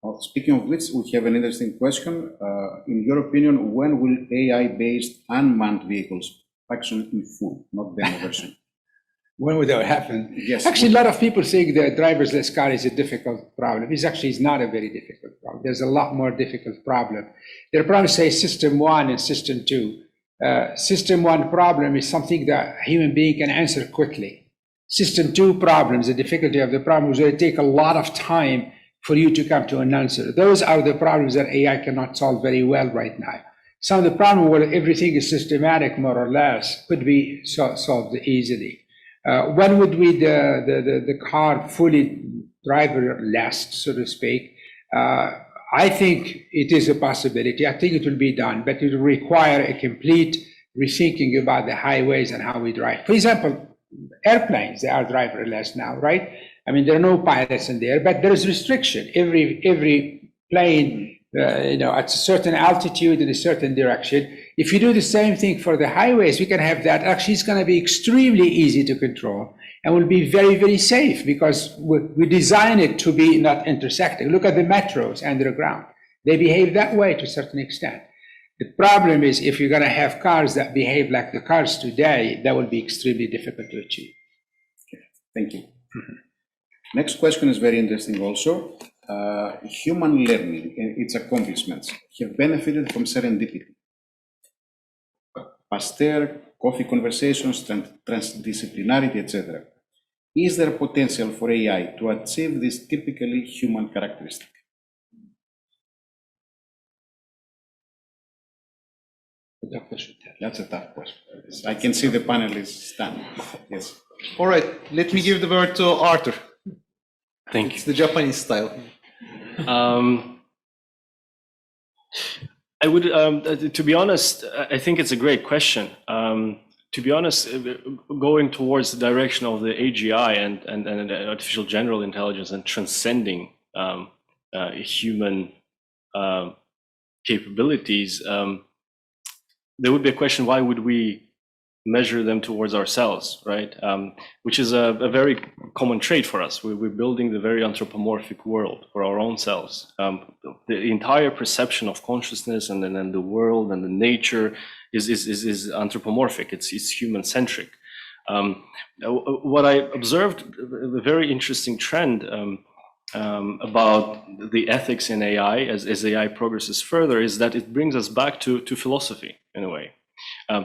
Well, speaking of which, we have an interesting question. In your opinion, when will AI-based unmanned vehicles function in full, not demo version? When would that happen? Yes. Actually, a lot of people think the driverless car is a difficult problem. It's actually not a very difficult problem. There's a lot more difficult problem. There are problems, say, system one and system two. System one problem is something that a human being can answer quickly. System two problems, the difficulty of the problem is going to take a lot of time for you to come to an answer. Those are the problems that AI cannot solve very well right now. Some of the problem where everything is systematic, more or less, could be solved easily. When would we the car fully driverless, so to speak? I think it is a possibility. I think it will be done, but it will require a complete rethinking about the highways and how we drive. For example, airplanes, they are driverless now, right? I mean, there are no pilots in there, but there is restriction. Every plane, at a certain altitude in a certain direction. If you do the same thing for the highways, we can have that. Actually, it's going to be extremely easy to control and will be very, very safe because we design it to be not intersecting. Look at the metros underground. They behave that way to a certain extent. The problem is if you're going to have cars that behave like the cars today, that will be extremely difficult to achieve. Okay. Thank you. Next question is very interesting also. Human learning and its accomplishments have benefited from serendipity. Pasteur, coffee conversations, transdisciplinarity, etc. Is there potential for AI to achieve this typically human characteristic? That's a tough question. I can see the panelists stand. Yes. All right, let me give the word to Arthur. Thank you. It's the Japanese style. I would, to be honest, I think it's a great question. To be honest, going towards the direction of the AGI and artificial general intelligence and transcending human capabilities, there would be a question: why would we measure them towards ourselves, right? Which is a very common trait for us. We're building the very anthropomorphic world for our own selves. The entire perception of consciousness and then the world and the nature is anthropomorphic. It's human-centric. What I observed, a very interesting trend about the ethics in AI as AI progresses further, is that it brings us back to philosophy in a way.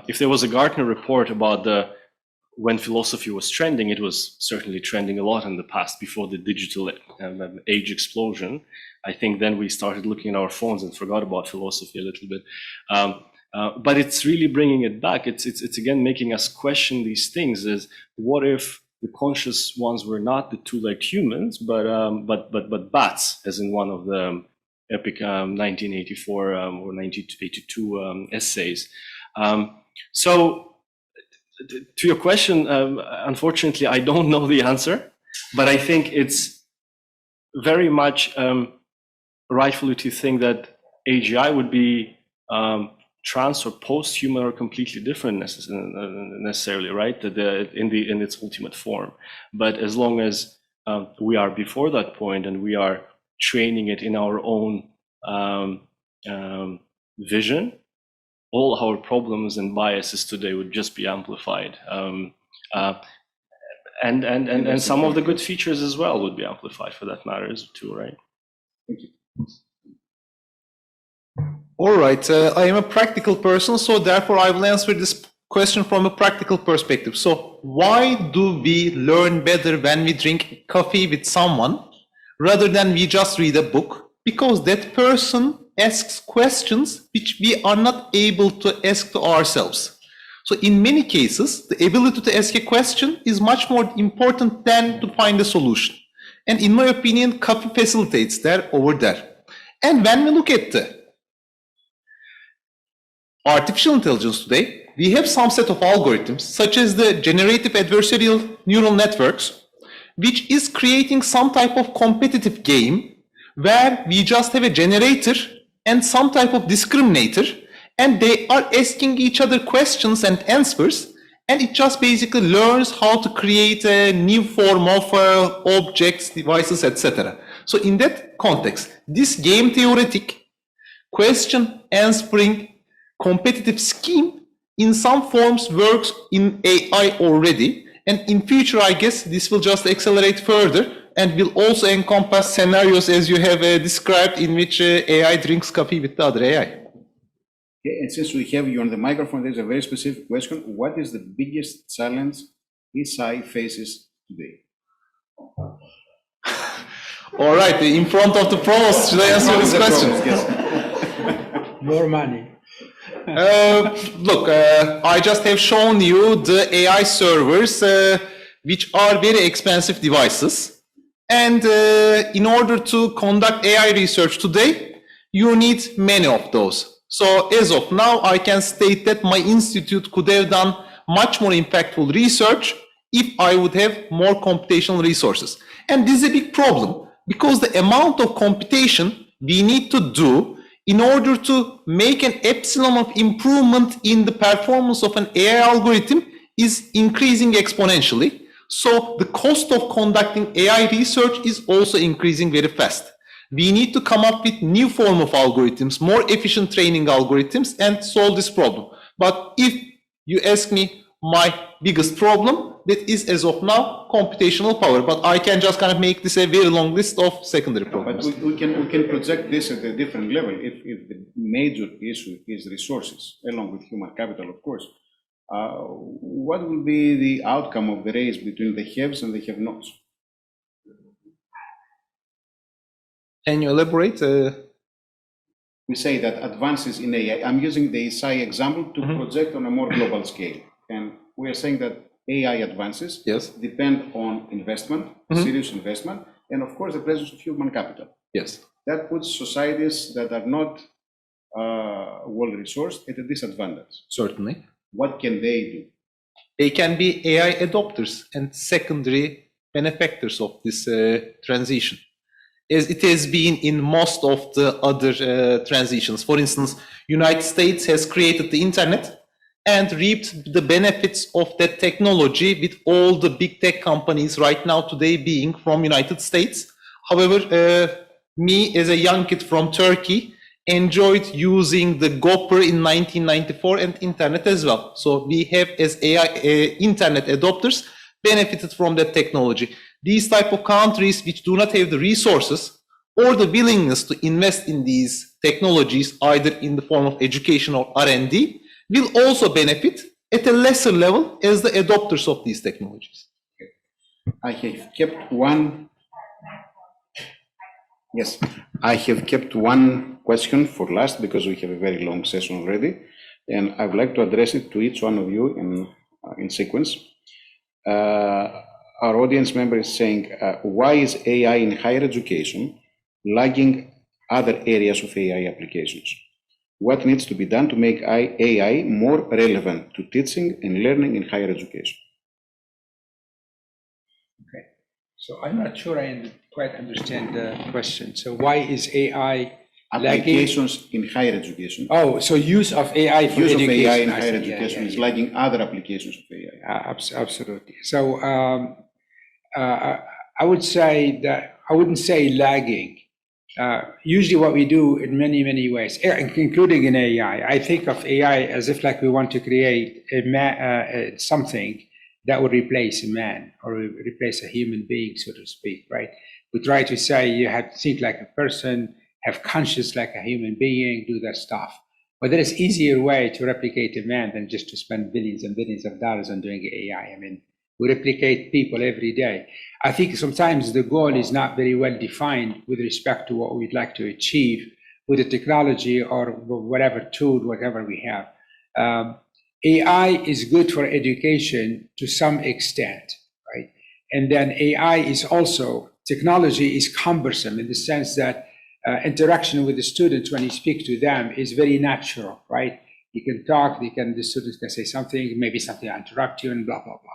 If there was a Gartner report about when philosophy was trending, it was certainly trending a lot in the past before the digital age explosion. I think then we started looking at our phones and forgot about philosophy a little bit. But it's really bringing it back. It's again making us question these things. Is what if the conscious ones were not the two-legged humans, but bats, as in one of the epic 1984 or 1982 essays. So to your question, unfortunately, I don't know the answer, but I think it's very much rightfully to think that AGI would be trans or post-human or completely different necessarily, right? In its ultimate form. But as long as we are before that point and we are training it in our own vision, all our problems and biases today would just be amplified. And some of the good features as well would be amplified for that matter too, right? Thank you. All right, I am a practical person, so therefore I will answer this question from a practical perspective. So why do we learn better when we drink coffee with someone rather than we just read a book? Because that person asks questions which we are not able to ask to ourselves. So in many cases, the ability to ask a question is much more important than to find a solution. And in my opinion, coffee facilitates that over there. And when we look at the artificial intelligence today, we have some set of algorithms, such as the generative adversarial neural networks, which is creating some type of competitive game where we just have a generator and some type of discriminator, and they are asking each other questions and answers, and it just basically learns how to create a new form of objects, devices, etc. So in that context, this game theoretic question answering competitive scheme in some forms works in AI already, and in future I guess this will just accelerate further and will also encompass scenarios as you have described in which AI drinks coffee with the other AI. Okay, and since we have you on the microphone, there's a very specific question. What is the biggest challenge ASII faces today? All right, in front of the provost, should I answer this question? Yes. More money. Look, I just have shown you the AI servers, which are very expensive devices. And in order to conduct AI research today, you need many of those. So as of now, I can state that my institute could have done much more impactful research if I would have more computational resources. And this is a big problem because the amount of computation we need to do in order to make an epsilon of improvement in the performance of an AI algorithm is increasing exponentially. So the cost of conducting AI research is also increasing very fast. We need to come up with new form of algorithms, more efficient training algorithms, and solve this problem. But if you ask me my biggest problem, that is as of now computational power. But I can just kind of make this a very long list of secondary problems. But we can project this at a different level. If the major issue is resources, along with human capital, of course, what will be the outcome of the race between the haves and the have-nots? Can you elaborate? We say that advances in AI, I'm using the ASII example to project on a more global scale. And we are saying that AI advances depend on investment, serious investment, and of course the presence of human capital. Yes. That puts societies that are not well-resourced at a disadvantage. Certainly. What can they do? They can be AI adopters and secondary benefactors of this transition, as it has been in most of the other transitions. For instance, United States has created the internet, and reaped the benefits of that technology, with all the big tech companies right now today being from United States. However, me as a young kid from Turkey enjoyed using the Gopher in 1994 and internet as well. So we have, as AI internet adopters, benefited from that technology. These type of countries which do not have the resources or the willingness to invest in these technologies, either in the form of education or R&D, will also benefit at a lesser level as the adopters of these technologies. I have kept one. Yes, I have kept one question for last because we have a very long session already, and I would like to address it to each one of you in sequence. Our audience member is saying, why is AI in higher education lagging other areas of AI applications? What needs to be done to make AI more relevant to teaching and learning in higher education? Okay, so I'm not sure I quite understand the question. So why is AI applications in higher education? Oh, so use of AI for use education. Use of AI in higher education is lagging other applications of AI. Absolutely. So I would say that I wouldn't say lagging. Usually what we do in many ways, including in AI, I think of AI as if like we want to create something that would replace a man or replace a human being, so to speak, right? We try to say you have to think like a person, have conscience like a human being, do that stuff. But there is easier way to replicate a man than just to spend billions and billions of dollars on doing AI. I mean, we replicate people every day. I think sometimes the goal is not very well defined with respect to what we'd like to achieve with the technology or whatever tool, whatever we have. AI is good for education to some extent, right? And then AI is also, technology is cumbersome in the sense that interaction with the students when you speak to them is very natural, right? You can talk, the students can say something, maybe something will interrupt you and blah, blah, blah.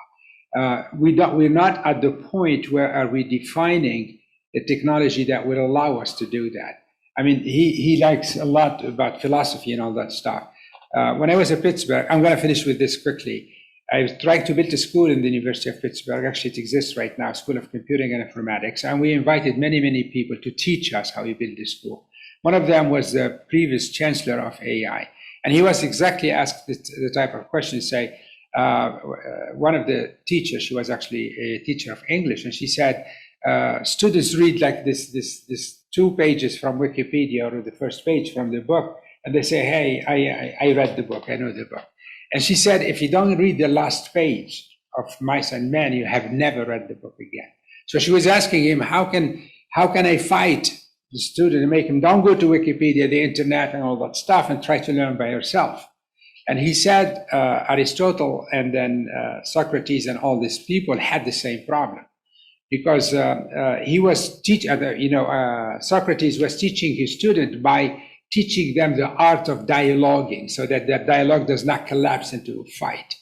We're not at the point where are we defining the technology that will allow us to do that. I mean, he likes a lot about philosophy and all that stuff. When I was at Pittsburgh, I'm going to finish with this quickly. I was trying to build a school in the University of Pittsburgh. Actually, it exists right now, School of Computing and Informatics. And we invited many people to teach us how we build this school. One of them was the previous chancellor of AI. And he was exactly asked the type of question, say, one of the teachers, she was actually a teacher of English, and she said, students read like this 2 pages from Wikipedia or the first page from the book, and they say, hey, I read the book, I know the book. And she said, if you don't read the last page of Mice and Men, you have never read the book again. So she was asking him, how can I fight the student and make him don't go to Wikipedia, the internet and all that stuff and try to learn by yourself? And he said Aristotle and then Socrates and all these people had the same problem, because he was Socrates was teaching his student by teaching them the art of dialoguing, so that the dialogue does not collapse into a fight.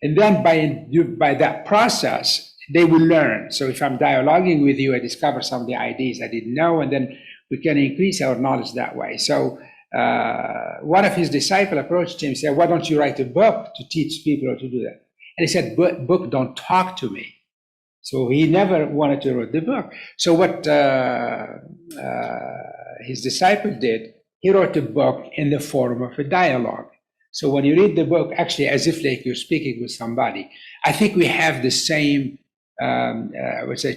And then by that process, they will learn. So if I'm dialoguing with you, I discover some of the ideas I didn't know, and then we can increase our knowledge that way. So one of his disciples approached him and said, why don't you write a book to teach people how to do that? And he said, book don't talk to me. So he never wanted to write the book. So what his disciple did, he wrote a book in the form of a dialogue. So when you read the book, actually as if like you're speaking with somebody, I think we have the same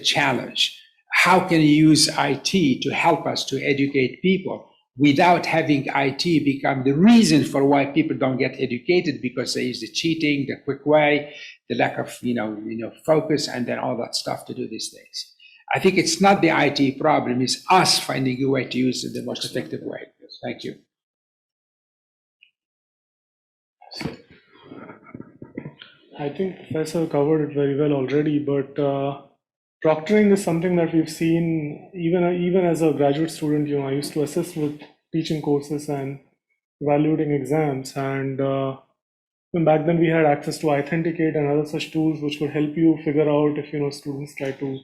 challenge. How can you use IT to help us to educate people without having IT become the reason for why people don't get educated, because they use the cheating, the quick way, the lack of focus, and then all that stuff to do these things. I think it's not the IT problem, it's us finding a way to use it the most effective way. Thank you. I think Professor covered it very well already, but proctoring is something that we've seen even as a graduate student. I used to assist with teaching courses and evaluating exams, and back then we had access to Authenticate and other such tools which could help you figure out if students try to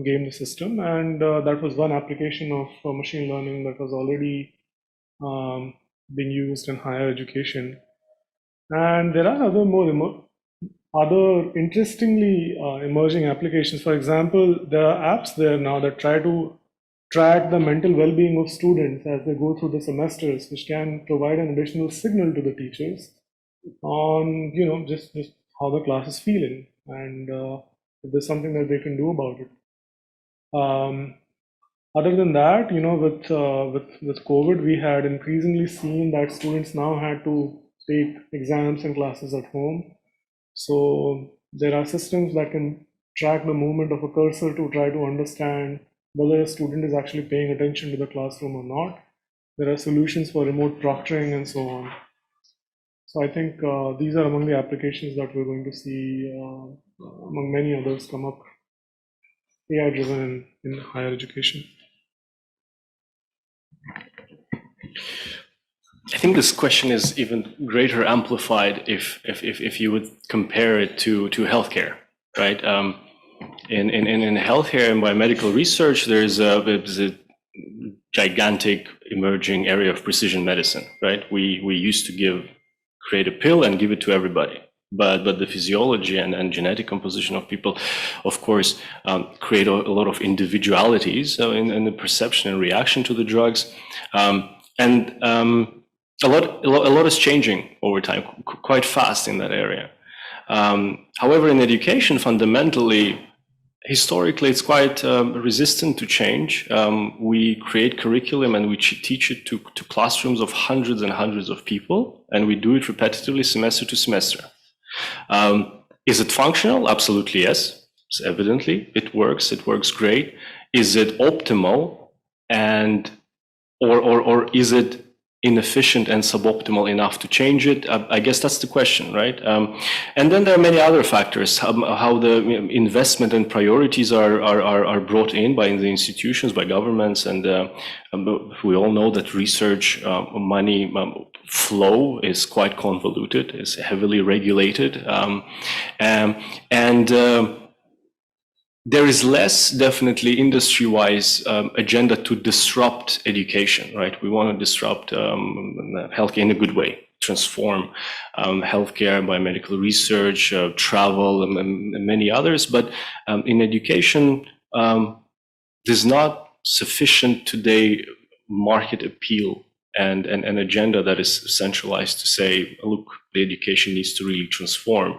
game the system, and that was one application of machine learning that was already being used in higher education. And there are other interestingly emerging applications. For example, there are apps there now that try to track the mental well-being of students as they go through the semesters, which can provide an additional signal to the teachers on, just how the class is feeling, and if there's something that they can do about it. Other than that, with COVID, we had increasingly seen that students now had to take exams and classes at home. So there are systems that can track the movement of a cursor to try to understand whether a student is actually paying attention to the classroom or not. There are solutions for remote proctoring and so on. So I think these are among the applications that we're going to see, among many others, come up, AI-driven in higher education. I think this question is even greater amplified if you would compare it to healthcare, right? In healthcare and biomedical research, there's a gigantic emerging area of precision medicine, right? We used to create a pill and give it to everybody. But the physiology and genetic composition of people, of course, create a lot of individualities in the perception and reaction to the drugs. A lot is changing over time, quite fast in that area. However, in education, fundamentally, historically, it's quite resistant to change. We create curriculum and we teach it to classrooms of hundreds and hundreds of people, and we do it repetitively, semester to semester. Is it functional? Absolutely, yes. Evidently, it works great. Is it optimal, or is it inefficient and suboptimal enough to change it? I guess that's the question, right? And then there are many other factors, how the investment and priorities are brought in by the institutions, by governments, and we all know that research money flow is quite convoluted, is heavily regulated, and there is less, definitely, industry-wise agenda to disrupt education, right? We want to disrupt healthcare in a good way, transform healthcare, biomedical research, travel, and many others. But in education, there's not sufficient today market appeal and an agenda that is centralized to say, look, the education needs to really transform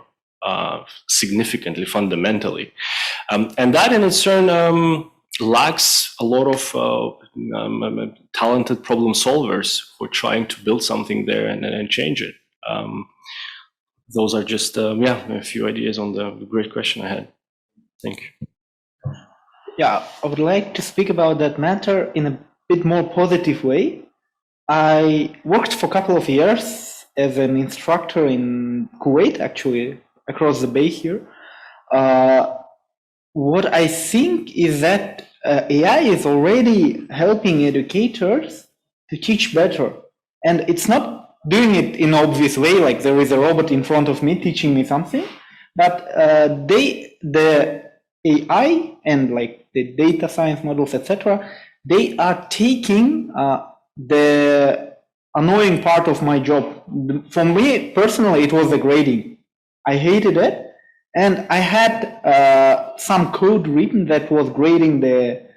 significantly, fundamentally. And that in its turn lacks a lot of talented problem solvers for trying to build something there and change it. Those are just a few ideas on the great question I had. Thank you. Yeah, I would like to speak about that matter in a bit more positive way. I worked for a couple of years as an instructor in Kuwait, actually, across the bay here. What I think is that AI is already helping educators to teach better. And it's not doing it in an obvious way, like there is a robot in front of me teaching me something, but the AI and like the data science models, etc., they are taking the annoying part of my job. For me personally, it was the grading. I hated it, and I had some code written that was grading the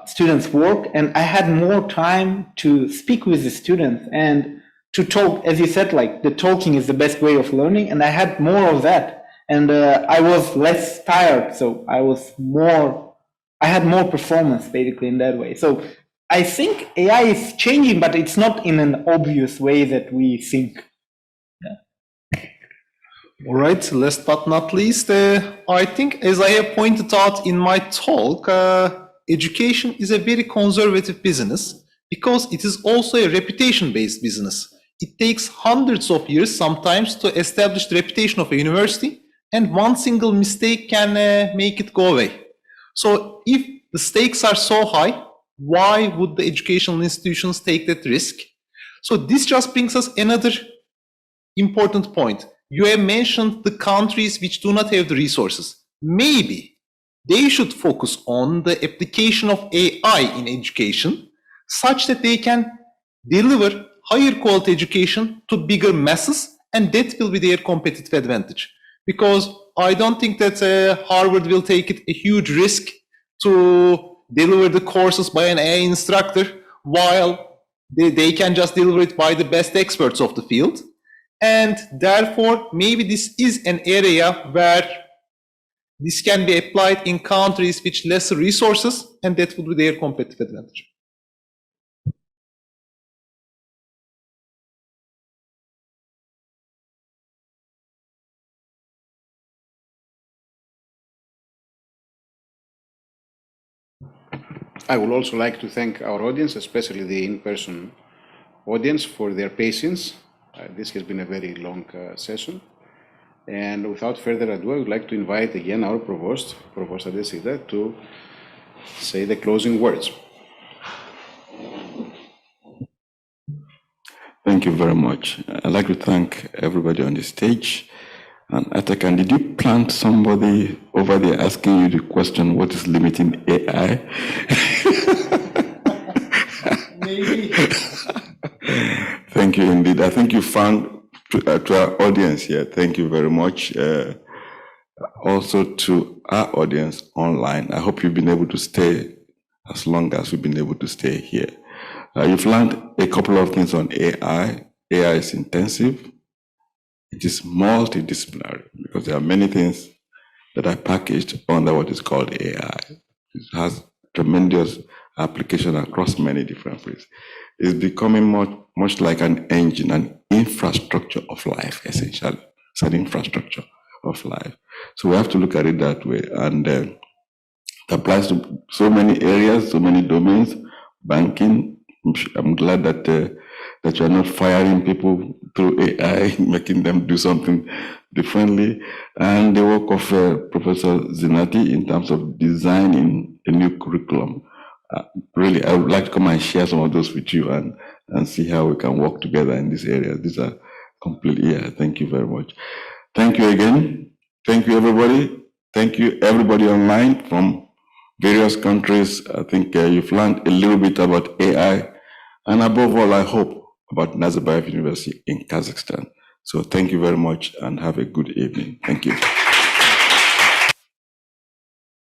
students' work, and I had more time to speak with the students and to talk. As you said, like the talking is the best way of learning, and I had more of that, and I was less tired, so I had more performance basically in that way. So I think AI is changing, but it's not in an obvious way that we think. All right, last but not least, I think, as I have pointed out in my talk, education is a very conservative business because it is also a reputation-based business. It takes hundreds of years sometimes to establish the reputation of a university, and one single mistake can make it go away. So if the stakes are so high, why would the educational institutions take that risk? So this just brings us another important point. You have mentioned the countries which do not have the resources. Maybe they should focus on the application of AI in education such that they can deliver higher quality education to bigger masses and that will be their competitive advantage. Because I don't think that Harvard will take it a huge risk to deliver the courses by an AI instructor, while they can just deliver it by the best experts of the field. And therefore, maybe this is an area where this can be applied in countries with lesser resources, and that would be their competitive advantage. I would also like to thank our audience, especially the in-person audience, for their patience. This has been a very long session. And without further ado, I would like to invite again our Provost, Provost Adesida, to say the closing words. Thank you very much. I'd like to thank everybody on the stage. And Atakan, did you plant somebody over there asking you the question, what is limiting AI? Maybe. Thank you indeed. I think you found to our audience here, thank you very much. Also to our audience online, I hope you've been able to stay as long as we've been able to stay here. You've learned a couple of things on AI. AI is intensive. It is multidisciplinary because there are many things that are packaged under what is called AI. It has tremendous application across many different fields. It's becoming much like an engine, an infrastructure of life, essentially. It's an infrastructure of life. So we have to look at it that way. And it applies to so many areas, so many domains. Banking, I'm glad that that you're not firing people through AI, making them do something differently. And the work of Professor Zhandi in terms of designing a new curriculum. Really, I would like to come and share some of those with you and see how we can work together in this area. These are completely, thank you very much. Thank you again. Thank you, everybody. Thank you, everybody online from various countries. I think you've learned a little bit about AI. And above all, I hope about Nazarbayev University in Kazakhstan. So thank you very much and have a good evening. Thank you.